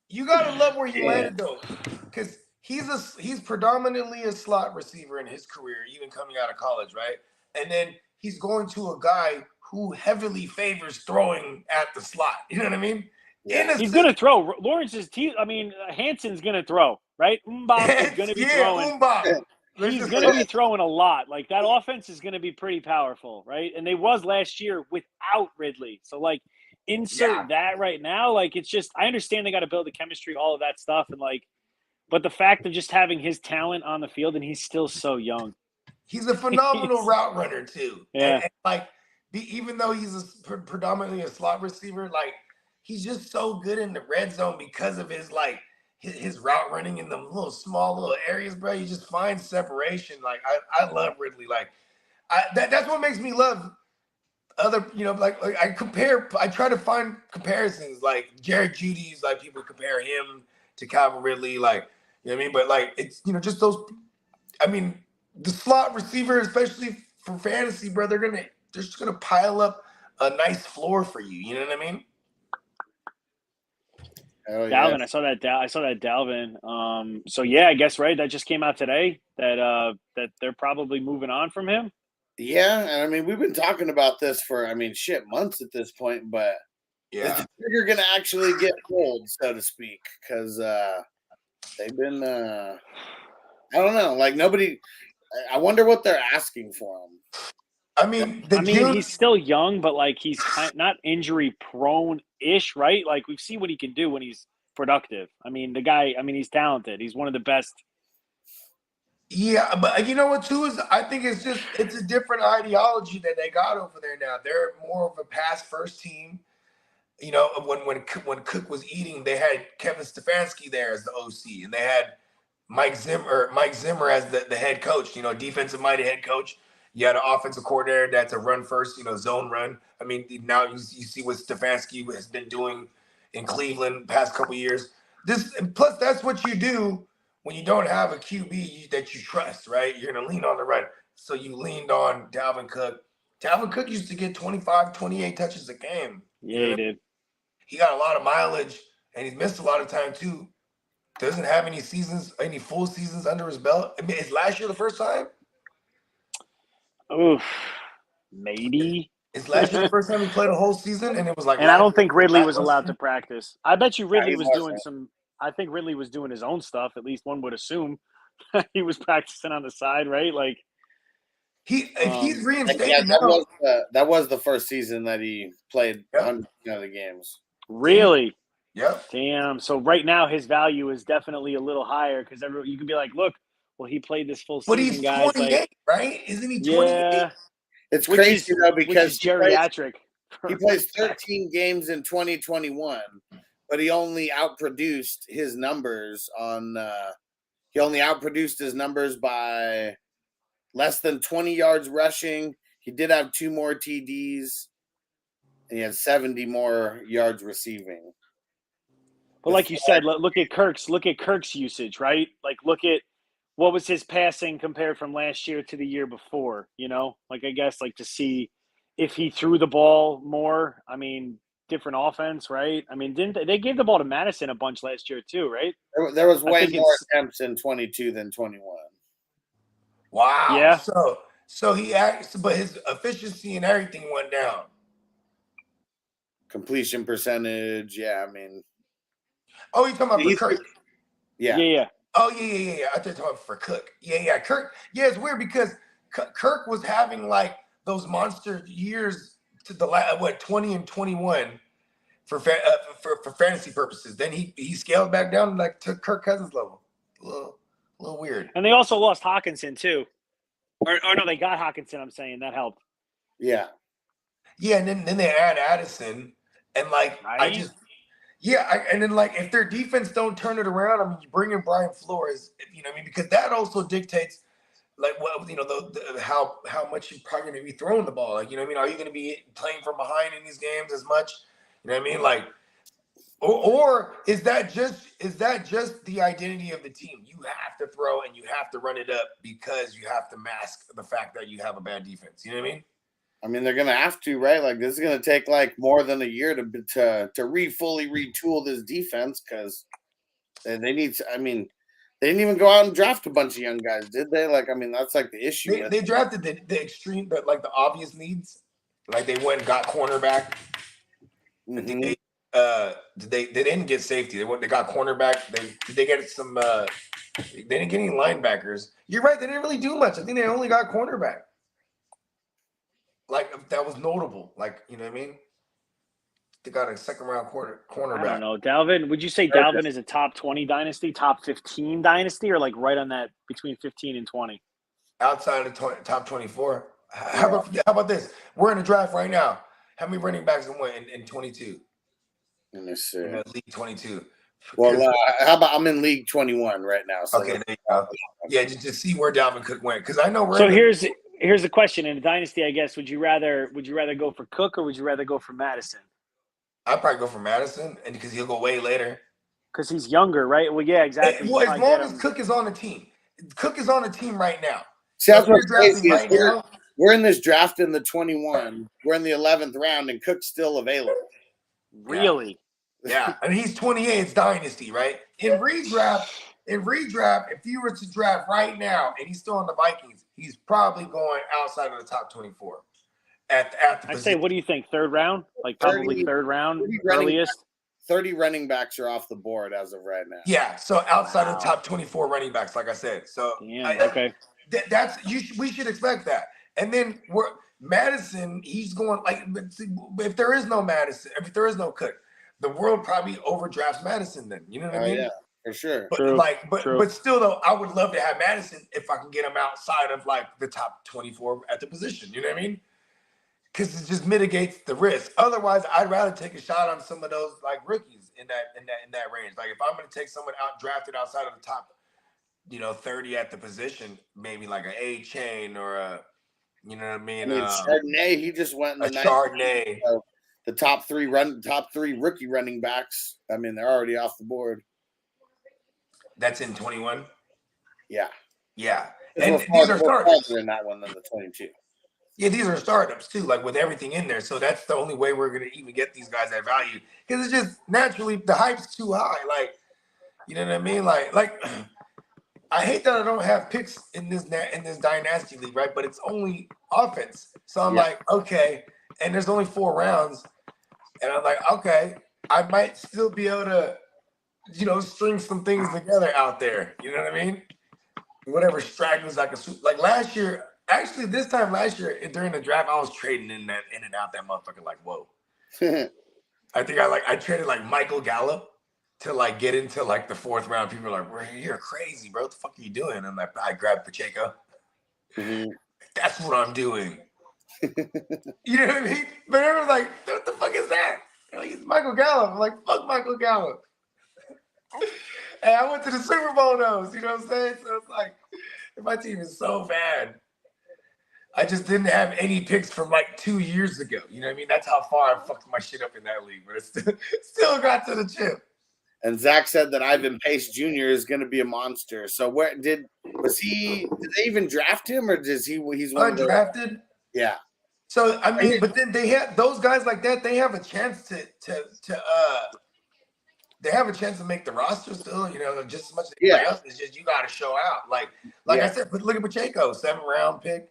You gotta love where he landed though, because he's predominantly a slot receiver in his career, even coming out of college, right? And then he's going to a guy who heavily favors throwing at the slot. You know what I mean? Yeah. He's going to throw. Lawrence's team. I mean, Hanson's going to throw, right? Mbop is going to be throwing. He's going to be throwing a lot. Like, that offense is going to be pretty powerful, right? And they was last year without Ridley. So, like, insert that right now. Like, it's just – I understand they got to build the chemistry, all of that stuff. And, like, but the fact of just having his talent on the field, and he's still so young. He's a phenomenal route runner too. Yeah. And like, even though he's predominantly a slot receiver, like he's just so good in the red zone because of his his route running in the small little areas, bro. You just find separation. Like I love Ridley. Like that's what makes me love other. I try to find comparisons. Like Jared Judy's, like people compare him to Calvin Ridley. Like you know what I mean. But like it's just those. I mean. The slot receiver, especially for fantasy, bro, they're just gonna pile up a nice floor for you. You know what I mean? Oh, Dalvin, yeah. I saw that Dalvin. So yeah, I guess right. That just came out today that they're probably moving on from him. Yeah, I mean, we've been talking about this for, months at this point, but is the trigger going to actually get pulled, so to speak? Because they've been, I don't know, like nobody, I wonder what they're asking for him. I mean, he's still young, but like he's not injury prone-ish, right? Like we see what he can do when he's productive. I mean, the guy. I mean, he's talented. He's one of the best. Yeah, but you know what too is I think it's a different ideology that they got over there now. They're more of a pass first team. You know, when Cook was eating, they had Kevin Stefanski there as the OC, and they had Mike Zimmer as the head coach. You know, defensive minded head coach. You had an offensive coordinator that's a run first, zone run. I mean, now you see what Stefanski has been doing in Cleveland past couple years. Plus that's what you do when you don't have a QB that you trust, right? You're going to lean on the run. So you leaned on Dalvin Cook. Dalvin Cook used to get 25, 28 touches a game. Yeah, he did. He got a lot of mileage, and he's missed a lot of time too. Doesn't have any full seasons under his belt. I mean, is last year the first time? Oof, maybe. Is last year the first time he played a whole season, and it was like. And I don't think Ridley was allowed to practice. I bet you Ridley was doing some. I think Ridley was doing his own stuff. At least one would assume he was practicing on the side, right? Like if he's reinstated that was the first season that he played 100% of the games. Really? Yep. Damn. So right now his value is definitely a little higher because you can be like, look, well, he played this full season, but he's guys. 28, like, right? Isn't he 28? Yeah. It's crazy though because geriatric. He plays 13 games in 2021, but he only outproduced his numbers by less than 20 yards rushing. He did have 2 more TDs, and he had 70 more yards receiving. But like you said, look at Kirk's usage, right? Like look at what was his passing compared from last year to the year before, Like I guess like to see if he threw the ball more. I mean, different offense, right? I mean, didn't they gave the ball to Madison a bunch last year too, right? There was way more attempts in 22 than 21. Wow. Yeah. So but his efficiency and everything went down. Completion percentage, yeah. I mean, oh, you're talking about for Kirk? Yeah. Oh yeah. I thought you were talking about for Cook. Yeah. Kirk. Yeah, it's weird because Kirk was having like those monster years to the 20 and 21 for fantasy purposes. Then he scaled back down like to Kirk Cousins level. A little weird. And they also lost Hawkinson too. Or no, they got Hawkinson. I'm saying that helped. Yeah. Yeah, and then they add Addison, and like right? and then like if their defense don't turn it around, I mean, you bring in Brian Flores, because that also dictates like how much you're probably going to be throwing the ball. Like, are you going to be playing from behind in these games as much? You know what I mean? Like, or is that just the identity of the team? You have to throw and you have to run it up because you have to mask the fact that you have a bad defense. You know what I mean? I mean, they're gonna have to, right? Like, this is gonna take like more than a year to fully retool this defense because they need. I mean, they didn't even go out and draft a bunch of young guys, did they? Like, I mean, that's like the issue. They drafted the extreme, but like the obvious needs. Like they went and got cornerback. Mm-hmm. They didn't get safety. They got cornerback. They get some. They didn't get any linebackers. You're right. They didn't really do much. I think they only got cornerback. Like that was notable. Like, you know what I mean? They got a second round cornerback. I don't know. Dalvin, would you say Dalvin is a top 20 dynasty, top 15 dynasty, or like right on that between 15 and 20? Outside of the top 24. How about this? We're in the draft right now. How many running backs in 22? Let me see. In league 22. Well, how about I'm in league 21 right now? So okay, there you go. Yeah, just see where Dalvin Cook went because I know we're. So here's the question in a dynasty. I guess would you rather go for Cook or would you rather go for Madison? I'd probably go for Madison, and because he'll go way later. Because he's younger, right? Well, yeah, exactly. Well, as long as Cook is on the team. Cook is on the team right now. See, that's what's crazy is we're in this draft in the 21. We're in the 11th round, and Cook's still available. Really? Yeah. And he's 28. It's dynasty, right? In redraft, in redraft, if you were to draft right now and he's still on the Vikings, he's probably going outside of the top 24. At the I say, what do you think? Third round? Like probably third round, 30 earliest? 30 running backs are off the board as of right now. Yeah, so outside of the top 24 running backs, like I said. So okay. We should expect that. And then Madison, he's going like, if there is no Madison, if there is no Cook, the world probably overdrafts Madison then. You know what I mean? Yeah, for sure. But True. but still though, I would love to have Madison if I can get him outside of like the top 24 at the position. You know what I mean? Because it just mitigates the risk. Otherwise, I'd rather take a shot on some of those like rookies in that range. Like if I'm going to take someone drafted outside of the top, 30 at the position, maybe like an A-Chain or a, you know what I mean? Chardonnay, he just went in the Chardonnay. The top three rookie running backs. I mean, they're already off the board. That's in 21. Yeah. And these are startups in that one than the 22. Yeah, these are startups too, like with everything in there. So that's the only way we're gonna even get these guys at value because it's just naturally the hype's too high. Like, you know what I mean? Like I hate that I don't have picks in this dynasty league, right? But it's only offense, so I'm like, okay, and there's only 4 rounds, and I'm like, okay, I might still be able to, string some things together out there. You know what I mean? Whatever stragglers I can like last year. Actually, this time last year during the draft, I was trading in and out that motherfucker like whoa. I think I traded like Michael Gallup to like get into like the 4th round. People are like, "You're crazy, bro. What the fuck are you doing?" And I grabbed Pacheco. Mm-hmm. That's what I'm doing. You know what I mean? But everyone's like, "What the fuck is that?" Like, it's Michael Gallup. I'm like, "Fuck Michael Gallup." And I went to the Super Bowl those. You know what I'm saying? So it's like, my team is so bad. I just didn't have any picks from like 2 years ago. You know what I mean? That's how far I fucked my shit up in that league, but it still got to the chip. And Zach said that Ivan Pace Jr. is going to be a monster. So did they even draft him or he's undrafted? Yeah. So I mean, but then they have those guys like that. They have a chance to they have a chance to make the roster still. Just as much as anybody else. It's just you got to show out. Like I said, but look at Pacheco, 7th round pick.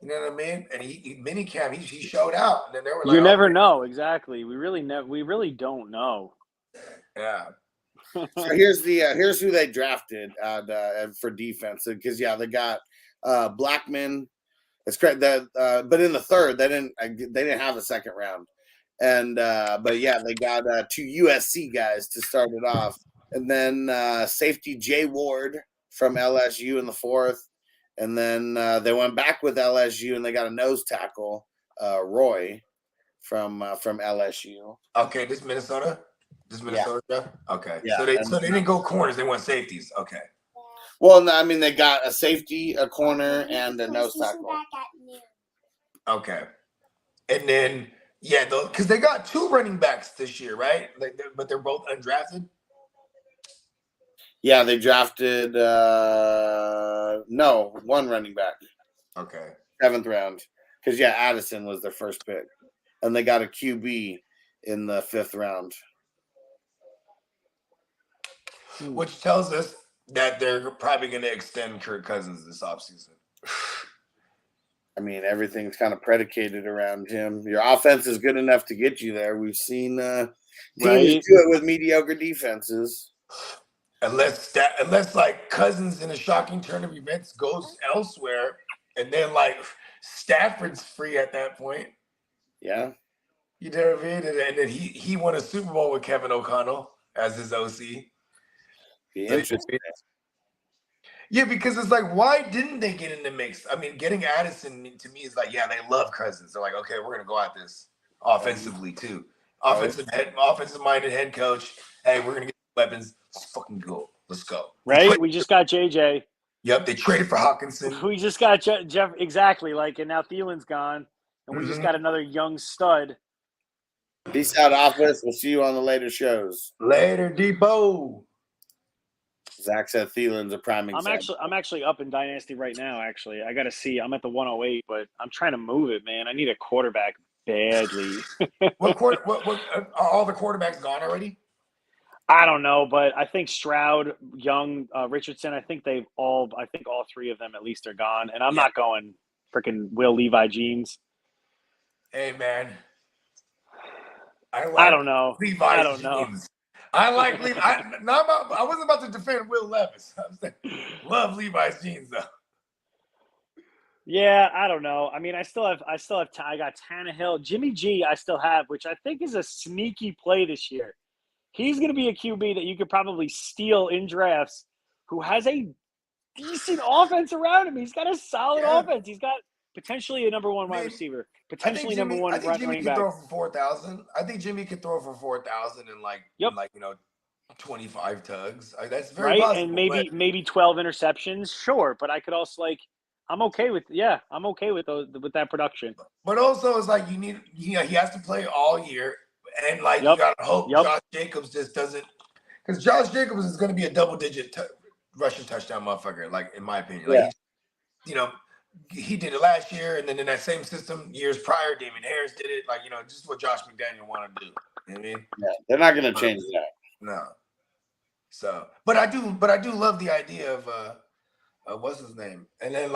You know what I mean? And he minicamp, he showed out. And then they were like, you never know exactly. We really don't know. Yeah. So here's who they drafted for defense because they got Blackman. That's correct. But in the 3rd they didn't have a 2nd round, and but yeah they got 2 USC guys to start it off, and then safety Jay Ward from LSU in the 4th. And then they went back with LSU, and they got a nose tackle, Roy, from LSU. Okay, this Minnesota. Yeah. Okay. Yeah. So they didn't go corners; they went safeties. Okay. Well, no, I mean they got a safety, a corner, and a nose tackle. Okay. And then because they got 2 running backs this year, right? But they're both undrafted. Yeah, they drafted 1 running back. Okay. 7th round. Because Addison was their first pick. And they got a QB in the 5th round. Which tells us that they're probably going to extend Kirk Cousins this offseason. I mean, everything's kind of predicated around him. Your offense is good enough to get you there. We've seen teams do it with mediocre defenses. Unless like Cousins in a shocking turn of events goes elsewhere, and then like Stafford's free at that point. Yeah. You know what I mean? And then he won a Super Bowl with Kevin O'Connell as his OC. Be interesting. Yeah, because it's like, why didn't they get in the mix? I mean, getting Addison to me is like, they love Cousins. They're like, okay, we're gonna go at this offensively too. Offensive-minded head coach. Hey, we're gonna get weapons. Let's fucking go. Let's go. Right? We just got JJ. Yep, they traded for Hawkinson. We just got Jeff. Exactly. And now Thielen's gone, and we just got another young stud. Peace out, office. We'll see you on the later shows. Later, Depot. Zach said Thielen's a prime example. I'm actually up in Dynasty right now. Actually, I got to see. I'm at the 108, but I'm trying to move it, man. I need a quarterback badly. What are all the quarterbacks gone already? I don't know, but I think Stroud, Young, Richardson. I think all three of them at least are gone, and I'm not going freaking Will Levi jeans. Hey man, I don't know. Levi's I don't know. jeans. I like Levi. I wasn't about to defend Will Levis. I was saying, love Levi's jeans though. Yeah, I don't know. I mean, I got Tannehill, Jimmy G. I still have, which I think is a sneaky play this year. He's going to be a QB that you could probably steal in drafts, who has a decent offense around him. He's got a solid offense. He's got potentially a number one wide receiver, potentially number one running back. Throw for 4,000. I think Jimmy could throw for 4,000 and like 25 tugs. That's very possible. And maybe 12 interceptions. Sure, but I could also I'm okay with that production. But also, it's like he has to play all year, and you gotta hope Josh Jacobs just doesn't, because Josh Jacobs is going to be a double-digit rushing touchdown motherfucker. Like in my opinion, he did it last year, and then in that same system years prior, Damien Harris did it. Just what Josh McDaniel wanted to do. You know what I mean? Yeah, they're not going to change that. No. So, but I do love the idea of what's his name? And then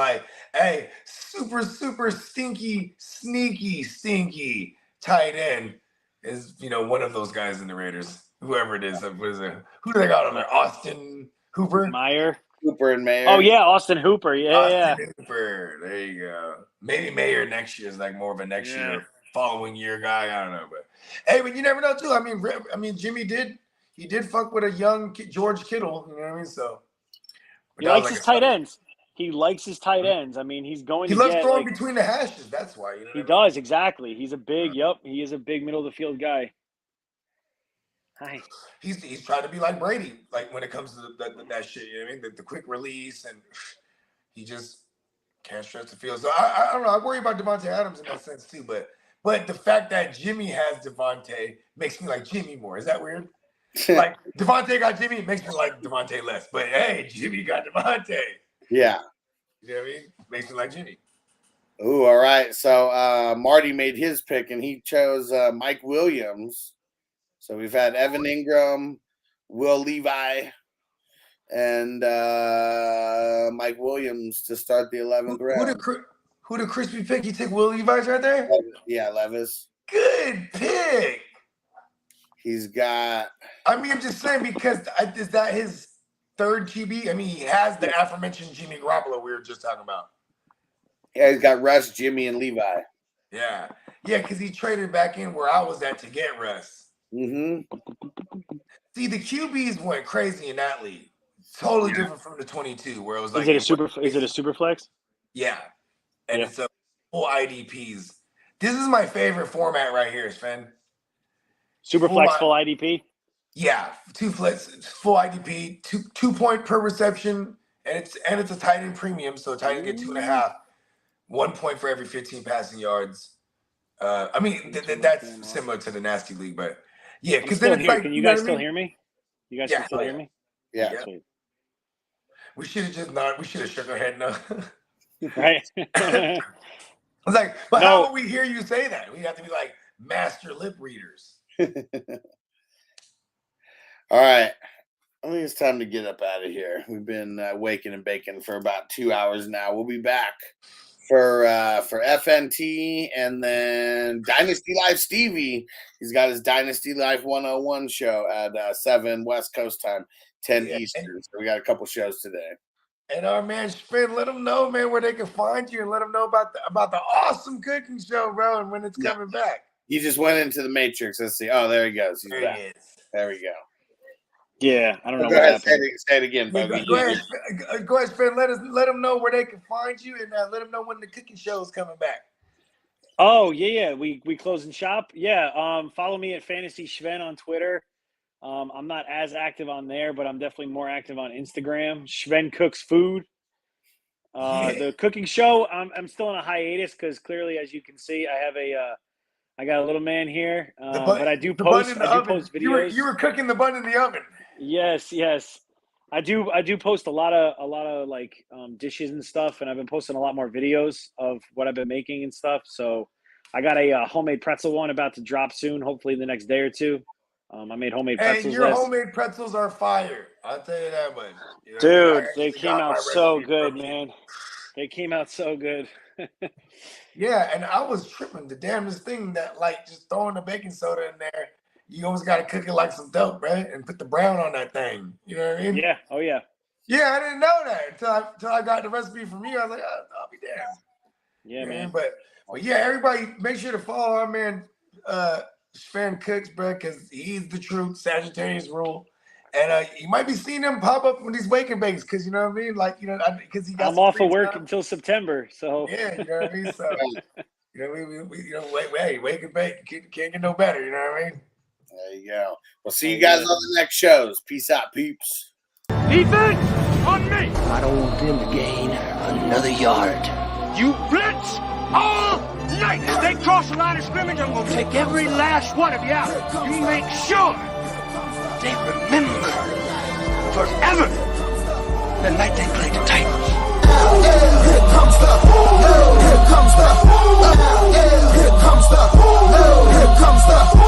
hey, super, super stinky, sneaky, stinky tight end is, one of those guys in the Raiders, whoever it is. Who do they got on there? Austin Hooper? Hooper and Mayer. Oh, yeah, Austin Hooper. Austin Hooper. There you go. Maybe Mayer next year is more of a next year, following year guy. I don't know. But, hey, but you never know, too. I mean, Jimmy did fuck with a young George Kittle. You know what I mean? So. He likes his tight ends. He likes his tight ends. I mean, he's going. He loves throwing between the hashes. That's why. He does, exactly. He's a big. Yep, he is a big middle of the field guy. Hi. He's trying to be like Brady, when it comes to that shit. You know what I mean? The quick release, and he just can't stretch the field. So I don't know. I worry about Devontae Adams in that sense too. But the fact that Jimmy has Devontae makes me like Jimmy more. Is that weird? Devontae got Jimmy, it makes me like Devontae less. But hey, Jimmy got Devontae. Yeah. You know what I mean? Makes me like Jimmy. Ooh, all right. So Marty made his pick, and he chose Mike Williams. So we've had Evan Ingram, Will Levi, and Mike Williams to start the 11th round. Who the crispy pick? You take Will Levi's right there? Yeah, Levis. Good pick. He's got. I'm just saying, because is that his third QB? I mean, he has the aforementioned Jimmy Garoppolo we were just talking about. Yeah, he's got Russ, Jimmy, and Levi. Yeah, because he traded back in where I was at to get Russ. Mm-hmm. See, the QBs went crazy in that league. Totally different from the 22, where it was like. Is it a super flex? Yeah, and it's a full IDPs. This is my favorite format right here, Sven. Superflex full IDP? Yeah, two flex, full IDP, 2 point per reception, and it's a tight end premium, so a tight end get 2.5, 1 point for every 15 passing yards. I mean that's similar to the nasty league, but yeah, because then it's like, can you guys still hear me? You guys can still hear me? Yeah. We should have just not. We should have shook our head no. Right. I was like, but how will we hear you say that? We have to be like master lip readers. All right. I think it's time to get up out of here. We've been waking and baking for about 2 hours now. We'll be back for FNT and then Dynasty Life Stevie. He's got his Dynasty Life 101 show at 7 West Coast time, 10 Eastern. So we got a couple shows today. And our man Spin, let them know, man, where they can find you, and let them know about the awesome cooking show, bro, and when it's coming back. He just went into the Matrix. Let's see. Oh, there he goes. He's back. There we go. Yeah, I don't know what happened. Say it again, Bobby. Go ahead, Spin. Let them know where they can find you, and let them know when the cooking show is coming back. Oh, yeah. We closing shop. Yeah. Follow me at Fantasy Sven on Twitter. I'm not as active on there, but I'm definitely more active on Instagram. Sven Cooks Food. The cooking show, I'm still on a hiatus because clearly, as you can see, I got a little man here, but I do post videos. You were cooking the bun in the oven. Yes. I do post a lot of like dishes and stuff, and I've been posting a lot more videos of what I've been making and stuff. So I got a homemade pretzel one about to drop soon, hopefully the next day or two. I made homemade And pretzels. your homemade pretzels are fire. I'll tell you that much. You know, Dude, I they actually came got out my so recipe good, from you. man. They came out so good. Yeah, and I was tripping. The damnedest thing that, like, just throwing the baking soda in there, you almost got to cook it like some dope, right? And put the brown on that thing. You know what I mean? Yeah. Oh, yeah. Yeah, I didn't know that until I got the recipe from you. I was like, oh, I'll be damned. Yeah, You know what I man. mean? But yeah, everybody make sure to follow our man Fan Cooks, bro, because he's the truth, Sagittarius rule. And you might be seeing him pop up with these wake and bakes, because you know what I mean? Like, you know, because he got I'm off of work until September, so yeah, you know what I mean? So you know, we you know, wake and bake. Can't get no better, you know what I mean? There you go. We'll see you guys on the next shows. Peace out, peeps. Defense on me. I don't want them to gain another yard. You blitz all night. If they cross the line of scrimmage, I'm going to take every last one of you out. You make sure they remember forever the night they played the Titans. Here comes the, here comes the, here comes the, here comes the.